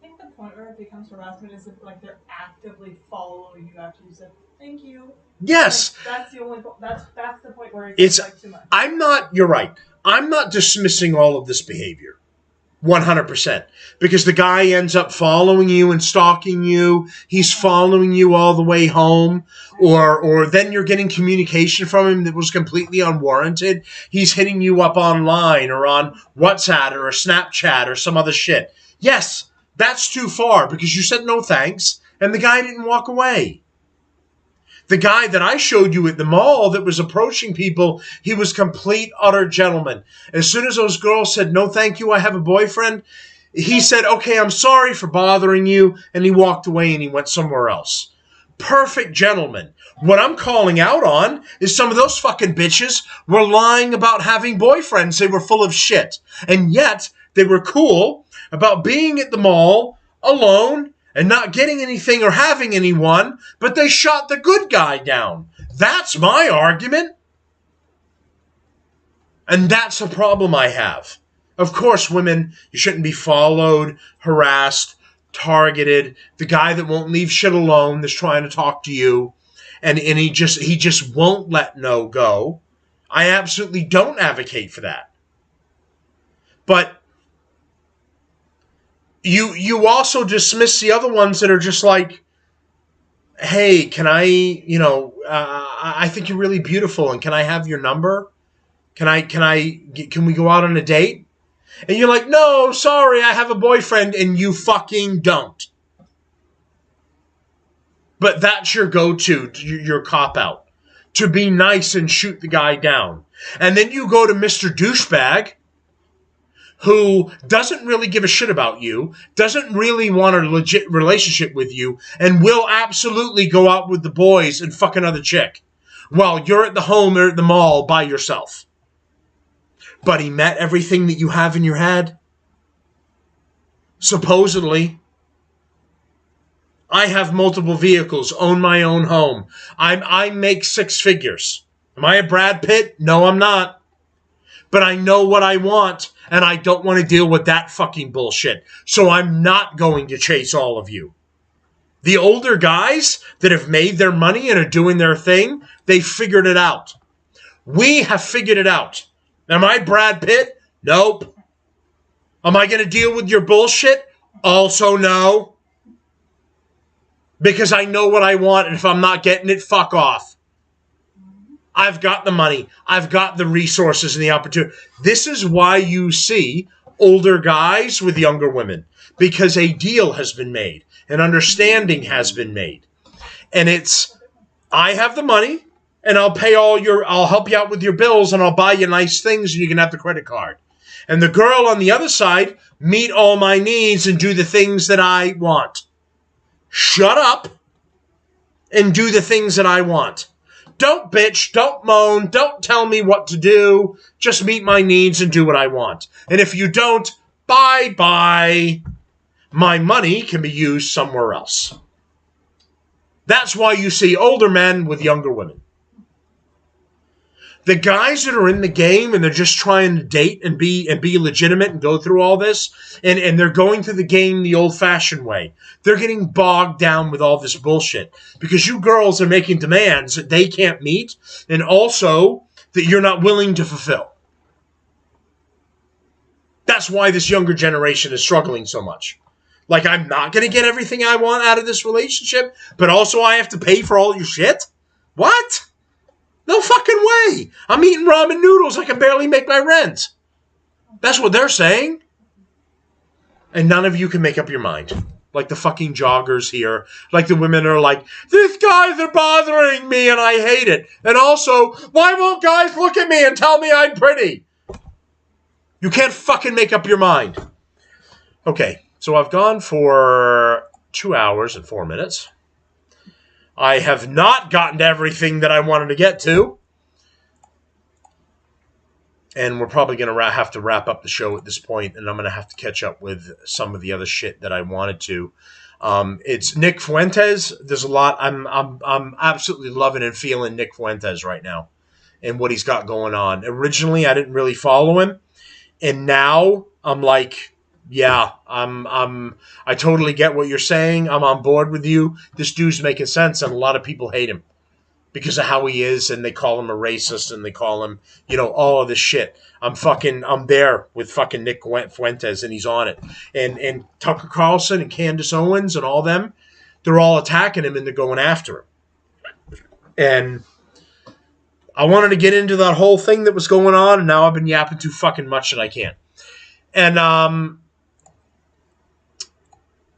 think the point where it becomes becomes harassment is if like they're actively following you after you said thank you. Yes. Like, that's the only. That's the point where It's like too much. I'm not. You're right. I'm not dismissing all of this behavior. 100%. Because the guy ends up following you and stalking you. He's following you all the way home. Or then you're getting communication from him that was completely unwarranted. He's hitting you up online or on WhatsApp or Snapchat or some other shit. Yes, that's too far because you said no thanks and the guy didn't walk away. The guy that I showed you at the mall that was approaching people, he was complete, utter gentleman. As soon as those girls said, no, thank you, I have a boyfriend, he said, okay, I'm sorry for bothering you, and he walked away and he went somewhere else. Perfect gentleman. What I'm calling out on is some of those fucking bitches were lying about having boyfriends. They were full of shit. And yet, they were cool about being at the mall alone and not getting anything or having anyone, but they shot the good guy down. That's my argument. And that's a problem I have. Of course, women, you shouldn't be followed, harassed, targeted. The guy that won't leave shit alone that's trying to talk to you, and he just won't let no go. I absolutely don't advocate for that. But you also dismiss the other ones that are just like, hey, can I, I think you're really beautiful, and can I have your number? Can we go out on a date? And you're like, no, sorry, I have a boyfriend, and you fucking don't. But that's your go-to, your cop-out. To be nice and shoot the guy down. And then you go to Mr. Douchebag, who doesn't really give a shit about you, doesn't really want a legit relationship with you, and will absolutely go out with the boys and fuck another chick while you're at the home or at the mall by yourself. But he met everything that you have in your head. Supposedly. I have multiple vehicles, own my own home. I make 6 figures. Am I a Brad Pitt? No, I'm not. But I know what I want, and I don't want to deal with that fucking bullshit. So I'm not going to chase all of you. The older guys that have made their money and are doing their thing, they figured it out. We have figured it out. Am I Brad Pitt? Nope. Am I going to deal with your bullshit? Also no. Because I know what I want, and if I'm not getting it, fuck off. I've got the money. I've got the resources and the opportunity. This is why you see older guys with younger women. Because a deal has been made. An understanding has been made. And it's, I have the money, and I'll help you out with your bills, and I'll buy you nice things, and you can have the credit card. And the girl on the other side, meet all my needs and do the things that I want. Shut up and do the things that I want. Don't bitch, don't moan, don't tell me what to do. Just meet my needs and do what I want. And if you don't, bye-bye. My money can be used somewhere else. That's why you see older men with younger women. The guys that are in the game and they're just trying to date and be legitimate and go through all this, and they're going through the game the old-fashioned way. They're getting bogged down with all this bullshit because you girls are making demands that they can't meet and also that you're not willing to fulfill. That's why this younger generation is struggling so much. Like, I'm not going to get everything I want out of this relationship, but also I have to pay for all your shit? What? No fucking way. I'm eating ramen noodles. I can barely make my rent. That's what they're saying. And none of you can make up your mind. Like the fucking joggers here. Like the women are like, these guys are bothering me and I hate it. And also, why won't guys look at me and tell me I'm pretty? You can't fucking make up your mind. Okay, so I've gone for 2 hours and 4 minutes. I have not gotten to everything that I wanted to get to. And we're probably going to have to wrap up the show at this point, and I'm going to have to catch up with some of the other shit that I wanted to. It's Nick Fuentes. There's a lot. I'm absolutely loving and feeling Nick Fuentes right now and what he's got going on. Originally, I didn't really follow him, and now I'm like, yeah, I totally get what you're saying. I'm on board with you. This dude's making sense, and a lot of people hate him because of how he is, and they call him a racist, and they call him, all of this shit. I'm there with fucking Nick Fuentes, and he's on it. And Tucker Carlson and Candace Owens and all them, they're all attacking him, and they're going after him. And I wanted to get into that whole thing that was going on, and now I've been yapping too fucking much that I can't. And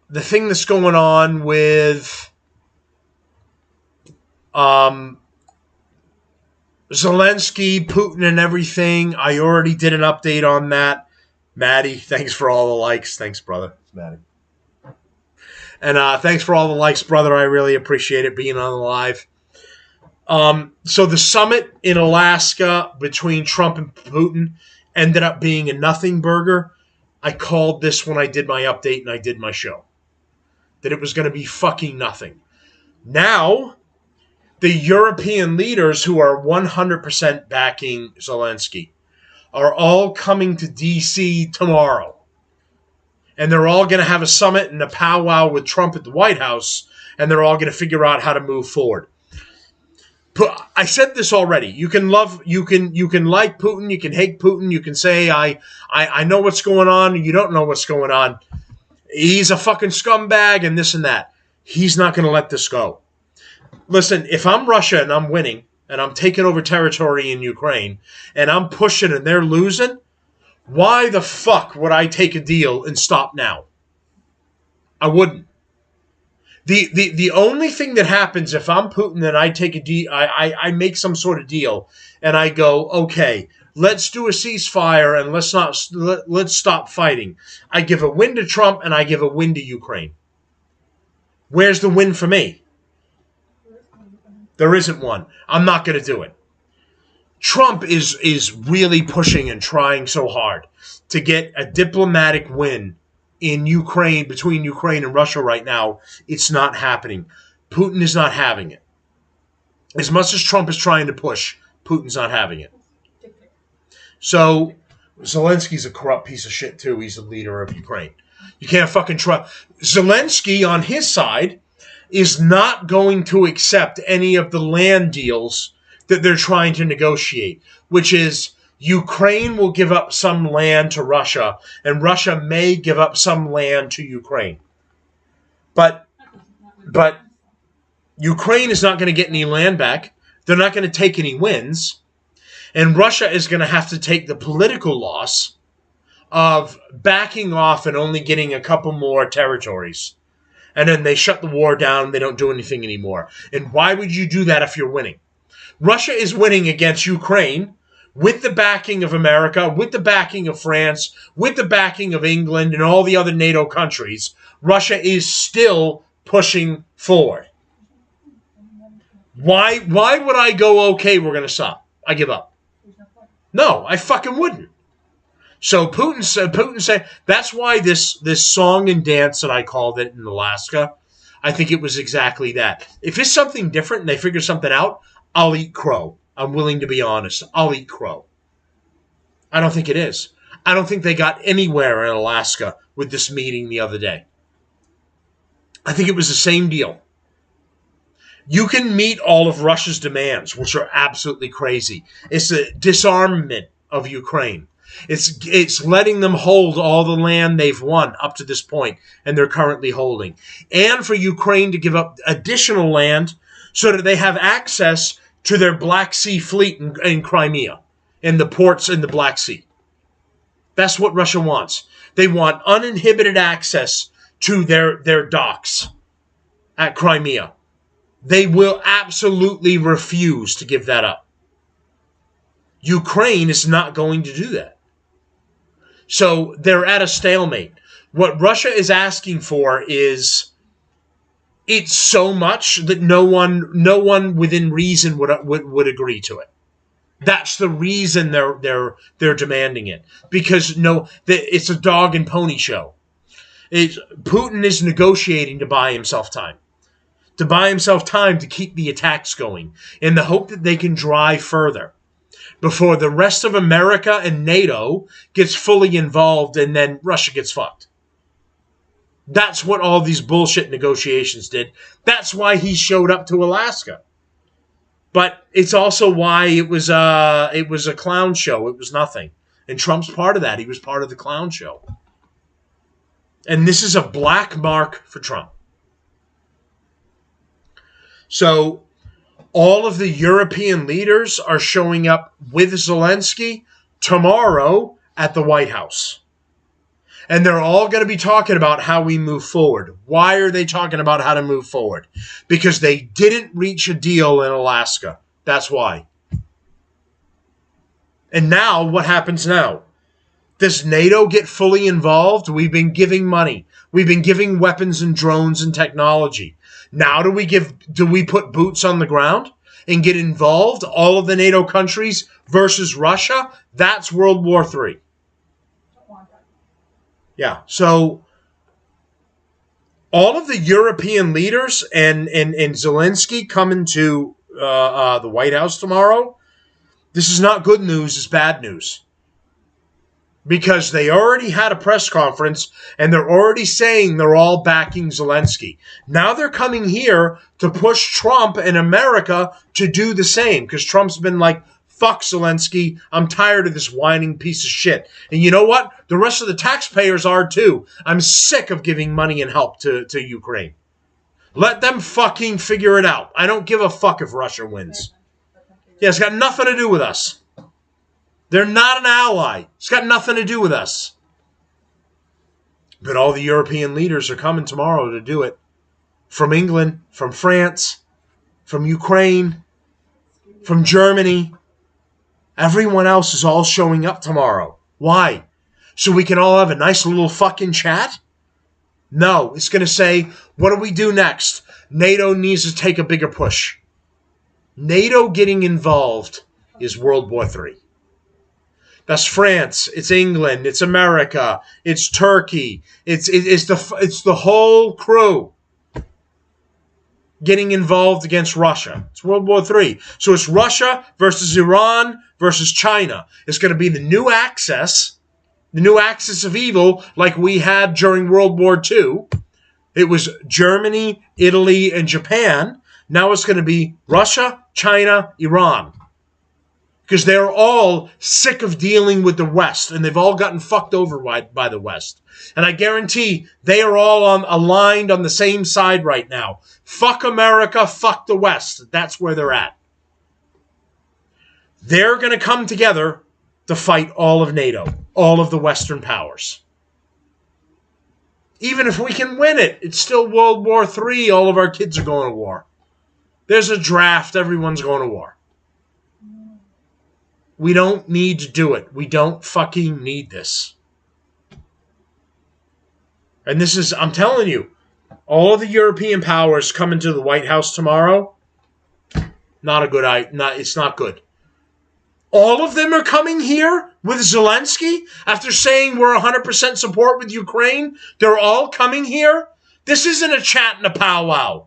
the thing that's going on with Zelensky, Putin, and everything, I already did an update on that. Maddie, thanks for all the likes. Thanks, brother. It's Maddie. And thanks for all the likes, brother. I really appreciate it being on the live. So the summit in Alaska between Trump and Putin ended up being a nothing burger. I called this when I did my update and I did my show, that it was going to be fucking nothing. Now, the European leaders who are 100% backing Zelensky are all coming to D.C. tomorrow. And they're all going to have a summit and a powwow with Trump at the White House, and they're all going to figure out how to move forward. I said this already. You can like Putin, you can hate Putin, you can say I know what's going on, and you don't know what's going on. He's a fucking scumbag and this and that. He's not going to let this go. Listen, if I'm Russia and I'm winning and I'm taking over territory in Ukraine and I'm pushing and they're losing, why the fuck would I take a deal and stop now? I wouldn't. The only thing that happens if I'm Putin and I take a deal, I make some sort of deal and I go, okay, let's do a ceasefire and let's stop fighting. I give a win to Trump and I give a win to Ukraine. Where's the win for me? There isn't one. I'm not going to do it. Trump is really pushing and trying so hard to get a diplomatic win in Ukraine, between Ukraine and Russia right now. It's not happening. Putin is not having it. As much as Trump is trying to push, Putin's not having it. So Zelensky's a corrupt piece of shit too. He's the leader of Ukraine. You can't fucking trust. Zelensky on his side is not going to accept any of the land deals that they're trying to negotiate, which is Ukraine will give up some land to Russia, and Russia may give up some land to Ukraine. But Ukraine is not going to get any land back. They're not going to take any wins. And Russia is going to have to take the political loss of backing off and only getting a couple more territories. And then they shut the war down. They don't do anything anymore. And why would you do that if you're winning? Russia is winning against Ukraine with the backing of America, with the backing of France, with the backing of England and all the other NATO countries. Russia is still pushing forward. Why would I go, okay, we're going to stop? I give up. No, I fucking wouldn't. So Putin said, that's why this song and dance that I called it in Alaska, I think it was exactly that. If it's something different and they figure something out, I'll eat crow. I'm willing to be honest. I'll eat crow. I don't think it is. I don't think they got anywhere in Alaska with this meeting the other day. I think it was the same deal. You can meet all of Russia's demands, which are absolutely crazy. It's the disarmament of Ukraine. It's letting them hold all the land they've won up to this point and they're currently holding. And for Ukraine to give up additional land so that they have access to their Black Sea fleet in Crimea and the ports in the Black Sea. That's what Russia wants. They want uninhibited access to their docks at Crimea. They will absolutely refuse to give that up. Ukraine is not going to do that. So they're at a stalemate. What Russia is asking for is, it's so much that no one within reason would agree to it. That's the reason they're demanding it, because it's a dog and pony show. Putin is negotiating to buy himself time. To buy himself time to keep the attacks going in the hope that they can drive further. before the rest of America and NATO gets fully involved and then Russia gets fucked. That's what all these bullshit negotiations did. That's why he showed up to Alaska. But it's also why it was a clown show. It was nothing. And Trump's part of that. He was part of the clown show. And this is a black mark for Trump. So all of the European leaders are showing up with Zelensky tomorrow at the White House. And they're all going to be talking about how we move forward. Why are they talking about how to move forward? Because they didn't reach a deal in Alaska. That's why. And now, what happens now? Does NATO get fully involved? We've been giving money. We've been giving weapons and drones and technology. Now do we put boots on the ground and get involved, all of the NATO countries versus Russia? That's World War III. Yeah, so all of the European leaders and Zelensky coming to the White House tomorrow, this is not good news, it's bad news. Because they already had a press conference and they're already saying they're all backing Zelensky. Now they're coming here to push Trump and America to do the same. Because Trump's been like, fuck Zelensky, I'm tired of this whining piece of shit. And you know what? The rest of the taxpayers are too. I'm sick of giving money and help to Ukraine. Let them fucking figure it out. I don't give a fuck if Russia wins. Yeah, it's got nothing to do with us. They're not an ally. It's got nothing to do with us. But all the European leaders are coming tomorrow to do it. From England, from France, from Ukraine, from Germany. Everyone else is all showing up tomorrow. Why? So we can all have a nice little fucking chat? No, it's going to say, what do we do next? NATO needs to take a bigger push. NATO getting involved is World War III. That's France, it's England, it's America, it's Turkey, it's the whole crew getting involved against Russia. It's World War III. So it's Russia versus Iran versus China. It's going to be the new axis of evil like we had during World War II. It was Germany, Italy, and Japan. Now it's going to be Russia, China, Iran. Because they're all sick of dealing with the West, and they've all gotten fucked over by the West. And I guarantee they are all aligned on the same side right now. Fuck America, fuck the West. That's where they're at. They're going to come together to fight all of NATO, all of the Western powers. Even if we can win it, it's still World War III. All of our kids are going to war. There's a draft. Everyone's going to war. We don't need to do it. We don't fucking need this. And this is, I'm telling you, all of the European powers coming to the White House tomorrow, not a good idea. It's not good. All of them are coming here with Zelensky after saying we're 100% support with Ukraine. They're all coming here. This isn't a chat and a powwow.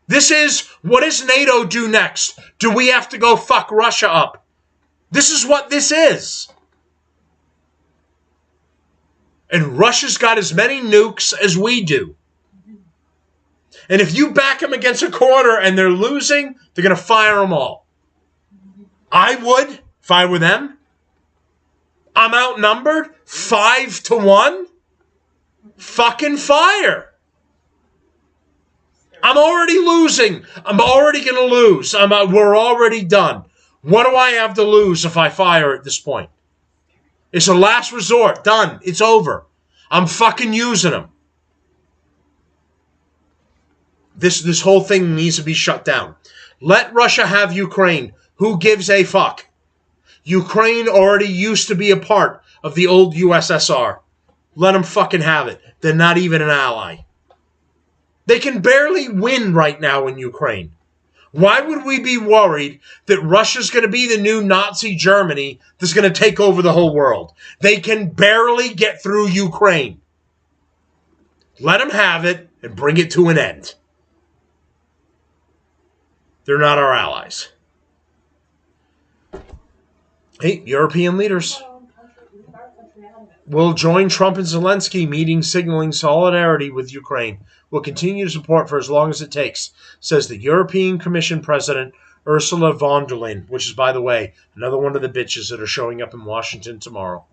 This is, what does NATO do next? Do we have to go fuck Russia up? This is what this is. And Russia's got as many nukes as we do. And if you back them against a corner and they're losing, they're going to fire them all. I would, if I were them. I'm outnumbered 5-1. Fucking fire. I'm already losing. I'm already going to lose. We're already done. What do I have to lose if I fire at this point? It's a last resort. Done. It's over. I'm fucking using them. This whole thing needs to be shut down. Let Russia have Ukraine. Who gives a fuck? Ukraine already used to be a part of the old USSR. Let them fucking have it. They're not even an ally. They can barely win right now in Ukraine. Why would we be worried that Russia's going to be the new Nazi Germany that's going to take over the whole world? They can barely get through Ukraine. Let them have it and bring it to an end. They're not our allies. Hey, European leaders will join Trump and Zelensky meeting signaling solidarity with Ukraine. Will continue to support for as long as it takes, says the European Commission President Ursula von der Leyen, which is, by the way, another one of the bitches that are showing up in Washington tomorrow.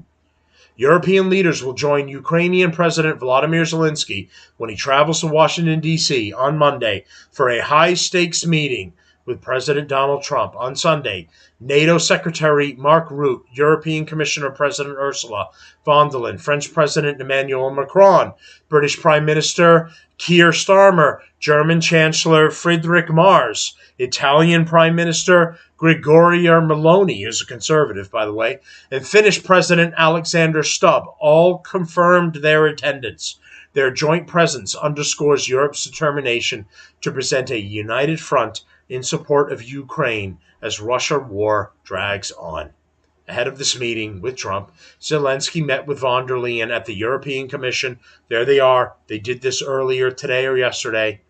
European leaders will join Ukrainian President Volodymyr Zelensky when he travels to Washington, D.C. on Monday for a high-stakes meeting with President Donald Trump. On Sunday, NATO Secretary Mark Rutte, European Commissioner President Ursula von der Leyen, French President Emmanuel Macron, British Prime Minister Keir Starmer, German Chancellor Friedrich Merz, Italian Prime Minister Giorgia Meloni, who's a conservative, by the way, and Finnish President Alexander Stubb all confirmed their attendance. Their joint presence underscores Europe's determination to present a united front in support of Ukraine as Russia war drags on. Ahead of this meeting with Trump, Zelensky met with von der Leyen at the European Commission. There they are. They did this earlier today or yesterday.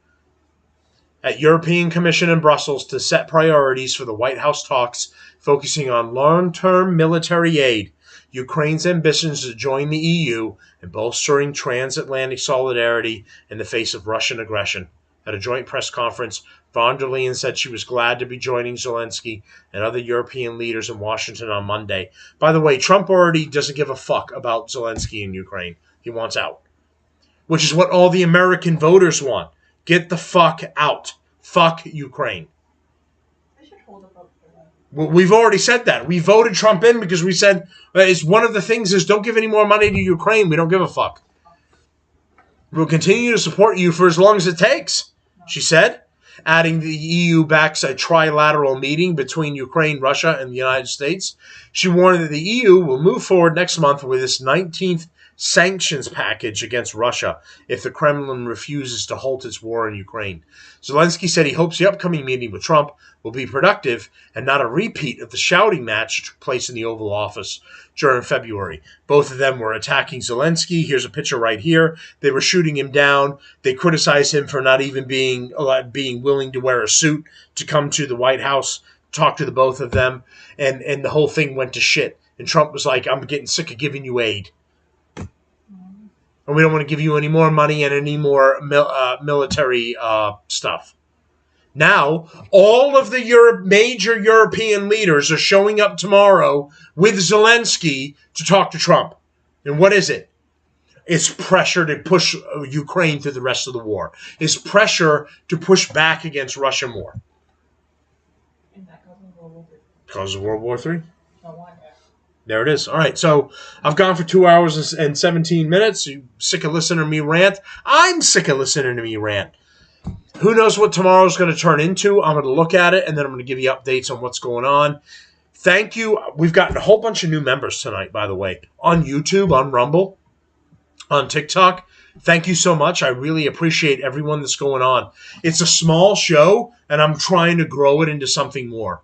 At European Commission in Brussels to set priorities for the White House talks, focusing on long-term military aid, Ukraine's ambitions to join the EU, and bolstering transatlantic solidarity in the face of Russian aggression. At a joint press conference, von der Leyen said she was glad to be joining Zelensky and other European leaders in Washington on Monday. By the way, Trump already doesn't give a fuck about Zelensky in Ukraine. He wants out, which is what all the American voters want. Get the fuck out. Fuck Ukraine. Well, we've already said that. We voted Trump in because we said it's one of the things is don't give any more money to Ukraine. We don't give a fuck. We'll continue to support you for as long as it takes, she said, adding the EU backs a trilateral meeting between Ukraine, Russia, and the United States. She warned that the EU will move forward next month with its 19th sanctions package against Russia if the Kremlin refuses to halt its war in Ukraine. Zelensky said he hopes the upcoming meeting with Trump will be productive and not a repeat of the shouting match that took place in the Oval Office during February. Both of them were attacking Zelensky. Here's a picture right here. They were shooting him down. They criticized him for not even being willing to wear a suit to come to the White House, talk to the both of them, and the whole thing went to shit. And Trump was like, I'm getting sick of giving you aid. And we don't want to give you any more money and any more military stuff. Now, all of the major European leaders are showing up tomorrow with Zelensky to talk to Trump. And what is it? It's pressure to push Ukraine through the rest of the war. It's pressure to push back against Russia more. Because of World War III? There it is. All right, so I've gone for 2 hours and 17 minutes. You sick of listening to me rant? I'm sick of listening to me rant. Who knows what tomorrow's going to turn into? I'm going to look at it, and then I'm going to give you updates on what's going on. Thank you. We've gotten a whole bunch of new members tonight, by the way, on YouTube, on Rumble, on TikTok. Thank you so much. I really appreciate everyone that's going on. It's a small show, and I'm trying to grow it into something more.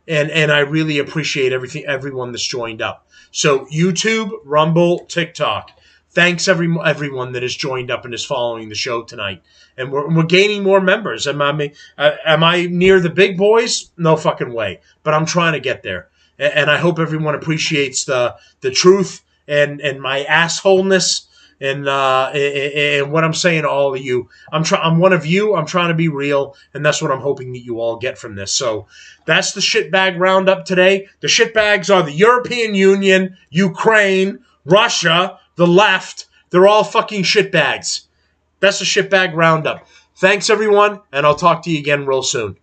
And I really appreciate everyone that's joined up. So YouTube, Rumble, TikTok. Thanks everyone that has joined up and is following the show tonight. And we're gaining more members. Am I near the big boys? No fucking way. But I'm trying to get there. And I hope everyone appreciates the truth and my assholeness and what I'm saying to all of you. I'm one of you. I'm trying to be real, and that's what I'm hoping that you all get from this. So that's the Shitbag Roundup today. The shitbags are the European Union, Ukraine, Russia, the left. They're all fucking shitbags. That's the Shitbag Roundup. Thanks, everyone, and I'll talk to you again real soon.